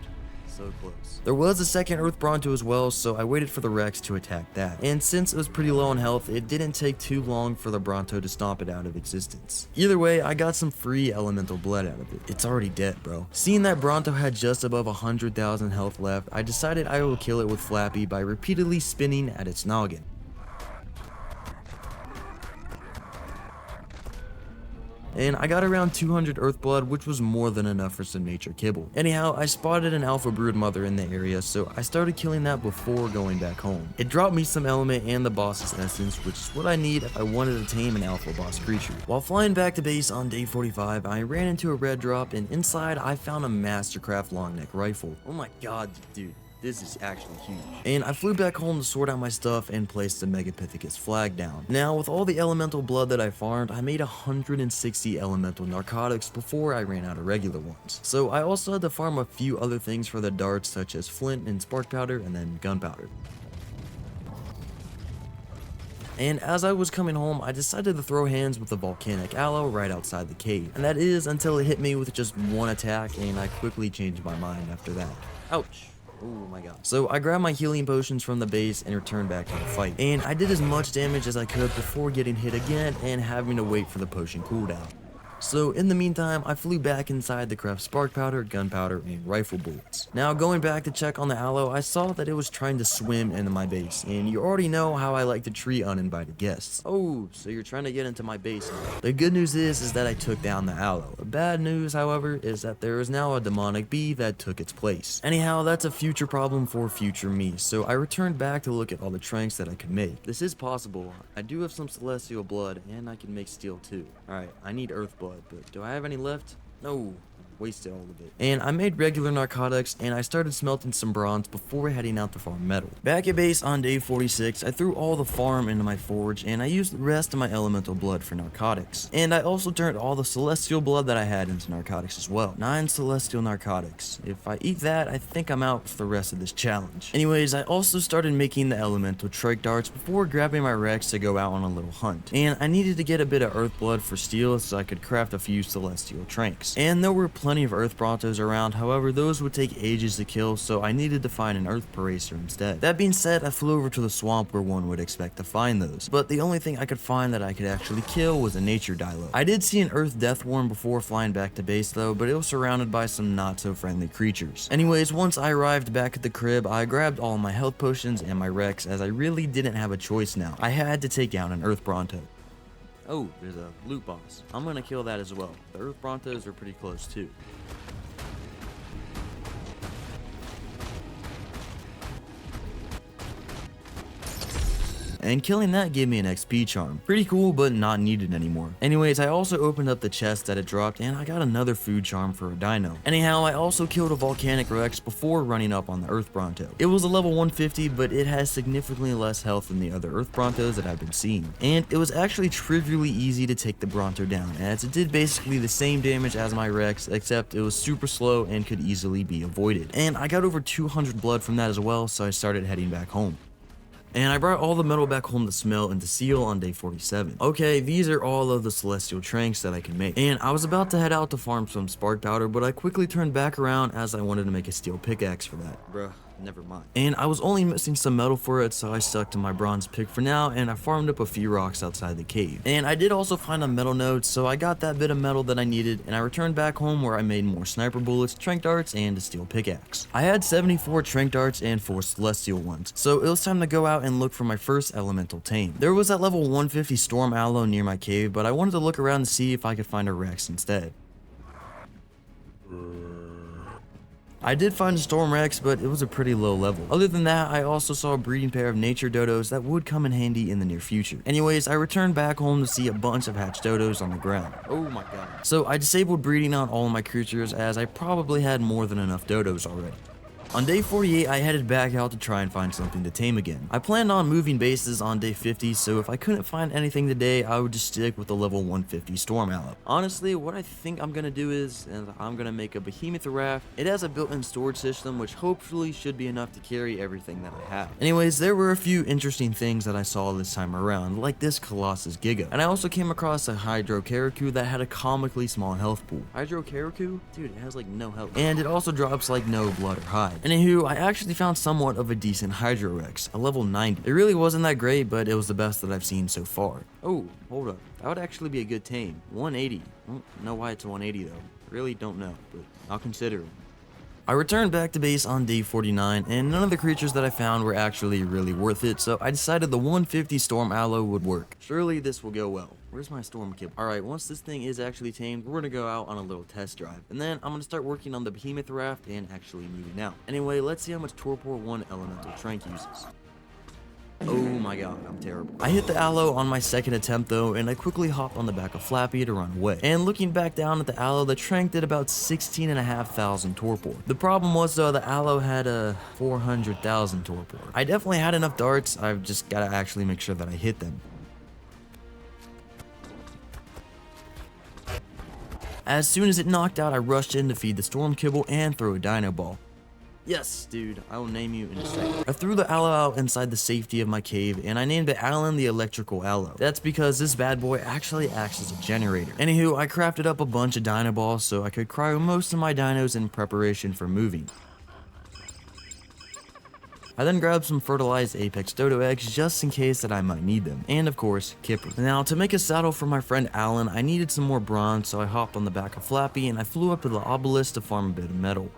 So close. There was a second Earth Bronto as well, so I waited for the Rex to attack that. And since it was pretty low on health, it didn't take too long for the Bronto to stomp it out of existence. Either way, I got some free elemental blood out of it. It's already dead, bro. Seeing that Bronto had just above 100,000 health left, I decided I will kill it with Flappy by repeatedly spinning at its noggin. And I got around 200 earth blood, which was more than enough for some nature kibble. Anyhow, I spotted an alpha brood mother in the area, so I started killing that before going back home. It dropped me some element and the boss's essence, which is what I need if I wanted to tame an alpha boss creature. While flying back to base on day 45, I ran into a red drop, and inside I found a Mastercraft long neck rifle. Oh my god, dude. This is actually huge. And I flew back home to sort out my stuff and placed the Megapithecus flag down. Now, with all the elemental blood that I farmed, I made 160 elemental narcotics before I ran out of regular ones. So I also had to farm a few other things for the darts, such as flint and spark powder, and then gunpowder. And as I was coming home, I decided to throw hands with the volcanic aloe right outside the cave. And that is until it hit me with just one attack, and I quickly changed my mind after that. Ouch. Oh my god. So I grabbed my healing potions from the base and returned back to the fight. And I did as much damage as I could before getting hit again and having to wait for the potion cooldown. So in the meantime, I flew back inside to craft spark powder, gunpowder, and rifle bullets. Now going back to check on the aloe, I saw that it was trying to swim into my base, and you already know how I like to treat uninvited guests. Oh, so you're trying to get into my base now. The good news is that I took down the aloe. The bad news, however, is that there is now a demonic bee that took its place. Anyhow, that's a future problem for future me, so I returned back to look at all the tranks that I could make. This is possible. I do have some celestial blood, and I can make steel too. Alright, I need earth blood. But do I have any left? No. Wasted all of it. And I made regular narcotics, and I started smelting some bronze before heading out to farm metal. Back at base on day 46, I threw all the farm into my forge, and I used the rest of my elemental blood for narcotics. And I also turned all the celestial blood that I had into narcotics as well. 9 celestial narcotics. If I eat that, I think I'm out for the rest of this challenge. Anyways, I also started making the elemental trike darts before grabbing my Rex to go out on a little hunt. And I needed to get a bit of earth blood for steel so I could craft a few celestial tranks. And there were plenty of earth brontos around, however those would take ages to kill, so I needed to find an earth paracer instead. That being said, I flew over to the swamp where one would expect to find those, but the only thing I could find that I could actually kill was a nature dilo. I did see an earth deathworm before flying back to base though, but it was surrounded by some not so friendly creatures. Anyways, once I arrived back at the crib, I grabbed all my health potions and my Rex, as I really didn't have a choice now. I had to take down an earth bronto. Oh, there's a loot boss. I'm gonna kill that as well. The earth brontos are pretty close too. And killing that gave me an XP charm. Pretty cool, but not needed anymore. Anyways, I also opened up the chest that it dropped, and I got another food charm for a dino. Anyhow, I also killed a volcanic Rex before running up on the Earth Bronto. It was a level 150, but it has significantly less health than the other Earth Brontos that I've been seeing. And it was actually trivially easy to take the Bronto down, as it did basically the same damage as my Rex, except it was super slow and could easily be avoided. And I got over 200 blood from that as well, so I started heading back home. And I brought all the metal back home to smelt and to seal on day 47. Okay, these are all of the celestial tranks that I can make. And I was about to head out to farm some spark powder, but I quickly turned back around as I wanted to make a steel pickaxe for that. Bruh. Never mind. And I was only missing some metal for it, so I stuck to my bronze pick for now, and I farmed up a few rocks outside the cave. And I did also find a metal node, so I got that bit of metal that I needed, and I returned back home where I made more sniper bullets, trank darts, and a steel pickaxe. I had 74 trank darts and 4 celestial ones, so it was time to go out and look for my first elemental tame. There was that level 150 storm aloe near my cave, but I wanted to look around and see if I could find a Rex instead. I did find a Storm Rex, but it was a pretty low level. Other than that, I also saw a breeding pair of nature dodos that would come in handy in the near future. Anyways, I returned back home to see a bunch of hatched dodos on the ground. Oh my god. So I disabled breeding on all of my creatures, as I probably had more than enough dodos already. On day 48, I headed back out to try and find something to tame again. I planned on moving bases on day 50, so if I couldn't find anything today, I would just stick with the level 150 Storm Aloe. Honestly, what I think I'm gonna do is, I'm gonna make a behemoth raft. It has a built-in storage system, which hopefully should be enough to carry everything that I have. Anyways, there were a few interesting things that I saw this time around, like this Colossus Giga. And I also came across a Hydro Karaku that had a comically small health pool. Hydro Karaku? Dude, it has like no health. And it also drops like no blood or hide. Anywho, I actually found somewhat of a decent Hydro Rex, a level 90. It really wasn't that great, but it was the best that I've seen so far. Oh, hold up. That would actually be a good tame. 180. I don't know why it's a 180 though. Really don't know, but I'll consider it. I returned back to base on day 49, and none of the creatures that I found were actually really worth it, so I decided the 150 Storm Aloe would work. Surely this will go well. Where's my Storm Kibble? Alright, once this thing is actually tamed, we're gonna go out on a little test drive, and then I'm gonna start working on the Behemoth Raft and actually moving out. Anyway, let's see how much Torpor 1 Elemental Trank uses. Oh my god, I'm terrible. I hit the aloe on my second attempt though, and I quickly hopped on the back of Flappy to run away. And looking back down at the aloe, the trank did about 16,500 torpor. The problem was though, the aloe had a 400,000 torpor. I definitely had enough darts, I've just gotta actually make sure that I hit them. As soon as it knocked out, I rushed in to feed the Storm Kibble and throw a Dino Ball. Yes, dude, I will name you in a second. I threw the aloe out inside the safety of my cave, and I named it Alan the Electrical Aloe. That's because this bad boy actually acts as a generator. Anywho, I crafted up a bunch of Dino Balls so I could cryo most of my dinos in preparation for moving. I then grabbed some fertilized Apex Dodo eggs just in case that I might need them, and of course, Kipper. Now, to make a saddle for my friend Alan, I needed some more bronze, so I hopped on the back of Flappy and I flew up to the obelisk to farm a bit of metal.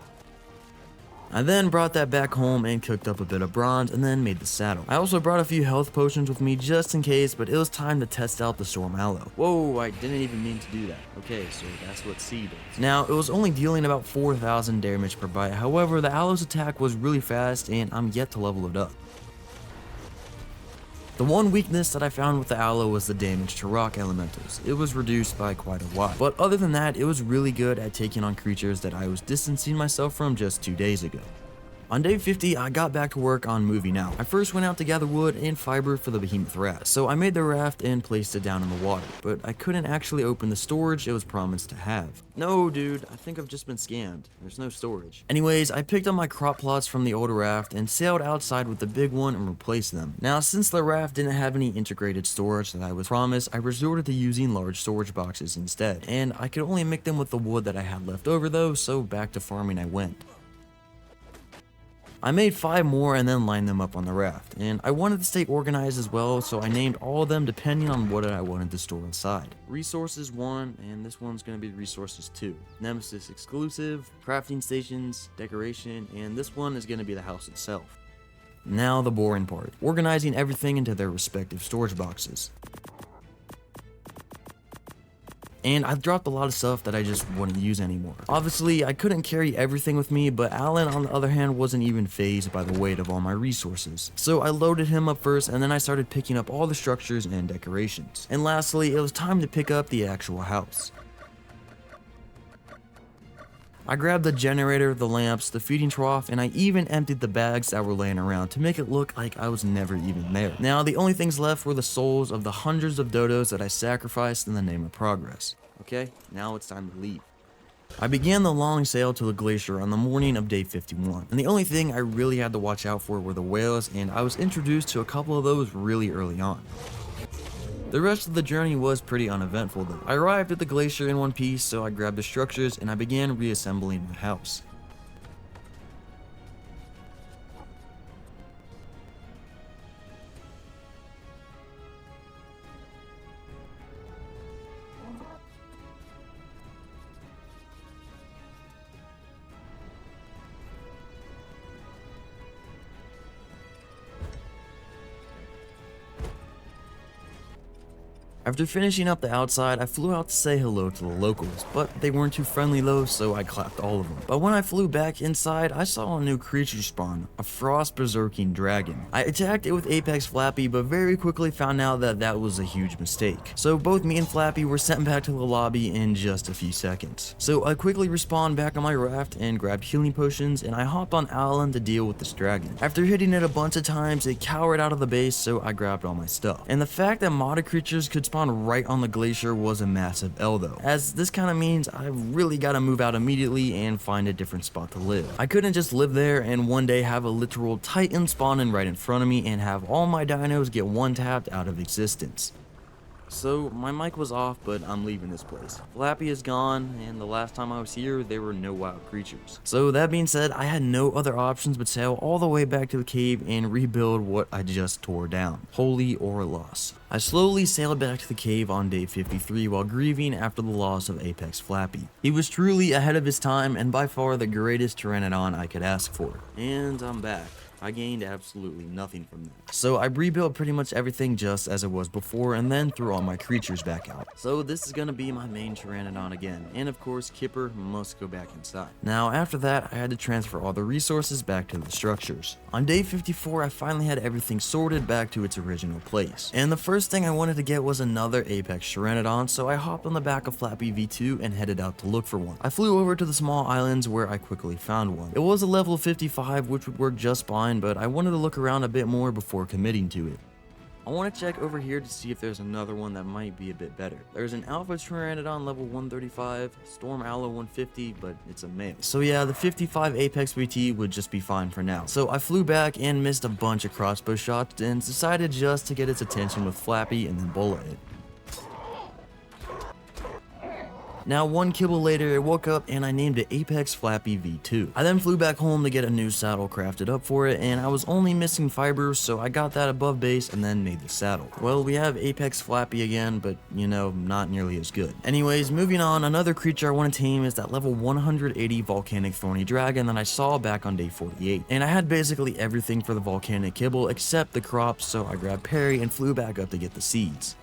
I then brought that back home and cooked up a bit of bronze and then made the saddle. I also brought a few health potions with me just in case, but it was time to test out the Storm Aloe. Whoa, I didn't even mean to do that. Okay, so that's what C does. Now, it was only dealing about 4,000 damage per bite, however, the Aloe's attack was really fast and I'm yet to level it up. The one weakness that I found with the aloe was the damage to rock elementals. It was reduced by quite a lot, but other than that, it was really good at taking on creatures that I was distancing myself from just 2 days ago. On day 50, I got back to work on moving out. I first went out to gather wood and fiber for the Behemoth Raft, so I made the raft and placed it down in the water, but I couldn't actually open the storage it was promised to have. No, dude, I think I've just been scammed. There's no storage. Anyways, I picked up my crop plots from the old raft and sailed outside with the big one and replaced them. Now, since the raft didn't have any integrated storage that I was promised, I resorted to using large storage boxes instead, and I could only make them with the wood that I had left over though, so back to farming I went. I made 5 more and then lined them up on the raft, and I wanted to stay organized as well, so I named all of them depending on what I wanted to store inside. Resources 1, and this one's going to be Resources 2. Nemesis exclusive, crafting stations, decoration, and this one is going to be the house itself. Now the boring part, organizing everything into their respective storage boxes. And I've dropped a lot of stuff that I just wouldn't use anymore. Obviously, I couldn't carry everything with me, but Alan, on the other hand, wasn't even fazed by the weight of all my resources. So I loaded him up first, and then I started picking up all the structures and decorations. And lastly, it was time to pick up the actual house. I grabbed the generator, the lamps, the feeding trough, and I even emptied the bags that were laying around to make it look like I was never even there. Now, the only things left were the souls of the hundreds of dodos that I sacrificed in the name of progress. Okay, now it's time to leave. I began the long sail to the glacier on the morning of day 51, and the only thing I really had to watch out for were the whales, and I was introduced to a couple of those really early on. The rest of the journey was pretty uneventful though. I arrived at the glacier in one piece, so I grabbed the structures and I began reassembling my house. After finishing up the outside, I flew out to say hello to the locals, but they weren't too friendly though, so I clapped all of them. But when I flew back inside, I saw a new creature spawn, a frost berserking dragon. I attacked it with Apex Flappy, but very quickly found out that that was a huge mistake. So both me and Flappy were sent back to the lobby in just a few seconds. So I quickly respawned back on my raft and grabbed healing potions, and I hopped on Alan to deal with this dragon. After hitting it a bunch of times, it cowered out of the base, so I grabbed all my stuff. And the fact that modded creatures could spawn right on the glacier was a massive L though, as this kind of means I really gotta move out immediately and find a different spot to live. I couldn't just live there and one day have a literal titan spawning right in front of me and have all my dinos get one tapped out of existence. So my mic was off, but I'm leaving this place. Flappy is gone, and the last time I was here, there were no wild creatures. So that being said, I had no other options but sail all the way back to the cave and rebuild what I just tore down, wholly or loss. I slowly sailed back to the cave on day 53 while grieving after the loss of Apex Flappy. He was truly ahead of his time and by far the greatest Pteranodon I could ask for. And I'm back. I gained absolutely nothing from that. So I rebuilt pretty much everything just as it was before and then threw all my creatures back out. So this is gonna be my main Pteranodon again, and of course Kipper must go back inside. Now after that I had to transfer all the resources back to the structures. On day 54 I finally had everything sorted back to its original place. And the first thing I wanted to get was another Apex Pteranodon, so I hopped on the back of Flappy V2 and headed out to look for one. I flew over to the small islands where I quickly found one. It was a level 55 which would work just fine, but I wanted to look around a bit more before committing to it. I want to check over here to see if there's another one that might be a bit better. There's an Alpha Pteranodon level 135, Storm Aloe 150, but it's a male. So yeah, the 55 Apex VT would just be fine for now. So I flew back and missed a bunch of crossbow shots and decided just to get its attention with Flappy and then bullet it. Now one kibble later, I woke up and I named it Apex Flappy V2. I then flew back home to get a new saddle crafted up for it, and I was only missing fibers, so I got that above base and then made the saddle. Well, we have Apex Flappy again, but you know, not nearly as good. Anyways, moving on, another creature I want to tame is that level 180 Volcanic Thorny Dragon that I saw back on day 48. And I had basically everything for the volcanic kibble except the crops, so I grabbed Perry and flew back up to get the seeds.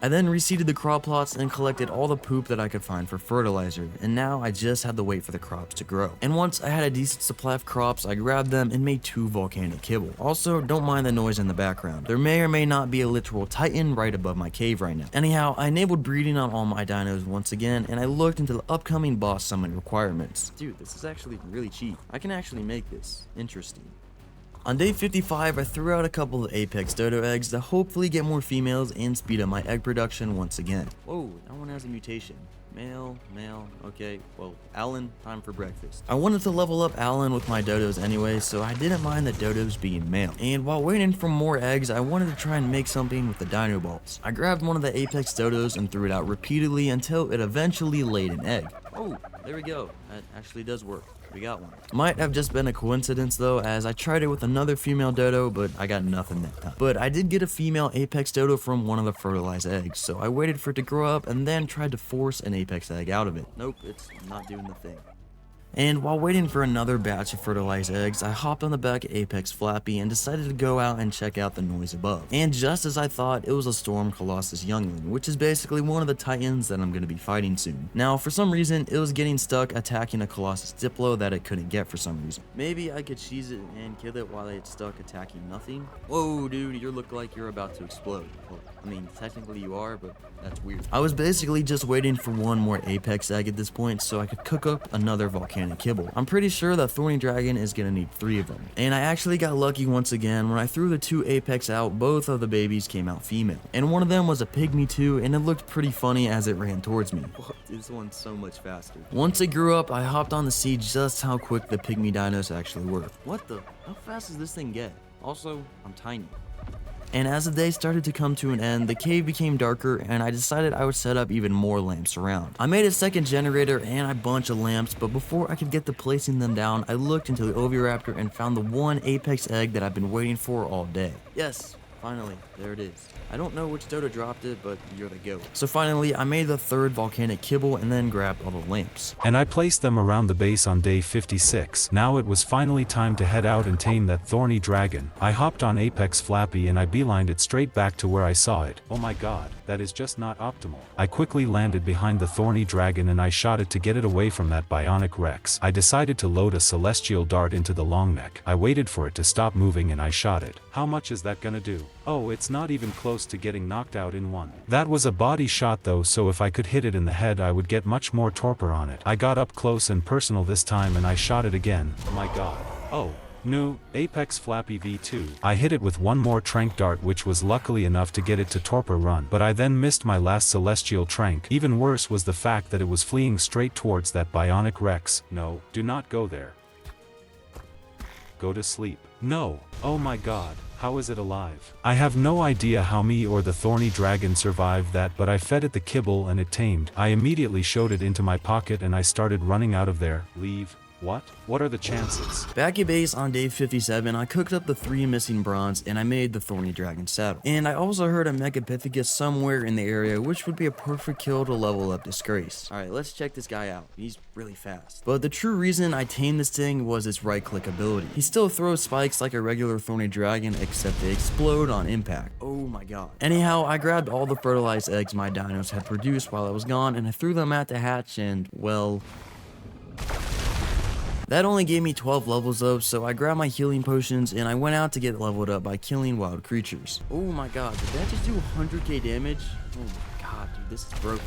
I then reseeded the crop plots and collected all the poop that I could find for fertilizer, and now I just had to wait for the crops to grow. And once I had a decent supply of crops, I grabbed them and made 2 volcanic kibble. Also, don't mind the noise in the background. There may or may not be a literal titan right above my cave right now. Anyhow, I enabled breeding on all my dinos once again, and I looked into the upcoming boss summon requirements. Dude, this is actually really cheap. I can actually make this. Interesting. On day 55, I threw out a couple of Apex Dodo eggs to hopefully get more females and speed up my egg production once again. Whoa, that one has a mutation. Male, okay, well, Alan, time for breakfast. I wanted to level up Alan with my dodos anyway, so I didn't mind the dodos being male. And while waiting for more eggs, I wanted to try and make something with the dino balls. I grabbed one of the Apex dodos and threw it out repeatedly until it eventually laid an egg. Oh, there we go. That actually does work. We got one. Might have just been a coincidence though, as I tried it with another female dodo, but I got nothing that time. But I did get a female Apex dodo from one of the fertilized eggs, so I waited for it to grow up and then tried to force an Apex egg out of it. Nope, it's not doing the thing. And while waiting for another batch of fertilized eggs, I hopped on the back of Apex Flappy and decided to go out and check out the noise above. And just as I thought, it was a Storm Colossus youngling, which is basically one of the titans that I'm going to be fighting soon. Now, for some reason, it was getting stuck attacking a Colossus Diplo that it couldn't get for some reason. Maybe I could cheese it and kill it while it's stuck attacking nothing? Whoa, dude, you look like you're about to explode. Well, I mean, technically you are, but that's weird. I was basically just waiting for one more Apex egg at this point so I could cook up another volcanic kibble. I'm pretty sure that Thorny Dragon is gonna need 3 of them. And I actually got lucky once again. When I threw the 2 Apex out, both of the babies came out female. And one of them was a pygmy too, and it looked pretty funny as it ran towards me. This one's so much faster. Once it grew up, I hopped on to see just how quick the pygmy dinos actually were. What the? How fast does this thing get? Also, I'm tiny. And as the day started to come to an end, the cave became darker and I decided I would set up even more lamps around. I made a second generator and a bunch of lamps, but before I could get to placing them down, I looked into the Oviraptor and found the one Apex egg that I've been waiting for all day. Yes, finally, there it is. I don't know which dodo dropped it, but you're the goat. So finally, I made the 3rd volcanic kibble and then grabbed all the lamps. And I placed them around the base on day 56. Now it was finally time to head out and tame that thorny dragon. I hopped on Apex Flappy and I beelined it straight back to where I saw it. Oh my god, that is just not optimal. I quickly landed behind the thorny dragon and I shot it to get it away from that bionic Rex. I decided to load a celestial dart into the long neck. I waited for it to stop moving and I shot it. How much is that gonna do? Oh, it's not even close to getting knocked out in one. That was a body shot though, so if I could hit it in the head I would get much more torpor on it. I got up close and personal this time and I shot it again. Oh my god. Oh. No, Apex Flappy V2. I hit it with one more trank dart which was luckily enough to get it to torpor run, but I then missed my last celestial trank. Even worse was the fact that it was fleeing straight towards that bionic Rex. No, do not go there. go to sleep. No, oh my god, how is it alive? I have no idea how me or the thorny dragon survived that, but I fed it the kibble and it tamed. I immediately showed it into my pocket and I started running out of there. Leave. What? What are the chances? Back at base on day 57, I cooked up the 3 missing bronze and I made the thorny dragon saddle. And I also heard a Megapithecus somewhere in the area, which would be a perfect kill to level up Disgrace. Alright, let's check this guy out. He's really fast. But the true reason I tamed this thing was its right click ability. He still throws spikes like a regular thorny dragon, except they explode on impact. Oh my god. Anyhow, I grabbed all the fertilized eggs my dinos had produced while I was gone and I threw them at the hatch and, well... that only gave me 12 levels though, so I grabbed my healing potions and I went out to get leveled up by killing wild creatures. Oh my god, did that just do 100k damage? Oh my god, dude, this is broken.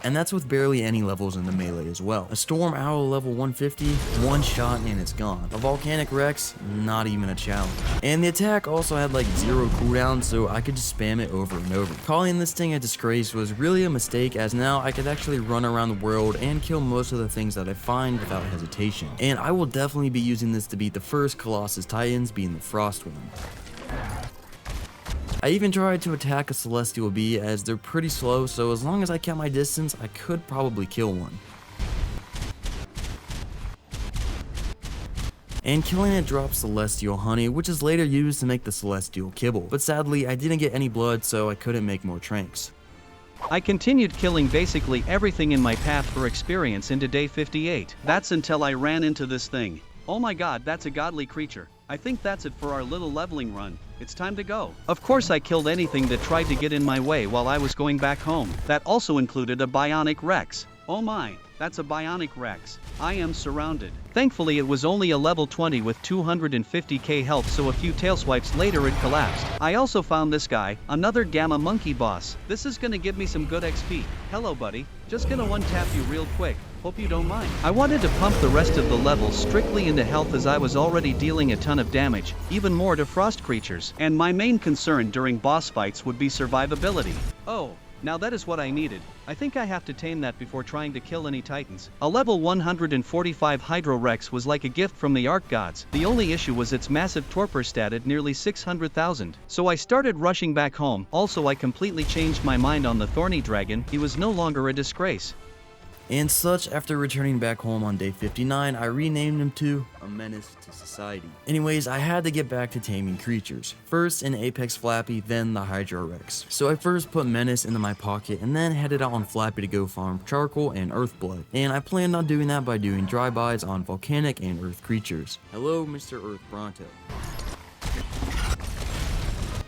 And that's with barely any levels in the melee as well. A Storm Owl level 150, one shot and it's gone. A Volcanic Rex, not even a challenge. And the attack also had like 0 cooldown, so I could just spam it over and over. Calling this thing a Disgrace was really a mistake, as now I could actually run around the world and kill most of the things that I find without hesitation. And I will definitely be using this to beat the first Colossus Titans, being the Frost one. I even tried to attack a Celestial Bee, as they're pretty slow, so as long as I kept my distance, I could probably kill one. And killing it drops Celestial Honey, which is later used to make the Celestial Kibble. But sadly, I didn't get any blood, so I couldn't make more tranks. I continued killing basically everything in my path for experience into day 58. That's until I ran into this thing. Oh my god, that's a godly creature. I think that's it for our little leveling run. It's time to go. Of course I killed anything that tried to get in my way while I was going back home. That also included a Bionic Rex. Oh my, that's a Bionic Rex. I am surrounded. Thankfully it was only a level 20 with 250k health, so a few tail swipes later it collapsed. I also found this guy, another Gamma Monkey boss. This is gonna give me some good XP. Hello buddy, just gonna one-tap you real quick. Hope you don't mind. I wanted to pump the rest of the levels strictly into health, as I was already dealing a ton of damage, even more to frost creatures. And my main concern during boss fights would be survivability. Oh, now that is what I needed. I think I have to tame that before trying to kill any titans. A level 145 Hydro Rex was like a gift from the Ark gods. The only issue was its massive torpor stat at nearly 600,000. So I started rushing back home. Also, I completely changed my mind on the Thorny Dragon. He was no longer a disgrace. And such, after returning back home on day 59, I renamed him to a menace to society. Anyways, I had to get back to taming creatures. First an Apex Flappy, then the Hydro Rex. So I first put Menace into my pocket and then headed out on Flappy to go farm charcoal and earth blood. And I planned on doing that by doing drive-bys on volcanic and earth creatures. Hello, Mr. Earth Bronto.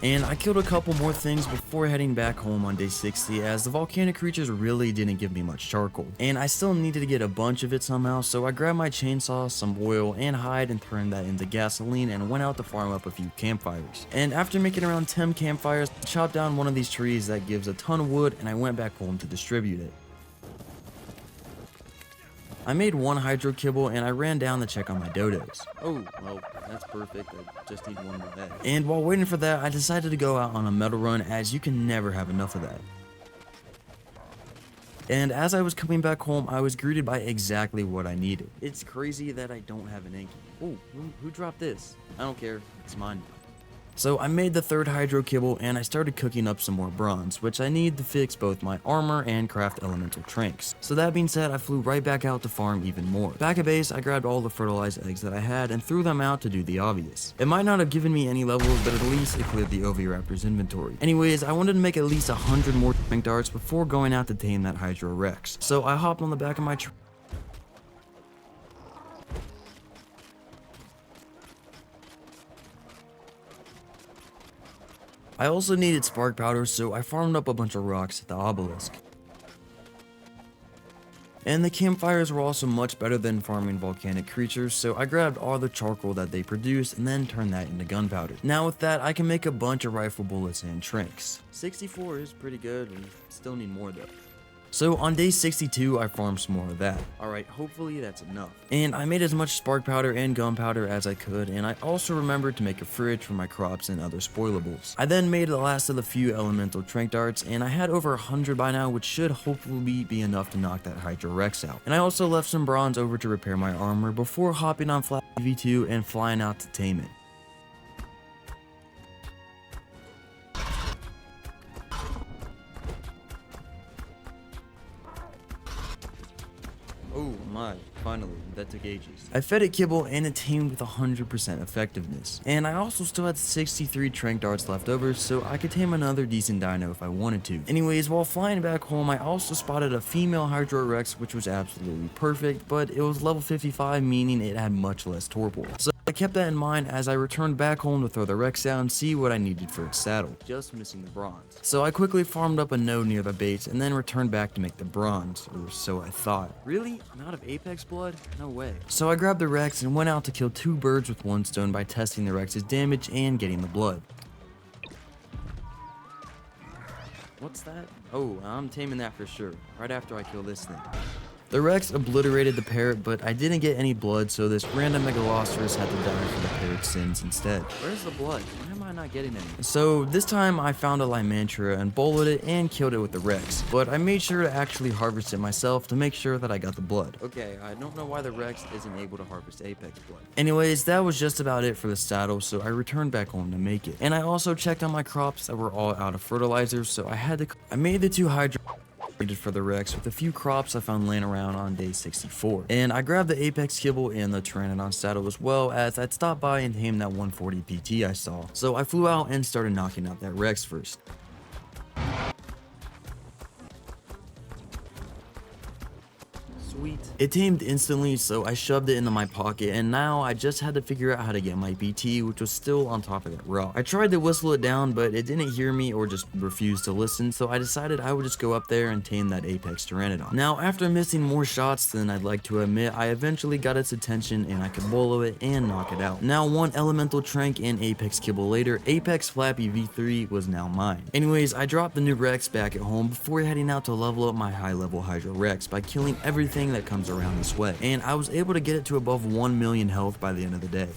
And I killed a couple more things before heading back home on day 60, as the volcanic creatures really didn't give me much charcoal. And I still needed to get a bunch of it somehow, so I grabbed my chainsaw, some oil, and hide and turned that into gasoline and went out to farm up a few campfires. And after making around 10 campfires, I chopped down one of these trees that gives a ton of wood, and I went back home to distribute it. I made one hydro kibble and I ran down to check on my dodos. Oh, well, that's perfect. I just need one more egg. And while waiting for that, I decided to go out on a metal run, as you can never have enough of that. And as I was coming back home, I was greeted by exactly what I needed. It's crazy that I don't have an Inky. Oh, who dropped this? I don't care. It's mine. So I made the third hydro kibble and I started cooking up some more bronze, which I need to fix both my armor and craft elemental tranks. So that being said, I flew right back out to farm even more. Back at base, I grabbed all the fertilized eggs that I had and threw them out to do the obvious. It might not have given me any levels, but at least it cleared the Oviraptor's inventory. Anyways, I wanted to make at least 100 more tank darts before going out to tame that Hydro Rex. So I hopped on the back of my I also needed spark powder, so I farmed up a bunch of rocks at the obelisk. And the campfires were also much better than farming volcanic creatures, so I grabbed all the charcoal that they produce and then turned that into gunpowder. Now with that, I can make a bunch of rifle bullets and tranks. 64 is pretty good, and still need more though. So on day 62, I farmed some more of that. Alright, hopefully that's enough. And I made as much spark powder and gunpowder as I could, and I also remembered to make a fridge for my crops and other spoilables. I then made the last of the few elemental trank darts, and I had over 100 by now, which should hopefully be enough to knock that Hydra Rex out. And I also left some bronze over to repair my armor before hopping on Flat V2 and flying out to tame it. Oh my, finally, that took ages. I fed it kibble and it tamed with 100% effectiveness. And I also still had 63 trank darts left over, so I could tame another decent dino if I wanted to. Anyways, while flying back home, I also spotted a female Hydra Rex, which was absolutely perfect, but it was level 55, meaning it had much less torpor. So I kept that in mind as I returned back home to throw the Rex out and see what I needed for its saddle, just missing the bronze. So I quickly farmed up a node near the base and then returned back to make the bronze, or so I thought. Really? I'm out of Apex blood? No way. So I grabbed the Rex and went out to kill 2 birds with 1 stone by testing the Rex's damage and getting the blood. What's that? Oh, I'm taming that for sure, right after I kill this thing. The Rex obliterated the parrot, but I didn't get any blood, so this random Megalosaurus had to die for the parrot's sins instead. Where's the blood? Why am I not getting any? So this time I found a Lymantria and bullet it and killed it with the Rex, but I made sure to actually harvest it myself to make sure that I got the blood. Okay, I don't know why the Rex isn't able to harvest Apex blood. Anyways, that was just about it for the saddle, so I returned back home to make it. And I also checked on my crops that were all out of fertilizer, so I made the 2 Hydra for the Rex with a few crops I found laying around on day 64. And I grabbed the Apex kibble and the Pteranodon saddle as well, as I'd stopped by and tamed that 140 PT I saw. So I flew out and started knocking out that Rex first. Sweet. It tamed instantly, so I shoved it into my pocket, and now I just had to figure out how to get my BT, which was still on top of that rock. I tried to whistle it down, but it didn't hear me or just refused to listen, so I decided I would just go up there and tame that Apex Pteranodon. Now, after missing more shots than I'd like to admit, I eventually got its attention and I could bolo it and knock it out. Now, 1 elemental trank and Apex kibble later, Apex Flappy V3 was now mine. Anyways, I dropped the new Rex back at home before heading out to level up my high level Hydra Rex by killing everything that comes around this way, and I was able to get it to above 1 million health by the end of the day.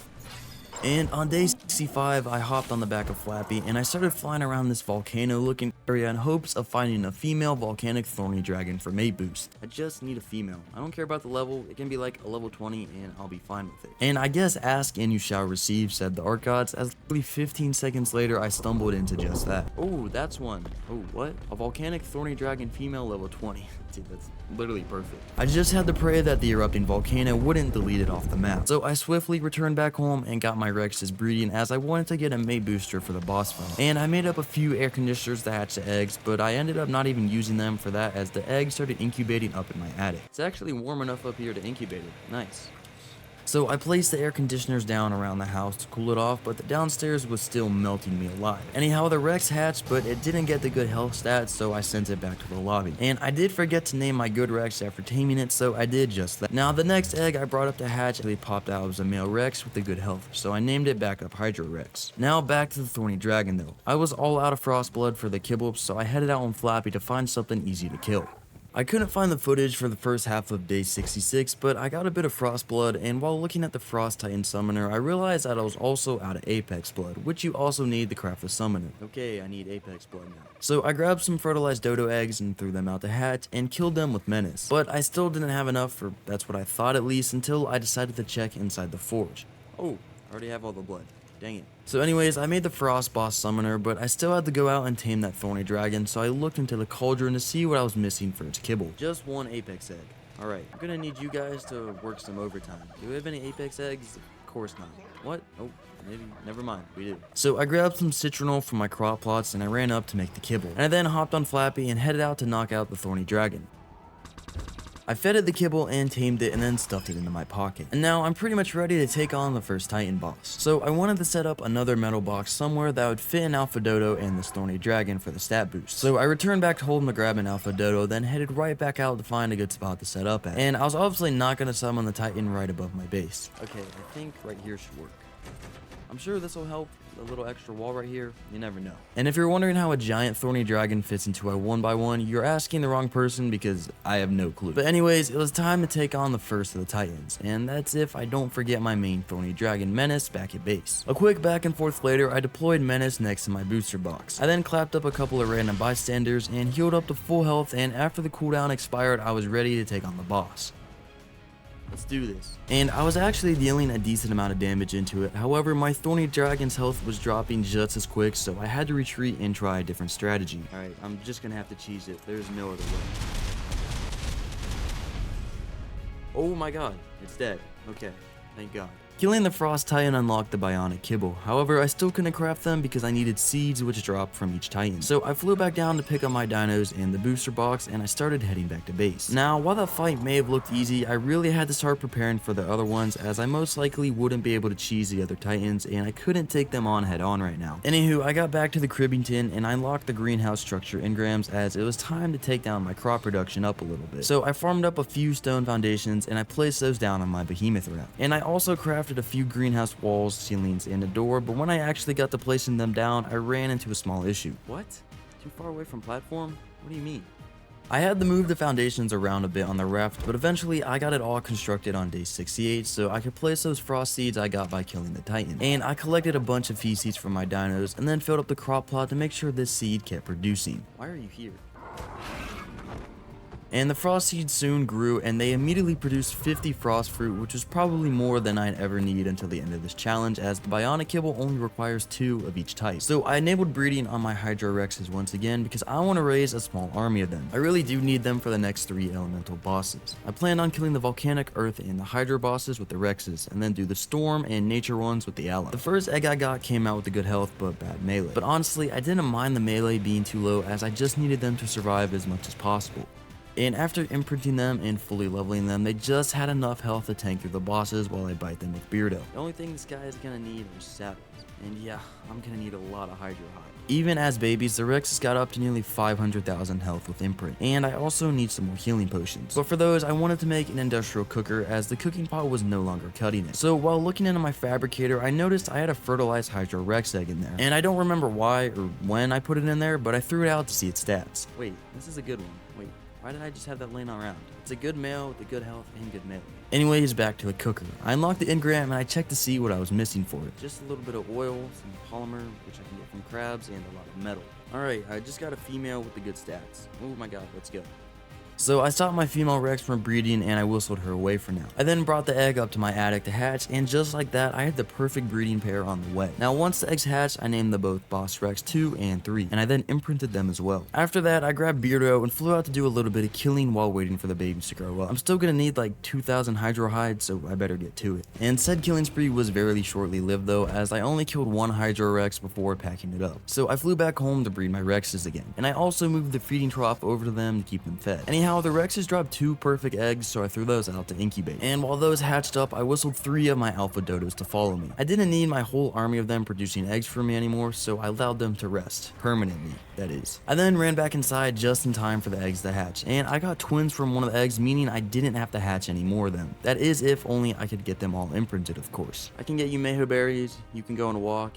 And on day 65, I hopped on the back of Flappy and I started flying around this volcano looking area in hopes of finding a female volcanic thorny dragon for mate boost. I just need a female. I don't care about the level, it can be like a level 20 and I'll be fine with it. And I guess ask and you shall receive, said the Ark gods, as literally 15 seconds later I stumbled into just that. Oh, that's one. Oh, what? A volcanic thorny dragon female level 20. Dude, that's literally perfect. I just had to pray that the erupting volcano wouldn't delete it off the map. So I swiftly returned back home and got my Rex's breeding, as I wanted to get a mate booster for the boss fight. And I made up a few air conditioners to hatch the eggs, but I ended up not even using them for that, as the eggs started incubating up in my attic. It's actually warm enough up here to incubate it. Nice. So I placed the air conditioners down around the house to cool it off, but the downstairs was still melting me alive. Anyhow, the Rex hatched, but it didn't get the good health stats, so I sent it back to the lobby. And I did forget to name my good Rex after taming it, so I did just that. Now, the next egg I brought up to hatch actually popped out as a male Rex with the good health, so I named it back up Hydra Rex. Now back to the Thorny Dragon though. I was all out of frost blood for the kibble, so I headed out on Flappy to find something easy to kill. I couldn't find the footage for the first half of day 66, but I got a bit of frost blood, and while looking at the Frost Titan summoner, I realized that I was also out of Apex blood, which you also need to craft the summoner. Okay, I need Apex blood now. So I grabbed some fertilized dodo eggs and threw them out to hatch and killed them with Menace. But I still didn't have enough, or that's what I thought at least, until I decided to check inside the forge. Oh, I already have all the blood. Dang it. So anyways, I made the Frost Boss Summoner, but I still had to go out and tame that Thorny Dragon, so I looked into the cauldron to see what I was missing for its kibble. Just 1 Apex egg. Alright, I'm gonna need you guys to work some overtime. Do we have any Apex eggs? Of course not. What? Oh, maybe. Never mind. We do. So I grabbed some citronal from my crop plots and I ran up to make the kibble. And I then hopped on Flappy and headed out to knock out the Thorny Dragon. I fed it the kibble and tamed it and then stuffed it into my pocket. And now I'm pretty much ready to take on the first Titan boss. So I wanted to set up another metal box somewhere that would fit an Alpha Dodo and this Thorny Dragon for the stat boost. So I returned back to home to grab an Alpha Dodo, then headed right back out to find a good spot to set up at. And I was obviously not going to summon the Titan right above my base. Okay, I think right here should work. I'm sure this will help. A little extra wall right here, you never know. And if you're wondering how a giant thorny dragon fits into a 1x1, you're asking the wrong person because I have no clue. But anyways, it was time to take on the first of the titans, and that's if I don't forget my main thorny dragon Menace back at base. A quick back and forth later, I deployed Menace next to my booster box. I then clapped up a couple of random bystanders and healed up to full health, and after the cooldown expired, I was ready to take on the boss. Let's do this. And I was actually dealing a decent amount of damage into it. However, my thorny dragon's health was dropping just as quick, so I had to retreat and try a different strategy. Alright, I'm just gonna have to cheese it. There's no other way. Oh my god, it's dead. Okay, thank god. Killing the Frost Titan unlocked the Bionic Kibble. However, I still couldn't craft them because I needed seeds which dropped from each Titan. So I flew back down to pick up my dinos and the booster box, and I started heading back to base. Now, while that fight may have looked easy, I really had to start preparing for the other ones, as I most likely wouldn't be able to cheese the other Titans, and I couldn't take them on head on right now. Anywho, I got back to the Cribbington and I unlocked the greenhouse structure engrams, as it was time to take down my crop production up a little bit. So I farmed up a few stone foundations and I placed those down on my behemoth raft. And I also crafted a few greenhouse walls, ceilings, and a door, but when I actually got to placing them down, I ran into a small issue. What? Too far away from platform? What do you mean? I had to move the foundations around a bit on the raft, but eventually I got it all constructed on day 68 so I could place those frost seeds I got by killing the titan. And I collected a bunch of feces from my dinos and then filled up the crop plot to make sure this seed kept producing. Why are you here? And the frost seeds soon grew, and they immediately produced 50 frost fruit, which was probably more than I'd ever need until the end of this challenge, as the Bionic Kibble only requires 2 of each type. So I enabled breeding on my Hydro Rexes once again because I want to raise a small army of them. I really do need them for the next 3 elemental bosses. I planned on killing the Volcanic, Earth, and the Hydro bosses with the Rexes, and then do the Storm and Nature ones with the Ally. The first egg I got came out with a good health but bad melee. But honestly, I didn't mind the melee being too low, as I just needed them to survive as much as possible. And after imprinting them and fully leveling them, they just had enough health to tank through the bosses while I bite them with Beardo. The only thing this guy is gonna need are saddles. And yeah, I'm gonna need a lot of Hydro Hide. Even as babies, the Rexes got up to nearly 500,000 health with imprint. And I also need some more healing potions. But for those, I wanted to make an industrial cooker, as the cooking pot was no longer cutting it. So while looking into my fabricator, I noticed I had a fertilized Hydro Rex egg in there. And I don't remember why or when I put it in there, but I threw it out to see its stats. Wait, this is a good one. Wait. Why did I just have that laying around? It's a good male with a good health and good melee. Anyways, back to the cooker. I unlocked the engram and I checked to see what I was missing for it. Just a little bit of oil, some polymer, which I can get from crabs, and a lot of metal. Alright, I just got a female with the good stats. Oh my god, let's go. So I stopped my female Rex from breeding and I whistled her away for now. I then brought the egg up to my attic to hatch, and just like that, I had the perfect breeding pair on the way. Now once the eggs hatched, I named them both Boss Rex 2 and 3, and I then imprinted them as well. After that, I grabbed Beardo and flew out to do a little bit of killing while waiting for the babies to grow up. I'm still gonna need like 2,000 Hydro Hide, so I better get to it. And said killing spree was very shortly lived though, as I only killed 1 Hydro Rex before packing it up. So I flew back home to breed my Rexes again, and I also moved the feeding trough over to them to keep them fed. Anyhow, the Rexes dropped 2 perfect eggs, so I threw those out to incubate. And while those hatched up, I whistled 3 of my alpha dodos to follow me. I didn't need my whole army of them producing eggs for me anymore, so I allowed them to rest. Permanently, that is. I then ran back inside just in time for the eggs to hatch, and I got twins from one of the eggs, meaning I didn't have to hatch any more of them. That is if only I could get them all imprinted, of course. I can get you Mayho berries, you can go on a walk,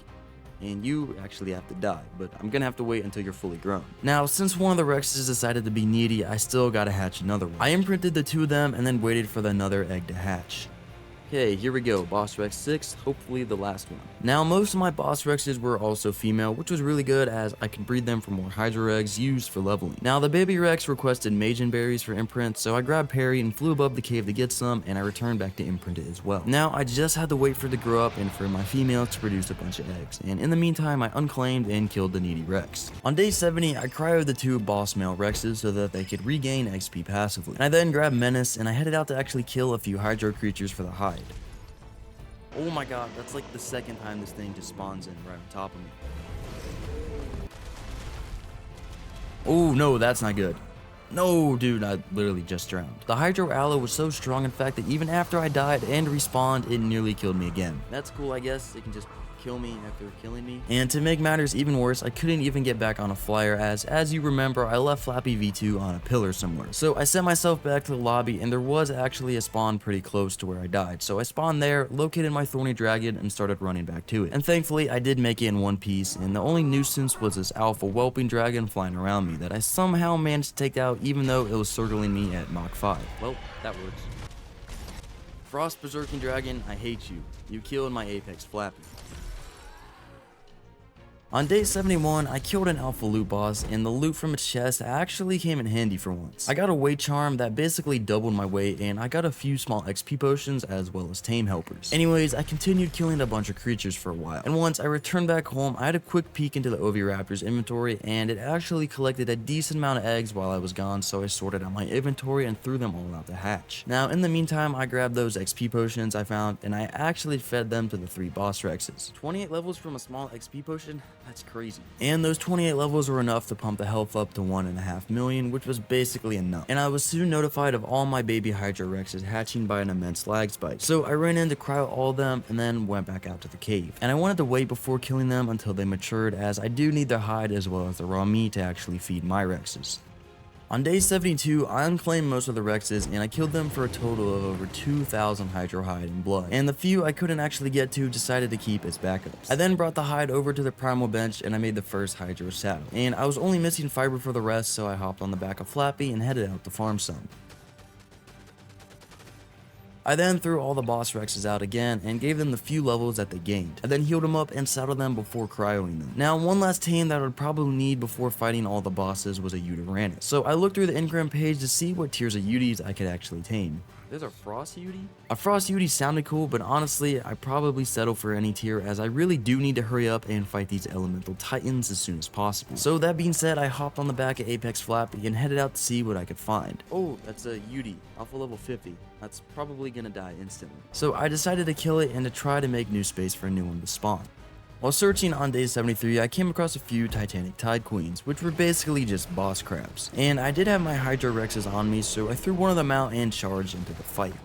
and you actually have to die, but I'm gonna have to wait until you're fully grown. Now, since one of the Rexes decided to be needy, I still gotta hatch another one. I imprinted the 2 of them and then waited for the another egg to hatch. Okay, here we go, Boss Rex 6, hopefully the last one. Now, most of my Boss Rexes were also female, which was really good as I could breed them for more Hydro eggs used for leveling. Now, the baby Rex requested Magen berries for imprint, so I grabbed Perry and flew above the cave to get some, and I returned back to imprint it as well. Now, I just had to wait for it to grow up and for my female to produce a bunch of eggs, and in the meantime, I unclaimed and killed the needy Rex. On day 70, I cryoed the 2 boss male Rexes so that they could regain XP passively. And I then grabbed Menace, and I headed out to actually kill a few Hydro creatures for the hide. Oh my god, that's like the second time this thing just spawns in right on top of me. Oh no, that's not good. No, dude, I literally just drowned. The Hydro Aloe was so strong, in fact, that even after I died and respawned, it nearly killed me again. That's cool, I guess. It can just kill me after killing me. And to make matters even worse, I couldn't even get back on a flyer as you remember, I left Flappy V2 on a pillar somewhere. So I sent myself back to the lobby, and there was actually a spawn pretty close to where I died. So I spawned there, located my Thorny Dragon, and started running back to it. And thankfully, I did make it in one piece, and the only nuisance was this alpha whelping dragon flying around me that I somehow managed to take out even though it was circling me at Mach 5. Well, that works. Frost Berserking Dragon, I hate you. You killed my Apex Flappy. On day 71, I killed an alpha loot boss, and the loot from its chest actually came in handy for once. I got a weight charm that basically doubled my weight, and I got a few small XP potions as well as tame helpers. Anyways, I continued killing a bunch of creatures for a while, and once I returned back home, I had a quick peek into the Oviraptor's inventory, and it actually collected a decent amount of eggs while I was gone, so I sorted out my inventory and threw them all out the hatch. Now, in the meantime, I grabbed those XP potions I found, and I actually fed them to the 3 boss Rexes. 28 levels from a small XP potion? That's crazy. And those 28 levels were enough to pump the health up to 1.5 million, which was basically enough. And I was soon notified of all my baby Hydro Rexes hatching by an immense lag spike. So I ran in to cryo all of them and then went back out to the cave. And I wanted to wait before killing them until they matured, as I do need their hide as well as the raw meat to actually feed my Rexes. On day 72, I unclaimed most of the Rexes, and I killed them for a total of over 2,000 Hydro hide and blood, and the few I couldn't actually get to decided to keep as backups. I then brought the hide over to the Primal bench, and I made the first Hydro saddle, and I was only missing fiber for the rest, so I hopped on the back of Flappy and headed out to farm some. I then threw all the boss Rexes out again and gave them the few levels that they gained. I then healed them up and saddled them before cryoing them. Now, one last tame that I would probably need before fighting all the bosses was a Utyranus. So I looked through the engram page to see what tiers of Uties I could actually tame. There's a Frost Uty? A Frost Uty sounded cool, but honestly, I'd probably settle for any tier, as I really do need to hurry up and fight these elemental titans as soon as possible. So that being said, I hopped on the back of Apex Flappy and headed out to see what I could find. Oh, that's a Uty, alpha level 50. That's probably gonna die instantly. So I decided to kill it and to try to make new space for a new one to spawn. While searching on day 73, I came across a few Titanic Tide Queens, which were basically just boss crabs. And I did have my Hydro Rexes on me, so I threw one of them out and charged into the fight.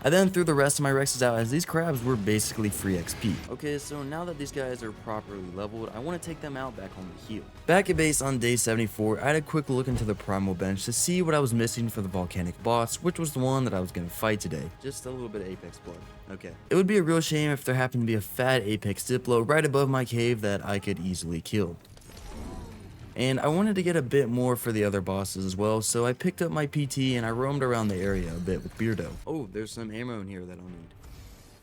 I then threw the rest of my Rexes out, as these crabs were basically free XP. Okay, so now that these guys are properly leveled, I want to take them out back home to heal. Back at base on day 74, I had a quick look into the Primal bench to see what I was missing for the volcanic boss, which was the one that I was going to fight today. Just a little bit of Apex blood. Okay. It would be a real shame if there happened to be a fat Apex Diplo right above my cave that I could easily kill. And I wanted to get a bit more for the other bosses as well, so I picked up my PT and I roamed around the area a bit with Beardo. Oh, there's some ammo in here that I'll need.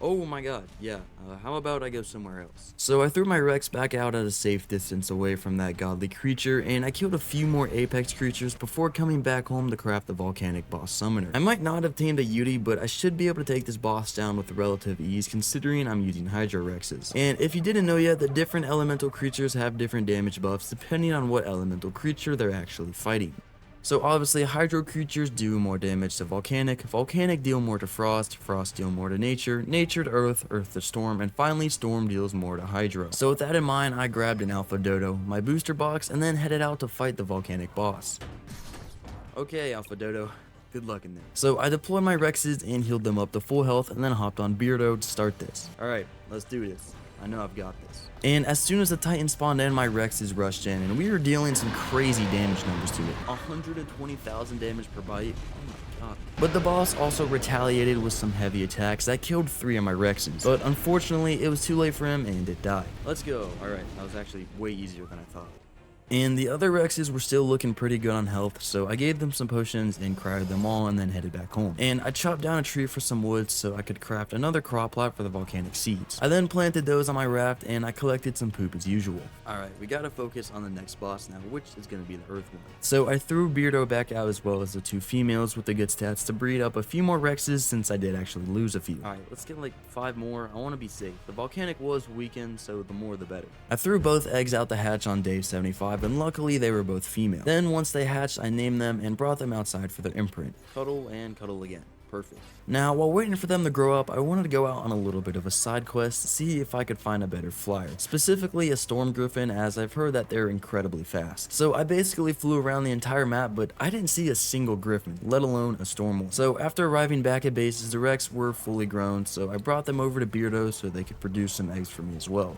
Oh my god, yeah, how about I go somewhere else? So I threw my Rex back out at a safe distance away from that godly creature, and I killed a few more Apex creatures before coming back home to craft the volcanic boss summoner. I might not have tamed a Uty, but I should be able to take this boss down with relative ease, considering I'm using Hydro Rexes. And if you didn't know yet, the different elemental creatures have different damage buffs depending on what elemental creature they're actually fighting. So obviously, Hydro creatures do more damage to Volcanic, Volcanic deal more to Frost, Frost deal more to Nature, Nature to Earth, Earth to Storm, and finally Storm deals more to Hydro. So with that in mind, I grabbed an Alpha Dodo, my booster box, and then headed out to fight the Volcanic boss. Okay, Alpha Dodo. Good luck in there. So I deployed my Rexes and healed them up to full health, and then hopped on Beardo to start this. Alright, let's do this. I know I've got this. And as soon as the Titan spawned in, my Rexes rushed in, and we were dealing some crazy damage numbers to it. 120,000 damage per bite. Oh my god. But the boss also retaliated with some heavy attacks that killed 3 of my Rexes. But unfortunately, it was too late for him, and it died. Let's go. Alright, that was actually way easier than I thought. And the other Rexes were still looking pretty good on health, so I gave them some potions and cryoed them all and then headed back home. And I chopped down a tree for some wood so I could craft another crop plot for the volcanic seeds. I then planted those on my raft and I collected some poop as usual. Alright, we gotta focus on the next boss now, which is gonna be the Earth one. So I threw Beardo back out as well as the 2 females with the good stats to breed up a few more Rexes, since I did actually lose a few. Alright, let's get like 5 more. I want to be safe. The volcanic was weakened, so the more the better. I threw both eggs out the hatch on day 75, and luckily they were both female. Then once they hatched, I named them and brought them outside for their imprint. Cuddle and cuddle again. Perfect. Now, while waiting for them to grow up, I wanted to go out on a little bit of a side quest to see if I could find a better flyer, specifically a storm griffin, as I've heard that they're incredibly fast. So I basically flew around the entire map, but I didn't see a single griffin, let alone a storm one. So after arriving back at bases, the Rex were fully grown, so I brought them over to Beardo so they could produce some eggs for me as well.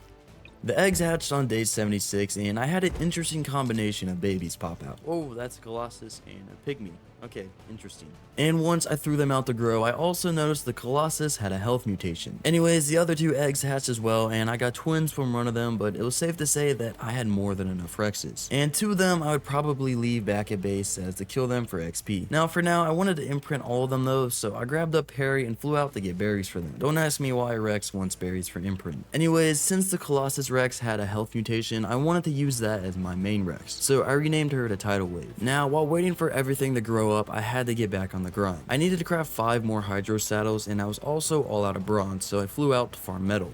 The eggs hatched on day 76, and I had an interesting combination of babies pop out. Oh, that's a Colossus and a Pygmy. Okay, interesting. And once I threw them out to grow, I also noticed the Colossus had a health mutation. Anyways, the other two eggs hatched as well, and I got twins from one of them, but it was safe to say that I had more than enough Rexes. And two of them I would probably leave back at base as to kill them for XP. Now for now, I wanted to imprint all of them though, so I grabbed up Harry and flew out to get berries for them. Don't ask me why Rex wants berries for imprint. Anyways, since the Colossus Rex had a health mutation, I wanted to use that as my main Rex, so I renamed her to Tidal Wave. Now, while waiting for everything to grow up, I had to get back on the grind. I needed to craft 5 more Hydro saddles, and I was also all out of bronze, so I flew out to farm metal.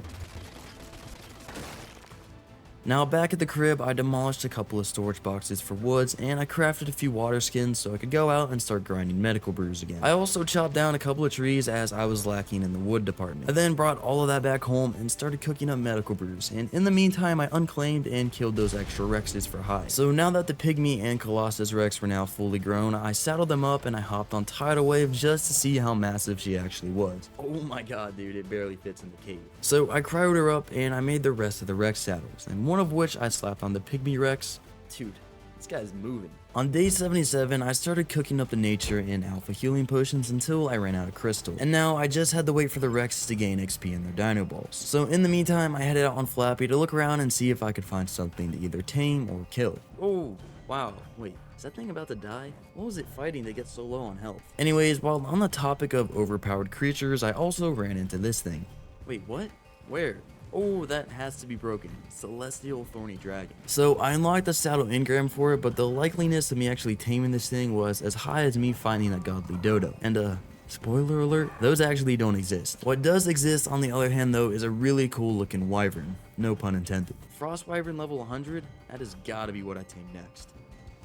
Now back at the crib, I demolished a couple of storage boxes for woods, and I crafted a few water skins so I could go out and start grinding medical brews again. I also chopped down a couple of trees as I was lacking in the wood department. I then brought all of that back home and started cooking up medical brews, and in the meantime I unclaimed and killed those extra Rexes for hides. So now that the Pygmy and Colossus Rex were now fully grown, I saddled them up and I hopped on Tidal Wave just to see how massive she actually was. Oh my god, dude, it barely fits in the cave. So I cryoed her up and I made the rest of the Rex saddles, and one of which I slapped on the Pygmy Rex. Dude, this guy's moving. On day 77, I started cooking up the nature and alpha healing potions until I ran out of crystal. And now I just had to wait for the Rexes to gain XP in their dino balls. So in the meantime, I headed out on Flappy to look around and see if I could find something to either tame or kill. Oh, wow, wait. Is that thing about to die? What was it fighting to get so low on health? Anyways, while on the topic of overpowered creatures, I also ran into this thing. Wait, what? Where? Oh, that has to be broken. Celestial Thorny Dragon. So I unlocked the saddle engram for it, but the likeliness of me actually taming this thing was as high as me finding a godly dodo. And spoiler alert, those actually don't exist. What does exist on the other hand though is a really cool looking wyvern. No pun intended. Frost Wyvern level 100? That has gotta be what I tame next.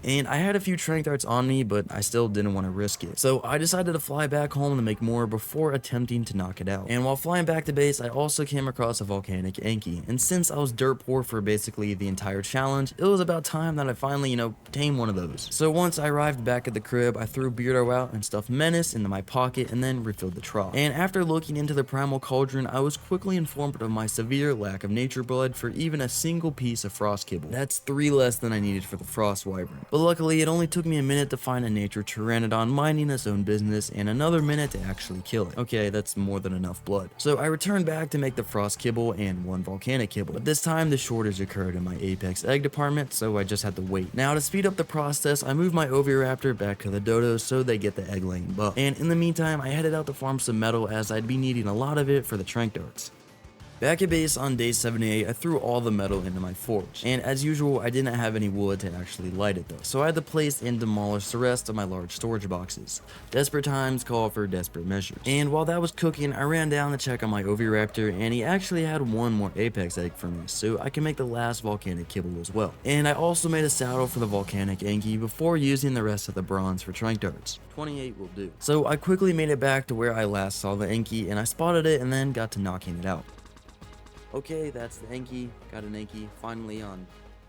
And I had a few trank darts on me, but I still didn't want to risk it. So I decided to fly back home to make more before attempting to knock it out. And while flying back to base, I also came across a volcanic Anki. And since I was dirt poor for basically the entire challenge, it was about time that I finally, tame one of those. So once I arrived back at the crib, I threw Beardo out and stuffed Menace into my pocket and then refilled the trough. And after looking into the Primal Cauldron, I was quickly informed of my severe lack of nature blood for even a single piece of frost kibble. That's 3 less than I needed for the Frost Wyvern. But luckily, it only took me a minute to find a nature Pteranodon minding its own business and another minute to actually kill it. Okay, that's more than enough blood. So I returned back to make the frost kibble and 1 volcanic kibble. But this time, the shortage occurred in my Apex egg department, so I just had to wait. Now, to speed up the process, I moved my Oviraptor back to the dodos so they get the egg laying buff. And in the meantime, I headed out to farm some metal as I'd be needing a lot of it for the trank darts. Back at base on day 78, I threw all the metal into my forge, and as usual, I didn't have any wood to actually light it though, so I had to place and demolish the rest of my large storage boxes. Desperate times call for desperate measures. And while that was cooking, I ran down to check on my Oviraptor, and he actually had 1 more Apex egg for me, so I can make the last volcanic kibble as well. And I also made a saddle for the volcanic Anki before using the rest of the bronze for trank darts. 28 will do. So I quickly made it back to where I last saw the Anki, and I spotted it and then got to knocking it out. Okay, that's the Anki. Got an Anki finally on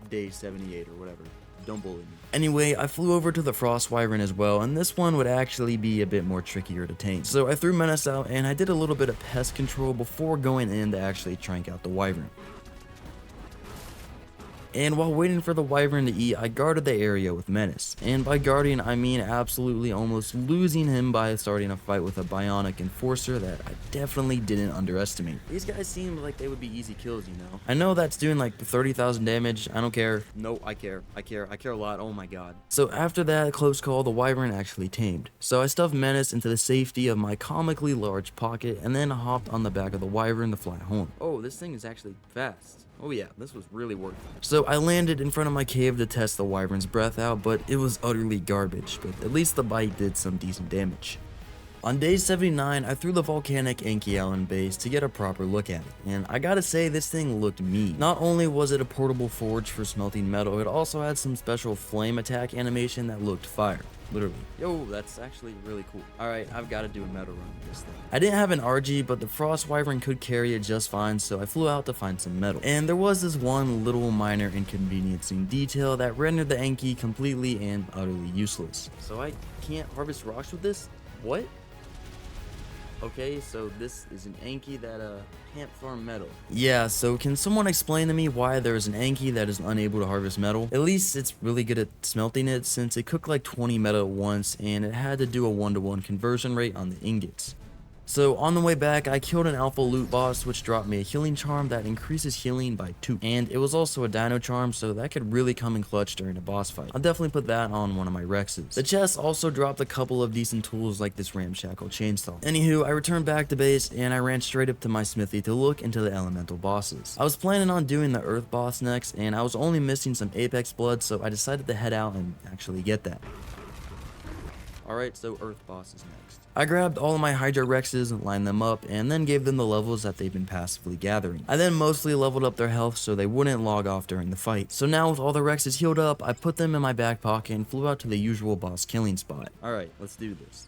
day 78 or whatever. Don't bully me. Anyway, I flew over to the Frost Wyvern as well, and this one would actually be a bit more trickier to tame. So I threw Menace out, and I did a little bit of pest control before going in to actually trank out the Wyvern. And while waiting for the Wyvern to eat, I guarded the area with Menace. And by guarding, I mean absolutely almost losing him by starting a fight with a Bionic Enforcer that I definitely didn't underestimate. These guys seem like they would be easy kills, I know that's doing like 30,000 damage. I don't care. No, I care. I care a lot. Oh my god. So after that close call, the Wyvern actually tamed. So I stuffed Menace into the safety of my comically large pocket and then hopped on the back of the Wyvern to fly home. Oh, this thing is actually fast. Oh yeah, this was really worth it. So I landed in front of my cave to test the Wyvern's breath out, but it was utterly garbage, but at least the bite did some decent damage. On day 79, I threw the volcanic Anki Island base to get a proper look at it, and I gotta say this thing looked mean. Not only was it a portable forge for smelting metal, it also had some special flame attack animation that looked fire. Literally. Yo, that's actually really cool. Alright, I've got to do a metal run with this thing. I didn't have an RG, but the Frost Wyvern could carry it just fine, so I flew out to find some metal. And there was this one little minor inconveniencing detail that rendered the Anki completely and utterly useless. So I can't harvest rocks with this? What? Okay, so this is an Anki that can't farm metal. Yeah, so can someone explain to me why there is an Anki that is unable to harvest metal? At least it's really good at smelting it, since it cooked like 20 metal at once and it had to do a 1-to-1 conversion rate on the ingots. So on the way back, I killed an alpha loot boss, which dropped me a healing charm that increases healing by 2. And it was also a dino charm, so that could really come in clutch during a boss fight. I'll definitely put that on one of my Rexes. The chest also dropped a couple of decent tools like this ramshackle chainsaw. Anywho, I returned back to base and I ran straight up to my smithy to look into the elemental bosses. I was planning on doing the earth boss next, and I was only missing some apex blood, so I decided to head out and actually get that. Alright, so earth boss is next. I grabbed all of my Hydra Rexes, lined them up, and then gave them the levels that they've been passively gathering. I then mostly leveled up their health so they wouldn't log off during the fight. So now with all the Rexes healed up, I put them in my back pocket and flew out to the usual boss killing spot. Alright, let's do this.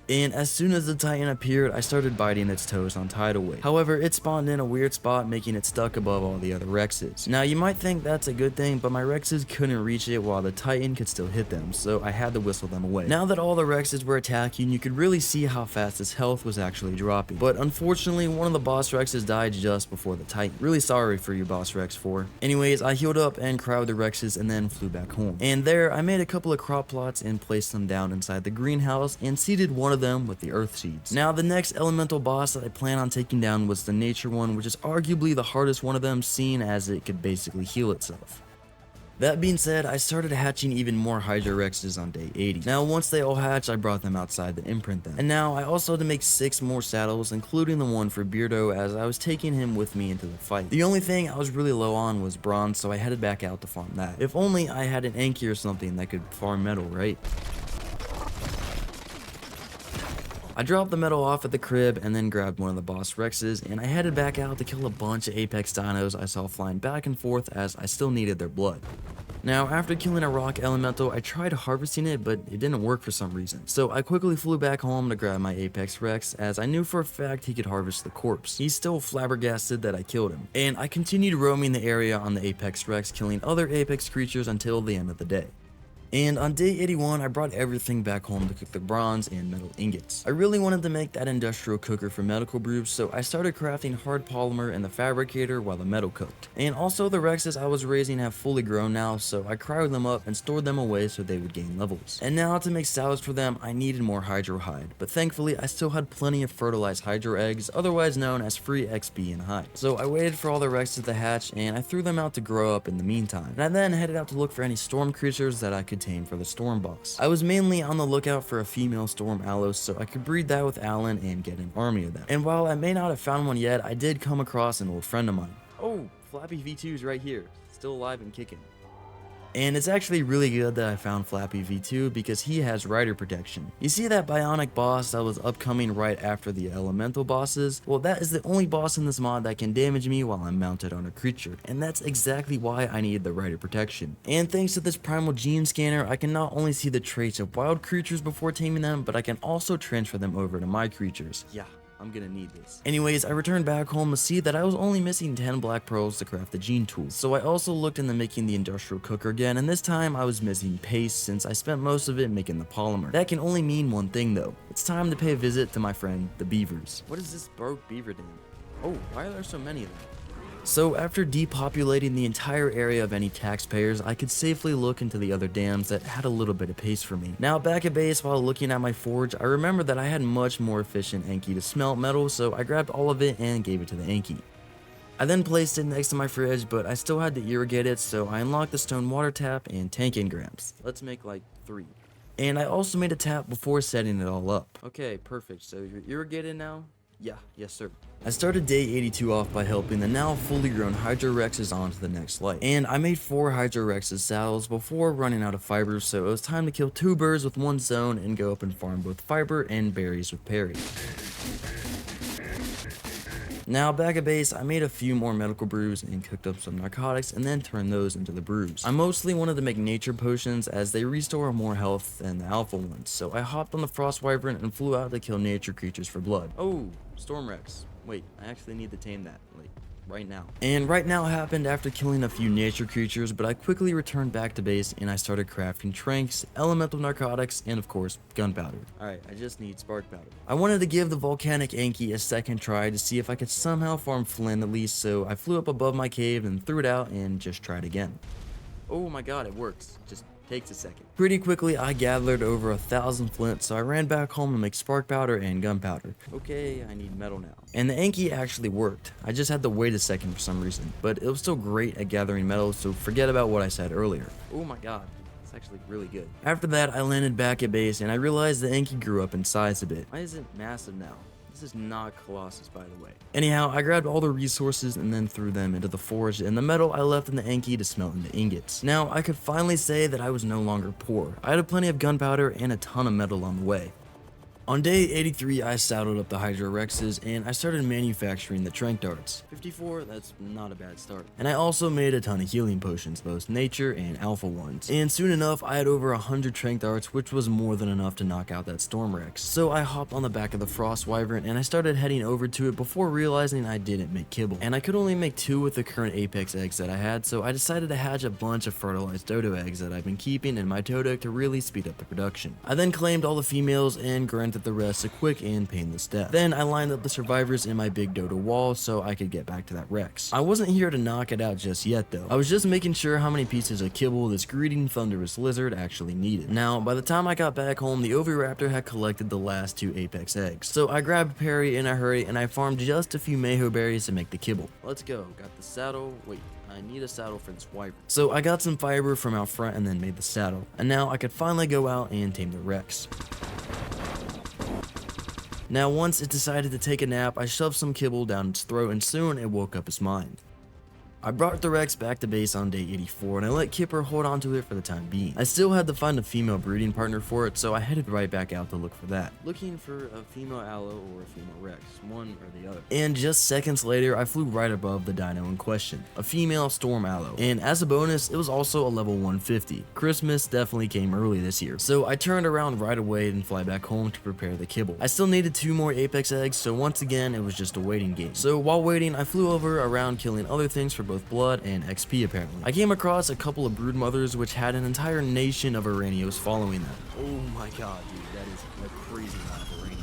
And as soon as the Titan appeared, I started biting its toes on tidal wave. However, it spawned in a weird spot, making it stuck above all the other Rexes. Now you might think that's a good thing, but my Rexes couldn't reach it while the Titan could still hit them, so I had to whistle them away. Now that all the Rexes were attacking, you could really see how fast its health was actually dropping. But unfortunately, one of the boss Rexes died just before the Titan. Really sorry for you, boss Rex 4. Anyways, I healed up and crowded the Rexes and then flew back home. And there, I made a couple of crop plots and placed them down inside the greenhouse and seeded one of them with the earth seeds. Now the next elemental boss that I plan on taking down was the nature one, which is arguably the hardest one of them, seeing as it could basically heal itself. That being said, I started hatching even more Hydra Rexes on day 80. Now once they all hatched, I brought them outside to imprint them. And now I also had to make 6 more saddles, including the one for Beardo, as I was taking him with me into the fight. The only thing I was really low on was bronze, so I headed back out to farm that. If only I had an Anki or something that could farm metal, right? I dropped the metal off at the crib and then grabbed one of the boss Rexes, and I headed back out to kill a bunch of apex dinos I saw flying back and forth, as I still needed their blood. Now, after killing a rock elemental, I tried harvesting it, but it didn't work for some reason. So I quickly flew back home to grab my apex Rex, as I knew for a fact he could harvest the corpse. He's still flabbergasted that I killed him. And I continued roaming the area on the apex Rex, killing other apex creatures until the end of the day. And on day 81, I brought everything back home to cook the bronze and metal ingots. I really wanted to make that industrial cooker for medical brews, so I started crafting hard polymer in the fabricator while the metal cooked. And also the Rexes I was raising have fully grown now, so I cryoed them up and stored them away so they would gain levels. And now to make salads for them, I needed more Hydro Hide, but thankfully I still had plenty of fertilized Hydro eggs, otherwise known as free XP and hide. So I waited for all the Rexes to hatch, and I threw them out to grow up in the meantime. And I then headed out to look for any storm creatures that I could tame for the storm boss. I was mainly on the lookout for a female storm Alos so I could breed that with Alan and get an army of them. And while I may not have found one yet, I did come across an old friend of mine. Oh, Flappy V2 is right here, still alive and kicking. And it's actually really good that I found Flappy V2 because he has rider protection. You see that bionic boss that was upcoming right after the elemental bosses? Well, that is the only boss in this mod that can damage me while I'm mounted on a creature, and that's exactly why I need the rider protection. And thanks to this primal gene scanner, I can not only see the traits of wild creatures before taming them, but I can also transfer them over to my creatures. Yeah, I'm gonna need this. Anyways, I returned back home to see that I was only missing 10 black pearls to craft the gene tool. So I also looked into making the industrial cooker again, and this time I was missing paste since I spent most of it making the polymer. That can only mean one thing though. It's time to pay a visit to my friend, the beavers. What is this broke beaver dam? Oh, why are there so many of them? So after depopulating the entire area of any taxpayers, I could safely look into the other dams that had a little bit of pace for me. Now back at base while looking at my forge, I remembered that I had much more efficient Anki to smelt metal, so I grabbed all of it and gave it to the Anki. I then placed it next to my fridge, but I still had to irrigate it, so I unlocked the stone water tap and tank engrams. Let's make like 3. And I also made a tap before setting it all up. Okay, perfect, so you're irrigated now? Yes sir. I started day 82 off by helping the now fully grown Hydrorexes onto the next life, and I made 4 Hydrorexes saddles before running out of fiber, so it was time to kill 2 birds with one stone and go up and farm both fiber and berries with Perry. Now back at base, I made a few more medical brews and cooked up some narcotics and then turned those into the brews. I mostly wanted to make nature potions as they restore more health than the alpha ones, so I hopped on the Frost Wyvern and flew out to kill nature creatures for blood. Oh, Storm Rex. Wait, I actually need to tame that, like, right now. And right now happened after killing a few nature creatures, but I quickly returned back to base and I started crafting tranks, elemental narcotics, and of course, gunpowder. Alright, I just need spark powder. I wanted to give the volcanic Anki a second try to see if I could somehow farm flint at least, so I flew up above my cave and threw it out and just tried again. Oh my god, it works. Just takes a second. Pretty quickly, I gathered over 1,000 flint, so I ran back home to make spark powder and gunpowder. Okay, I need metal now. And the Anki actually worked. I just had to wait a second for some reason, but it was still great at gathering metal, so forget about what I said earlier. Oh my god. It's actually really good. After that, I landed back at base and I realized the Anki grew up in size a bit. Why is it massive now? This is not Colossus, by the way. Anyhow, I grabbed all the resources and then threw them into the forge, and the metal I left in the Anki to smelt into ingots. Now, I could finally say that I was no longer poor. I had plenty of gunpowder and a ton of metal on the way. On day 83, I saddled up the Hydrorexes and I started manufacturing the Trank Darts. 54, that's not a bad start. And I also made a ton of healing potions, both nature and alpha ones. And soon enough, I had over 100 Trank Darts, which was more than enough to knock out that Storm Rex. So I hopped on the back of the Frost Wyvern and I started heading over to it before realizing I didn't make kibble. And I could only make 2 with the current Apex eggs that I had, so I decided to hatch a bunch of fertilized dodo eggs that I've been keeping in my Toaduk to really speed up the production. I then claimed all the females and granted the rest a quick and painless death. Then I lined up the survivors in my big dodo wall so I could get back to that Rex. I wasn't here to knock it out just yet though. I was just making sure how many pieces of kibble this greedy thunderous lizard actually needed. Now, by the time I got back home, the Oviraptor had collected the last 2 Apex eggs. So I grabbed Perry in a hurry and I farmed just a few Mayho berries to make the kibble. Let's go. Got the saddle. Wait. I need a saddle for this wyvern. So I got some fiber from out front and then made the saddle. And now I could finally go out and tame the Rex. Now once it decided to take a nap, I shoved some kibble down its throat and soon it woke up its mind. I brought the Rex back to base on day 84 and I let Kipper hold on to it for the time being. I still had to find a female breeding partner for it, so I headed right back out to look for that. Looking for a female Aloe or a female Rex, one or the other. And just seconds later, I flew right above the dino in question, a female Storm Aloe. And as a bonus, it was also a level 150. Christmas definitely came early this year, so I turned around right away and fly back home to prepare the kibble. I still needed 2 more Apex eggs, so once again, it was just a waiting game. So while waiting, I flew over around killing other things for both blood and XP apparently. I came across a couple of brood mothers which had an entire nation of Iranios following them. Oh my god, dude, that is a crazy amount of Iranios.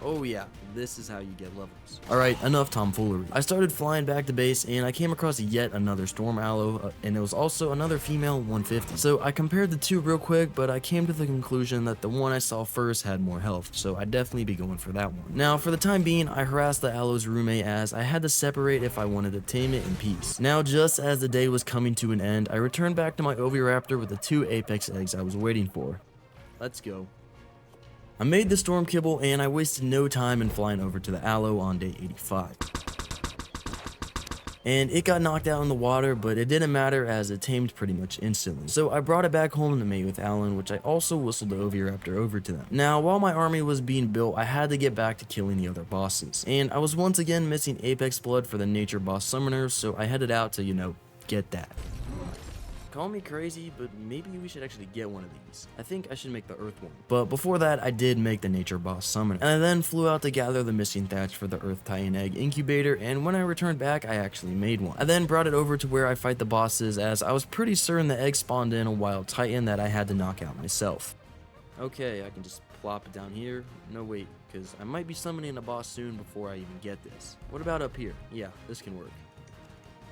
Oh yeah, this is how you get levels. Alright, enough tomfoolery. I started flying back to base and I came across yet another Storm Aloe, and it was also another female 150. So I compared the 2 real quick, but I came to the conclusion that the one I saw first had more health, so I'd definitely be going for that one. Now, for the time being, I harassed the Aloe's roommate as I had to separate if I wanted to tame it in peace. Now, just as the day was coming to an end, I returned back to my Oviraptor with the 2 Apex eggs I was waiting for. Let's go. I made the storm kibble and I wasted no time in flying over to the Aloe on day 85. And it got knocked out in the water, but it didn't matter as it tamed pretty much instantly. So I brought it back home to mate with Alan, which I also whistled the Oviraptor over to them. Now, while my army was being built, I had to get back to killing the other bosses. And I was once again missing Apex blood for the nature boss summoners, so I headed out to, get that. Call me crazy, but maybe we should actually get one of these. I think I should make the earth one. But before that, I did make the nature boss summoner. And I then flew out to gather the missing thatch for the earth titan egg incubator, and when I returned back, I actually made one. I then brought it over to where I fight the bosses, as I was pretty certain the egg spawned in a wild titan that I had to knock out myself. Okay, I can just plop it down here. No, wait, because I might be summoning a boss soon before I even get this. What about up here? Yeah, this can work.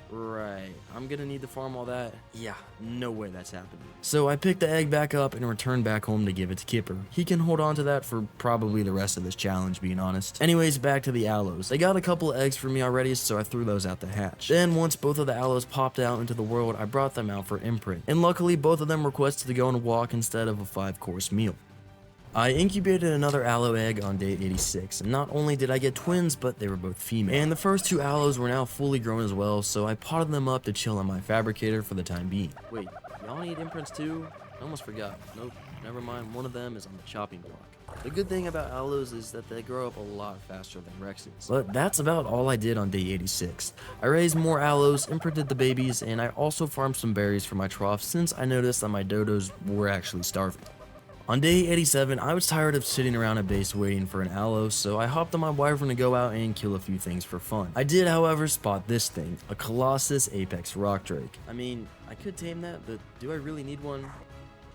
Right, I'm gonna need to farm all that. Yeah, no way that's happening. So I picked the egg back up and returned back home to give it to Kipper. He can hold on to that for probably the rest of this challenge, being honest. Anyways, back to the aloes. They got a couple of eggs for me already, so I threw those out the hatch. Then once both of the aloes popped out into the world, I brought them out for imprint. And luckily, both of them requested to go on a walk instead of a 5-course meal. I incubated another aloe egg on day 86, and not only did I get twins, but they were both female. And the first 2 aloes were now fully grown as well, so I potted them up to chill on my fabricator for the time being. Wait, y'all need imprints too? I almost forgot. Nope, never mind, one of them is on the chopping block. The good thing about aloes is that they grow up a lot faster than Rexes. But that's about all I did on day 86. I raised more aloes, imprinted the babies, and I also farmed some berries for my trough since I noticed that my dodos were actually starving. On day 87, I was tired of sitting around at base waiting for an aloe, so I hopped on my wyvern to go out and kill a few things for fun. I did, however, spot this thing, a Colossus Apex Rock Drake. I mean, I could tame that, but do I really need one?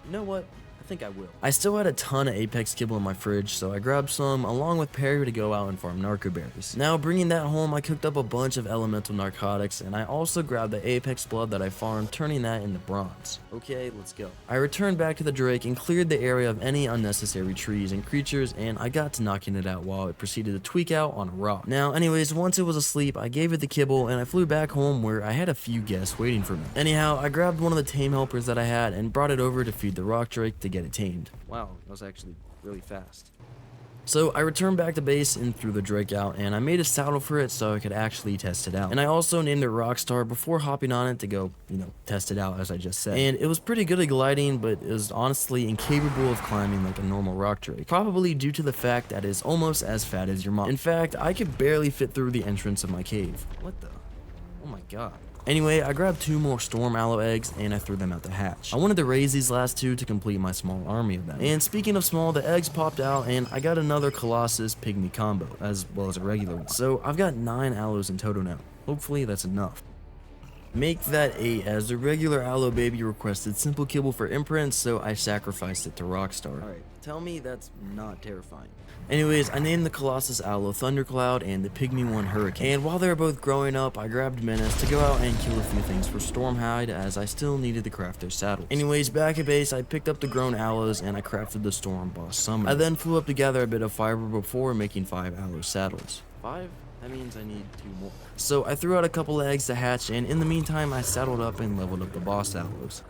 You know what? I think I will. I still had a ton of Apex kibble in my fridge, so I grabbed some along with Perry to go out and farm narco berries. Now, bringing that home, I cooked up a bunch of elemental narcotics, and I also grabbed the Apex blood that I farmed, turning that into bronze. Okay, let's go. I returned back to the Drake and cleared the area of any unnecessary trees and creatures, and I got to knocking it out while it proceeded to tweak out on a rock. Now, anyways, once it was asleep, I gave it the kibble, and I flew back home where I had a few guests waiting for me. Anyhow, I grabbed one of the tame helpers that I had and brought it over to feed the rock drake to get it tamed. Wow, that was actually really fast. So I returned back to base and threw the Drake out, and I made a saddle for it so I could actually test it out. And I also named it Rockstar before hopping on it to go, test it out as I just said. And it was pretty good at gliding, but it was honestly incapable of climbing like a normal rock Drake. Probably due to the fact that it's almost as fat as your mom. In fact, I could barely fit through the entrance of my cave. What the? Oh my god. Anyway, I grabbed 2 more storm aloe eggs and I threw them out the hatch. I wanted to raise these last 2 to complete my small army of them. And speaking of small, the eggs popped out and I got another Colossus pygmy combo, as well as a regular one. So I've got 9 aloes in total now. Hopefully that's enough. Make that 8, as the regular aloe baby requested simple kibble for imprints, so I sacrificed it to Rockstar. Alright, tell me that's not terrifying. Anyways, I named the Colossus Aloe Thundercloud and the Pygmy one Hurricane. And while they were both growing up, I grabbed Menace to go out and kill a few things for Stormhide, as I still needed to craft their saddles. Anyways, back at base, I picked up the grown aloes and I crafted the Storm Boss Summoner. I then flew up to gather a bit of fiber before making 5 aloe saddles. 5? That means I need 2 more. So I threw out a couple eggs to hatch, and in the meantime, I saddled up and leveled up the boss aloes.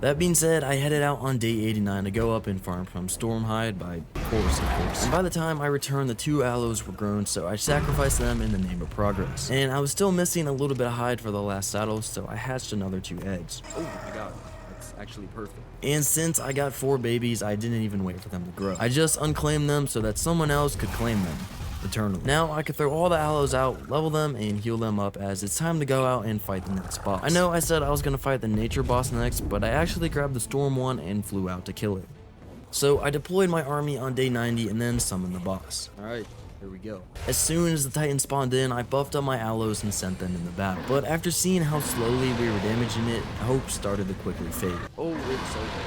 That being said, I headed out on day 89 to go up and farm from Stormhide by course, of course. And by the time I returned, the 2 aloes were grown, so I sacrificed them in the name of progress. And I was still missing a little bit of hide for the last saddle, so I hatched another 2 eggs. Oh my god, that's actually perfect. And since I got 4 babies, I didn't even wait for them to grow. I just unclaimed them so that someone else could claim them. Eternally. Now I could throw all the aloes out, level them, and heal them up, as it's time to go out and fight the next boss. I know I said I was going to fight the nature boss next, but I actually grabbed the storm one and flew out to kill it. So I deployed my army on day 90 and then summoned the boss. Alright, here we go. As soon as the titan spawned in, I buffed up my aloes and sent them into battle. But after seeing how slowly we were damaging it, hope started to quickly fade. Oh, it's over.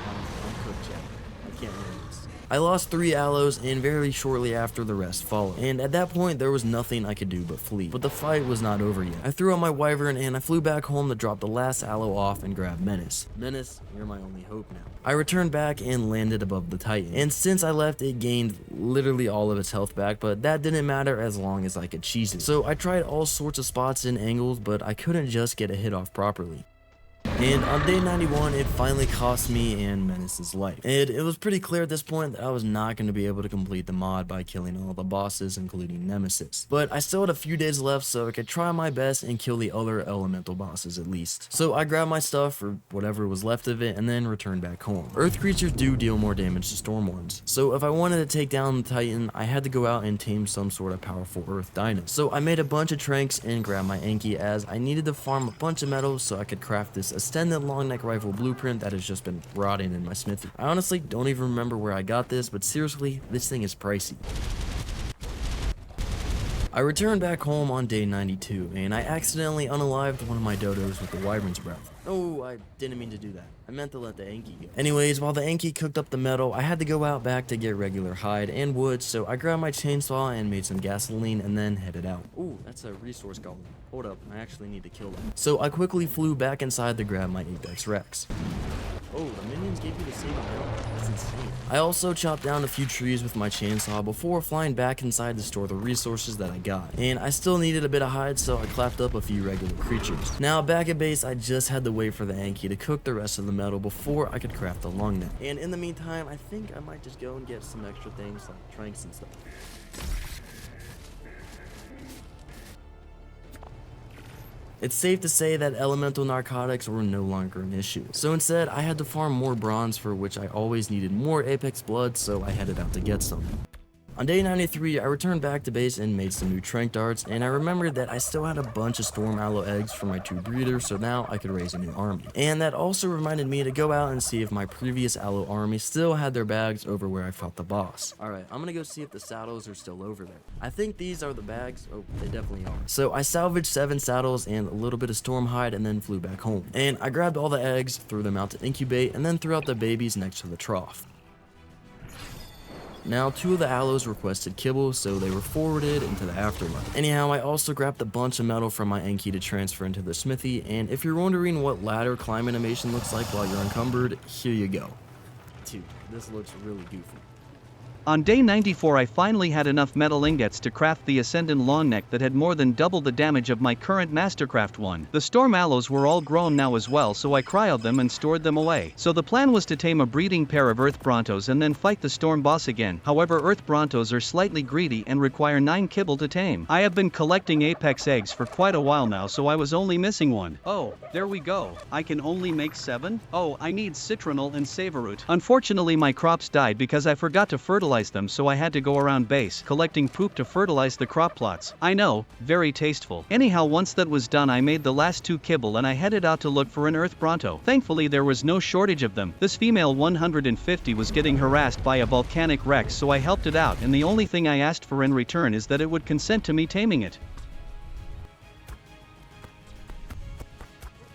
I'm cooked, Jack. I can't win this. I lost 3 aloes, and very shortly after, the rest followed. And at that point, there was nothing I could do but flee. But the fight was not over yet. I threw out my wyvern, and I flew back home to drop the last aloe off and grab Menace. Menace, you're my only hope now. I returned back and landed above the Titan. And since I left, it gained literally all of its health back, but that didn't matter as long as I could cheese it. So I tried all sorts of spots and angles, but I couldn't just get a hit off properly. And on day 91, it finally cost me and Menace's life. And it was pretty clear at this point that I was not going to be able to complete the mod by killing all the bosses, including Nemesis. But I still had a few days left, so I could try my best and kill the other elemental bosses at least. So I grabbed my stuff, or whatever was left of it, and then returned back home. Earth creatures do deal more damage to storm ones. So if I wanted to take down the Titan, I had to go out and tame some sort of powerful Earth dino. So I made a bunch of tranks and grabbed my Anki, as I needed to farm a bunch of metals so I could craft this extended long neck rifle blueprint that has just been rotting in my smithy. I honestly don't even remember where I got this, but seriously, this thing is pricey. I returned back home on day 92, and I accidentally unalived one of my dodos with the wyvern's breath. Oh, I didn't mean to do that. I meant to let the Anki go. Anyways, while the Anki cooked up the metal, I had to go out back to get regular hide and wood, so I grabbed my chainsaw and made some gasoline and then headed out. Ooh, that's a resource golem. Hold up, I actually need to kill them. So I quickly flew back inside to grab my Apex Rex. Oh, the minions gave you the same amount? That's insane. I also chopped down a few trees with my chainsaw before flying back inside to store the resources that I got. And I still needed a bit of hide, so I clapped up a few regular creatures. Now back at base, I just had to wait for the Anki to cook the rest of the metal before I could craft the long neck. And in the meantime, I think I might just go and get some extra things like tranks and stuff. It's safe to say that elemental narcotics were no longer an issue. So instead, I had to farm more bronze, for which I always needed more apex blood, so I headed out to get some. On day 93, I returned back to base and made some new trank darts, and I remembered that I still had a bunch of storm aloe eggs for my 2 breeders, so now I could raise a new army. And that also reminded me to go out and see if my previous aloe army still had their bags over where I fought the boss. Alright, I'm gonna go see if the saddles are still over there. I think these are the bags. Oh, they definitely are. So I salvaged 7 saddles and a little bit of storm hide and then flew back home. And I grabbed all the eggs, threw them out to incubate, and then threw out the babies next to the trough. Now, 2 of the aloes requested kibble, so they were forwarded into the afterlife. Anyhow, I also grabbed a bunch of metal from my Enki to transfer into the smithy, and if you're wondering what ladder climb animation looks like while you're encumbered, here you go. Dude, this looks really goofy. On day 94 I finally had enough metal ingots to craft the Ascendant Longneck that had more than double the damage of my current Mastercraft one. The Storm Aloes were all grown now as well, so I cryoed them and stored them away. So the plan was to tame a breeding pair of Earth Brontos and then fight the Storm boss again. However, Earth Brontos are slightly greedy and require 9 kibble to tame. I have been collecting Apex eggs for quite a while now, so I was only missing one. Oh, there we go. I can only make 7? Oh, I need citronal and saveroot. Unfortunately, my crops died because I forgot to fertilize them, so I had to go around base collecting poop to fertilize the crop plots. I know, very tasteful. Anyhow, once that was done, I made the last 2 kibble and I headed out to look for an Earth Bronto. Thankfully, there was no shortage of them. This female 150 was getting harassed by a volcanic wreck, so I helped it out, and the only thing I asked for in return is that it would consent to me taming it.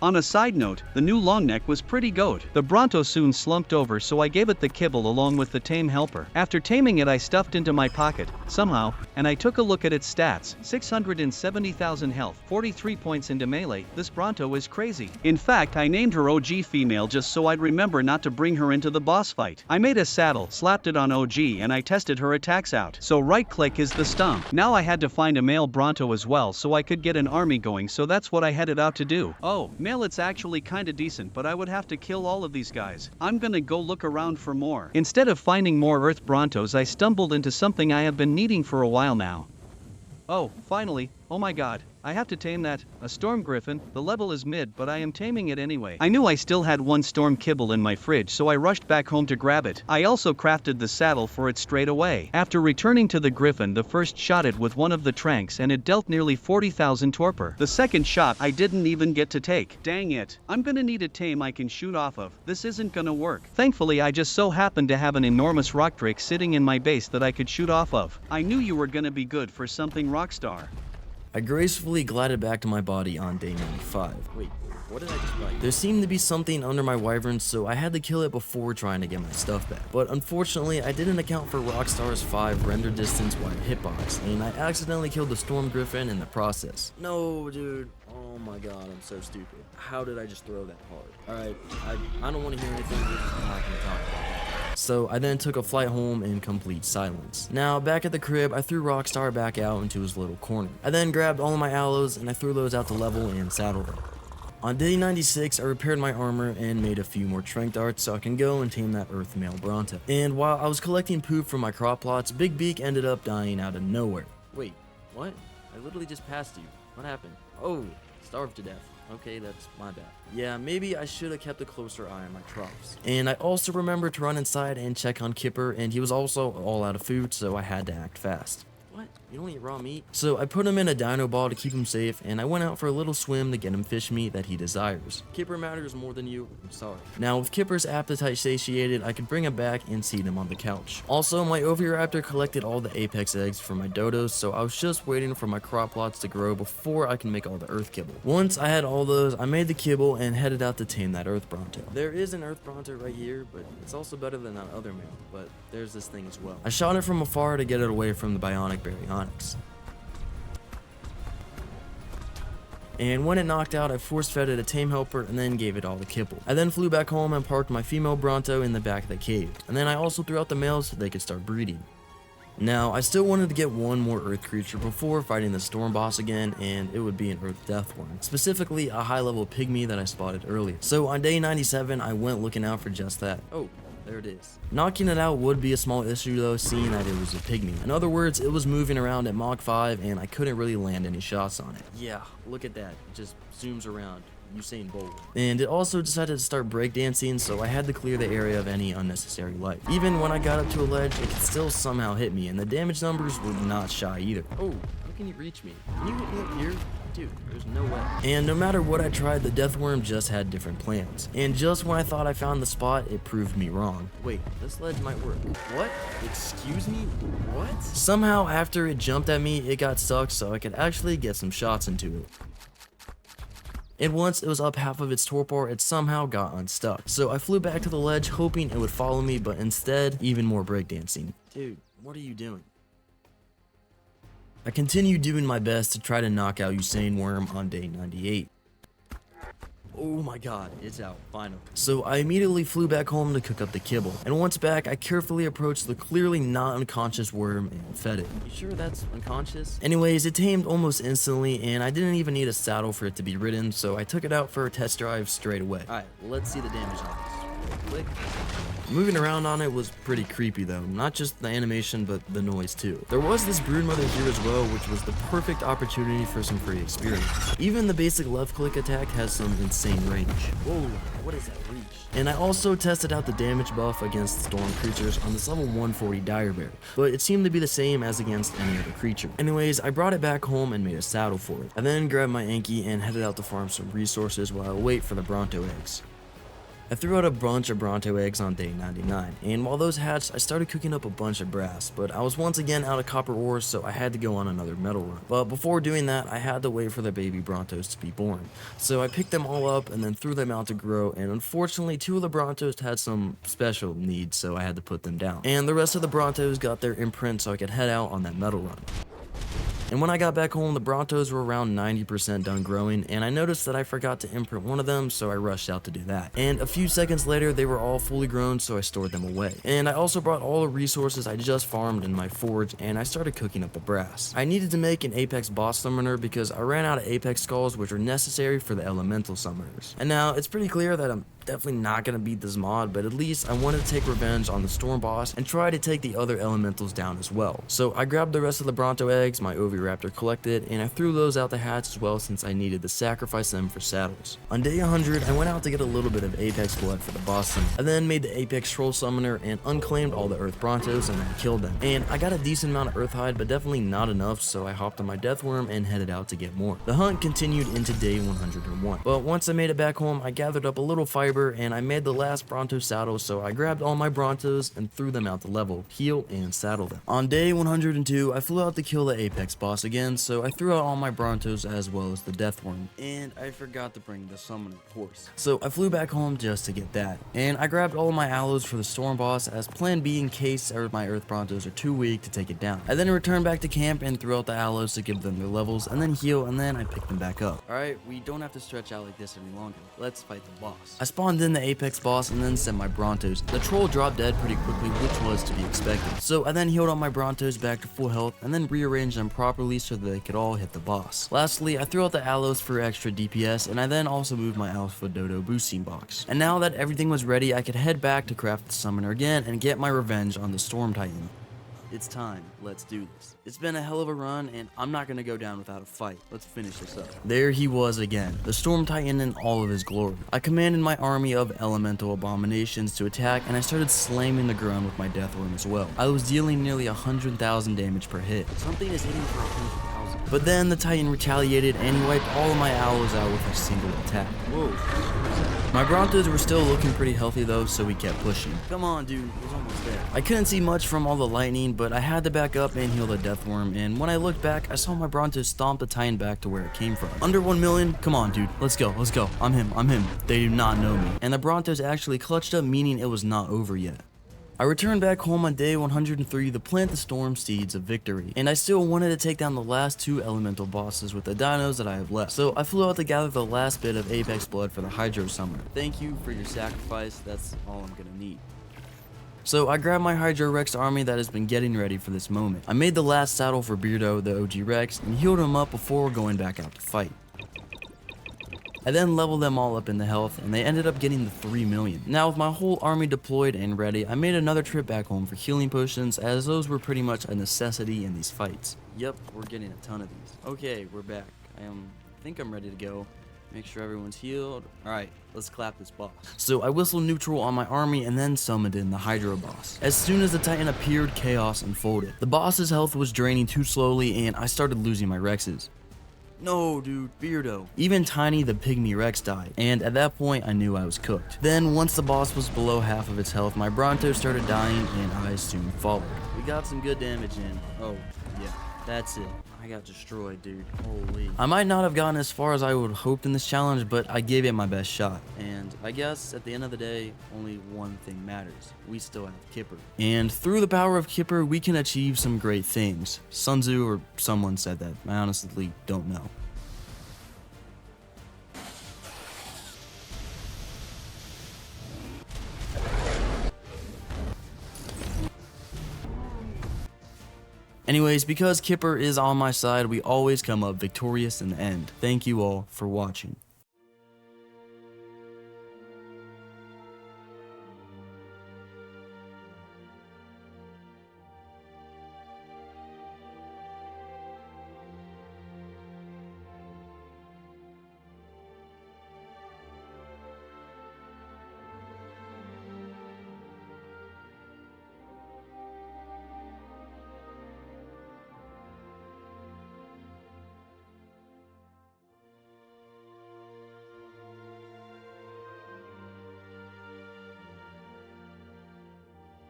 On a side note, the new Longneck was pretty goat. The Bronto soon slumped over, so I gave it the kibble along with the tame helper. After taming it, I stuffed into my pocket, somehow, and I took a look at its stats. 670,000 health, 43 points into melee. This Bronto is crazy. In fact, I named her OG female just so I'd remember not to bring her into the boss fight. I made a saddle, slapped it on OG, and I tested her attacks out. So right click is the stump. Now I had to find a male Bronto as well so I could get an army going, so that's what I headed out to do. Oh, male, it's actually kinda decent, but I would have to kill all of these guys. I'm gonna go look around for more. Instead of finding more Earth Brontos, I stumbled into something I have been needing for a while now. Oh, finally. Oh my god. I have to tame that. A Storm Griffin. The level is mid, but I am taming it anyway. I knew I still had 1 Storm Kibble in my fridge, so I rushed back home to grab it. I also crafted the saddle for it straight away. After returning to the Griffin, the first shot it with one of the tranks and it dealt nearly 40,000 torpor. The second shot I didn't even get to take. Dang it. I'm gonna need a tame I can shoot off of. This isn't gonna work. Thankfully, I just so happened to have an enormous rock drake sitting in my base that I could shoot off of. I knew you were gonna be good for something Rockstar. I gracefully glided back to my body on day 95. Wait, what did I just bite? There seemed to be something under my wyvern, so I had to kill it before trying to get my stuff back. But unfortunately, I didn't account for Rockstar's 5 render distance wide hitbox, and I accidentally killed the Storm Griffin in the process. No, dude. Oh my god, I'm so stupid. How did I just throw that hard? Alright, I don't want to hear anything. I'm not going to talk about that. So I then took a flight home in complete silence. Now, back at the crib, I threw Rockstar back out into his little corner. I then grabbed all of my aloes and I threw those out to level and saddle them. On day 96, I repaired my armor and made a few more trank darts so I can go and tame that Earth Male Bronto. And while I was collecting poop from my crop plots, Big Beak ended up dying out of nowhere. Wait, what? I literally just passed you. What happened? Oh, starved to death. Okay, that's my bad. Yeah, maybe I should have kept a closer eye on my troughs. And I also remembered to run inside and check on Kipper, and he was also all out of food, so I had to act fast. What? You don't eat raw meat? So I put him in a dino ball to keep him safe, and I went out for a little swim to get him fish meat that he desires. Kipper matters more than you. I'm sorry. Now, with Kipper's appetite satiated, I could bring him back and seat him on the couch. Also, my Oviraptor collected all the apex eggs for my dodos, so I was just waiting for my crop plots to grow before I can make all the earth kibble. Once I had all those, I made the kibble and headed out to tame that Earth Bronto. There is an Earth Bronto right here, but it's also better than that other male, but there's this thing as well. I shot it from afar to get it away from the bionic baryonyx. And when it knocked out, I force-fed it a tame helper and then gave it all the kibble. I then flew back home and parked my female Bronto in the back of the cave. And then I also threw out the males so they could start breeding. Now, I still wanted to get one more earth creature before fighting the storm boss again, and it would be an earth deathworm, specifically a high level pygmy that I spotted earlier. So on day 97, I went looking out for just that. Oh, there it is. Knocking it out would be a small issue though, seeing that it was a pygmy. In other words, it was moving around at Mach 5 and I couldn't really land any shots on it. Yeah, look at that, it just zooms around. Usain Bolt. And it also decided to start breakdancing, so I had to clear the area of any unnecessary light. Even when I got up to a ledge, it could still somehow hit me, and the damage numbers were not shy either. Oh, how can you reach me? Can you hit me up here? Dude, there's no way. And no matter what I tried, the deathworm just had different plans. And just when I thought I found the spot, it proved me wrong. Wait, this ledge might work. What? Excuse me? What? Somehow, after it jumped at me, it got stuck so I could actually get some shots into it. And once it was up half of its torpor, it somehow got unstuck. So I flew back to the ledge hoping it would follow me, but instead, even more breakdancing. Dude, what are you doing? I continued doing my best to try to knock out Usain Worm on day 98. Oh my god, it's out, finally. So I immediately flew back home to cook up the kibble. And once back, I carefully approached the clearly not unconscious worm and fed it. You sure that's unconscious? Anyways, it tamed almost instantly, and I didn't even need a saddle for it to be ridden, so I took it out for a test drive straight away. Alright, let's see the damage on this. Click. Moving around on it was pretty creepy though, not just the animation but the noise too. There was this broodmother here as well, which was the perfect opportunity for some free experience. Even the basic left click attack has some insane range. Whoa, what is that reach? And I also tested out the damage buff against storm creatures on this level 140 dire bear, but it seemed to be the same as against any other creature. Anyways, I brought it back home and made a saddle for it. I then grabbed my Anki and headed out to farm some resources while I wait for the Bronto eggs. I threw out a bunch of Bronto eggs on day 99, and while those hatched, I started cooking up a bunch of brass, but I was once again out of copper ore, so I had to go on another metal run. But before doing that, I had to wait for the baby Brontos to be born. So I picked them all up and then threw them out to grow, and unfortunately 2 of the Brontos had some special needs, so I had to put them down. And the rest of the Brontos got their imprint so I could head out on that metal run. And when I got back home, the Brontos were around 90% done growing, and I noticed that I forgot to imprint one of them, so I rushed out to do that. And a few seconds later, they were all fully grown, so I stored them away. And I also brought all the resources I just farmed in my forge, and I started cooking up the brass. I needed to make an Apex boss summoner because I ran out of Apex skulls, which were necessary for the elemental summoners. And now, it's pretty clear that I'm definitely not gonna beat this mod, but at least I wanted to take revenge on the storm boss and try to take the other elementals down as well. So I grabbed the rest of the Bronto eggs my Oviraptor collected, and I threw those out the hatch as well since I needed to sacrifice them for saddles. On day 100, I went out to get a little bit of Apex blood for the boss summon. I then made the Apex Troll Summoner and unclaimed all the Earth Brontos and then killed them. And I got a decent amount of Earth Hide, but definitely not enough, so I hopped on my Deathworm and headed out to get more. The hunt continued into day 101, but once I made it back home, I gathered up a little fiber and I made the last Bronto saddle, so I grabbed all my Brontos and threw them out to level, heal, and saddle them. On day 102, I flew out to kill the Apex boss again, so I threw out all my Brontos as well as the Deathworm. And I forgot to bring the Summoner horse. So I flew back home just to get that. And I grabbed all my aloes for the Storm boss as plan B in case my Earth Brontos are too weak to take it down. I then returned back to camp and threw out the aloes to give them their levels and then heal, and then I picked them back up. Alright, we don't have to stretch out like this any longer. Let's fight the boss. I spawned in the Apex boss and then sent my Brontos. The troll dropped dead pretty quickly, which was to be expected. So I then healed all my Brontos back to full health and then rearranged them properly so that they could all hit the boss. Lastly, I threw out the aloes for extra DPS, and I then also moved my Alpha Dodo boosting box. And now that everything was ready, I could head back to craft the summoner again and get my revenge on the Storm Titan. It's time. Let's do this. It's been a hell of a run, and I'm not gonna go down without a fight. Let's finish this up. There he was again, the Storm Titan in all of his glory. I commanded my army of elemental abominations to attack, and I started slamming the ground with my Deathworm as well. I was dealing nearly 100,000 damage per hit. Something is hitting for 100,000. But then the Titan retaliated, and he wiped all of my aloes out with a single attack. Whoa. My Brontos were still looking pretty healthy though, so we kept pushing. Come on, dude, it was almost there. I couldn't see much from all the lightning, but I had to back up and heal the Deathworm, and when I looked back, I saw my Brontos stomp the Titan back to where it came from. Under 1 million? Come on, dude, let's go. I'm him. They do not know me. And the Brontos actually clutched up, meaning it was not over yet. I returned back home on day 103 to plant the storm seeds of victory, and I still wanted to take down the last 2 elemental bosses with the dinos that I have left. So I flew out to gather the last bit of Apex blood for the Hydro Summoner. Thank you for your sacrifice, that's all I'm gonna need. So I grabbed my Hydro Rex army that has been getting ready for this moment. I made the last saddle for Beardo, the OG Rex, and healed him up before going back out to fight. I then leveled them all up in the health, and they ended up getting the 3 million. Now with my whole army deployed and ready, I made another trip back home for healing potions, as those were pretty much a necessity in these fights. Yep, we're getting a ton of these. Okay, we're back. I think I'm ready to go. Make sure everyone's healed. Alright, let's clap this boss. So I whistled neutral on my army and then summoned in the Hydro boss. As soon as the Titan appeared, chaos unfolded. The boss's health was draining too slowly, and I started losing my Rexes. No, dude, Beardo. Even Tiny the Pygmy Rex died, and at that point I knew I was cooked. Then once the boss was below half of its health, my Bronto started dying and I soon followed. We got some good damage in. Oh, yeah, that's it. I got destroyed, dude. Holy. I might not have gotten as far as I would have hoped in this challenge, but I gave it my best shot. And I guess at the end of the day, only one thing matters. We still have Kipper. And through the power of Kipper, we can achieve some great things. Sun Tzu or someone said that. I honestly don't know. Anyways, because Kipper is on my side, we always come up victorious in the end. Thank you all for watching.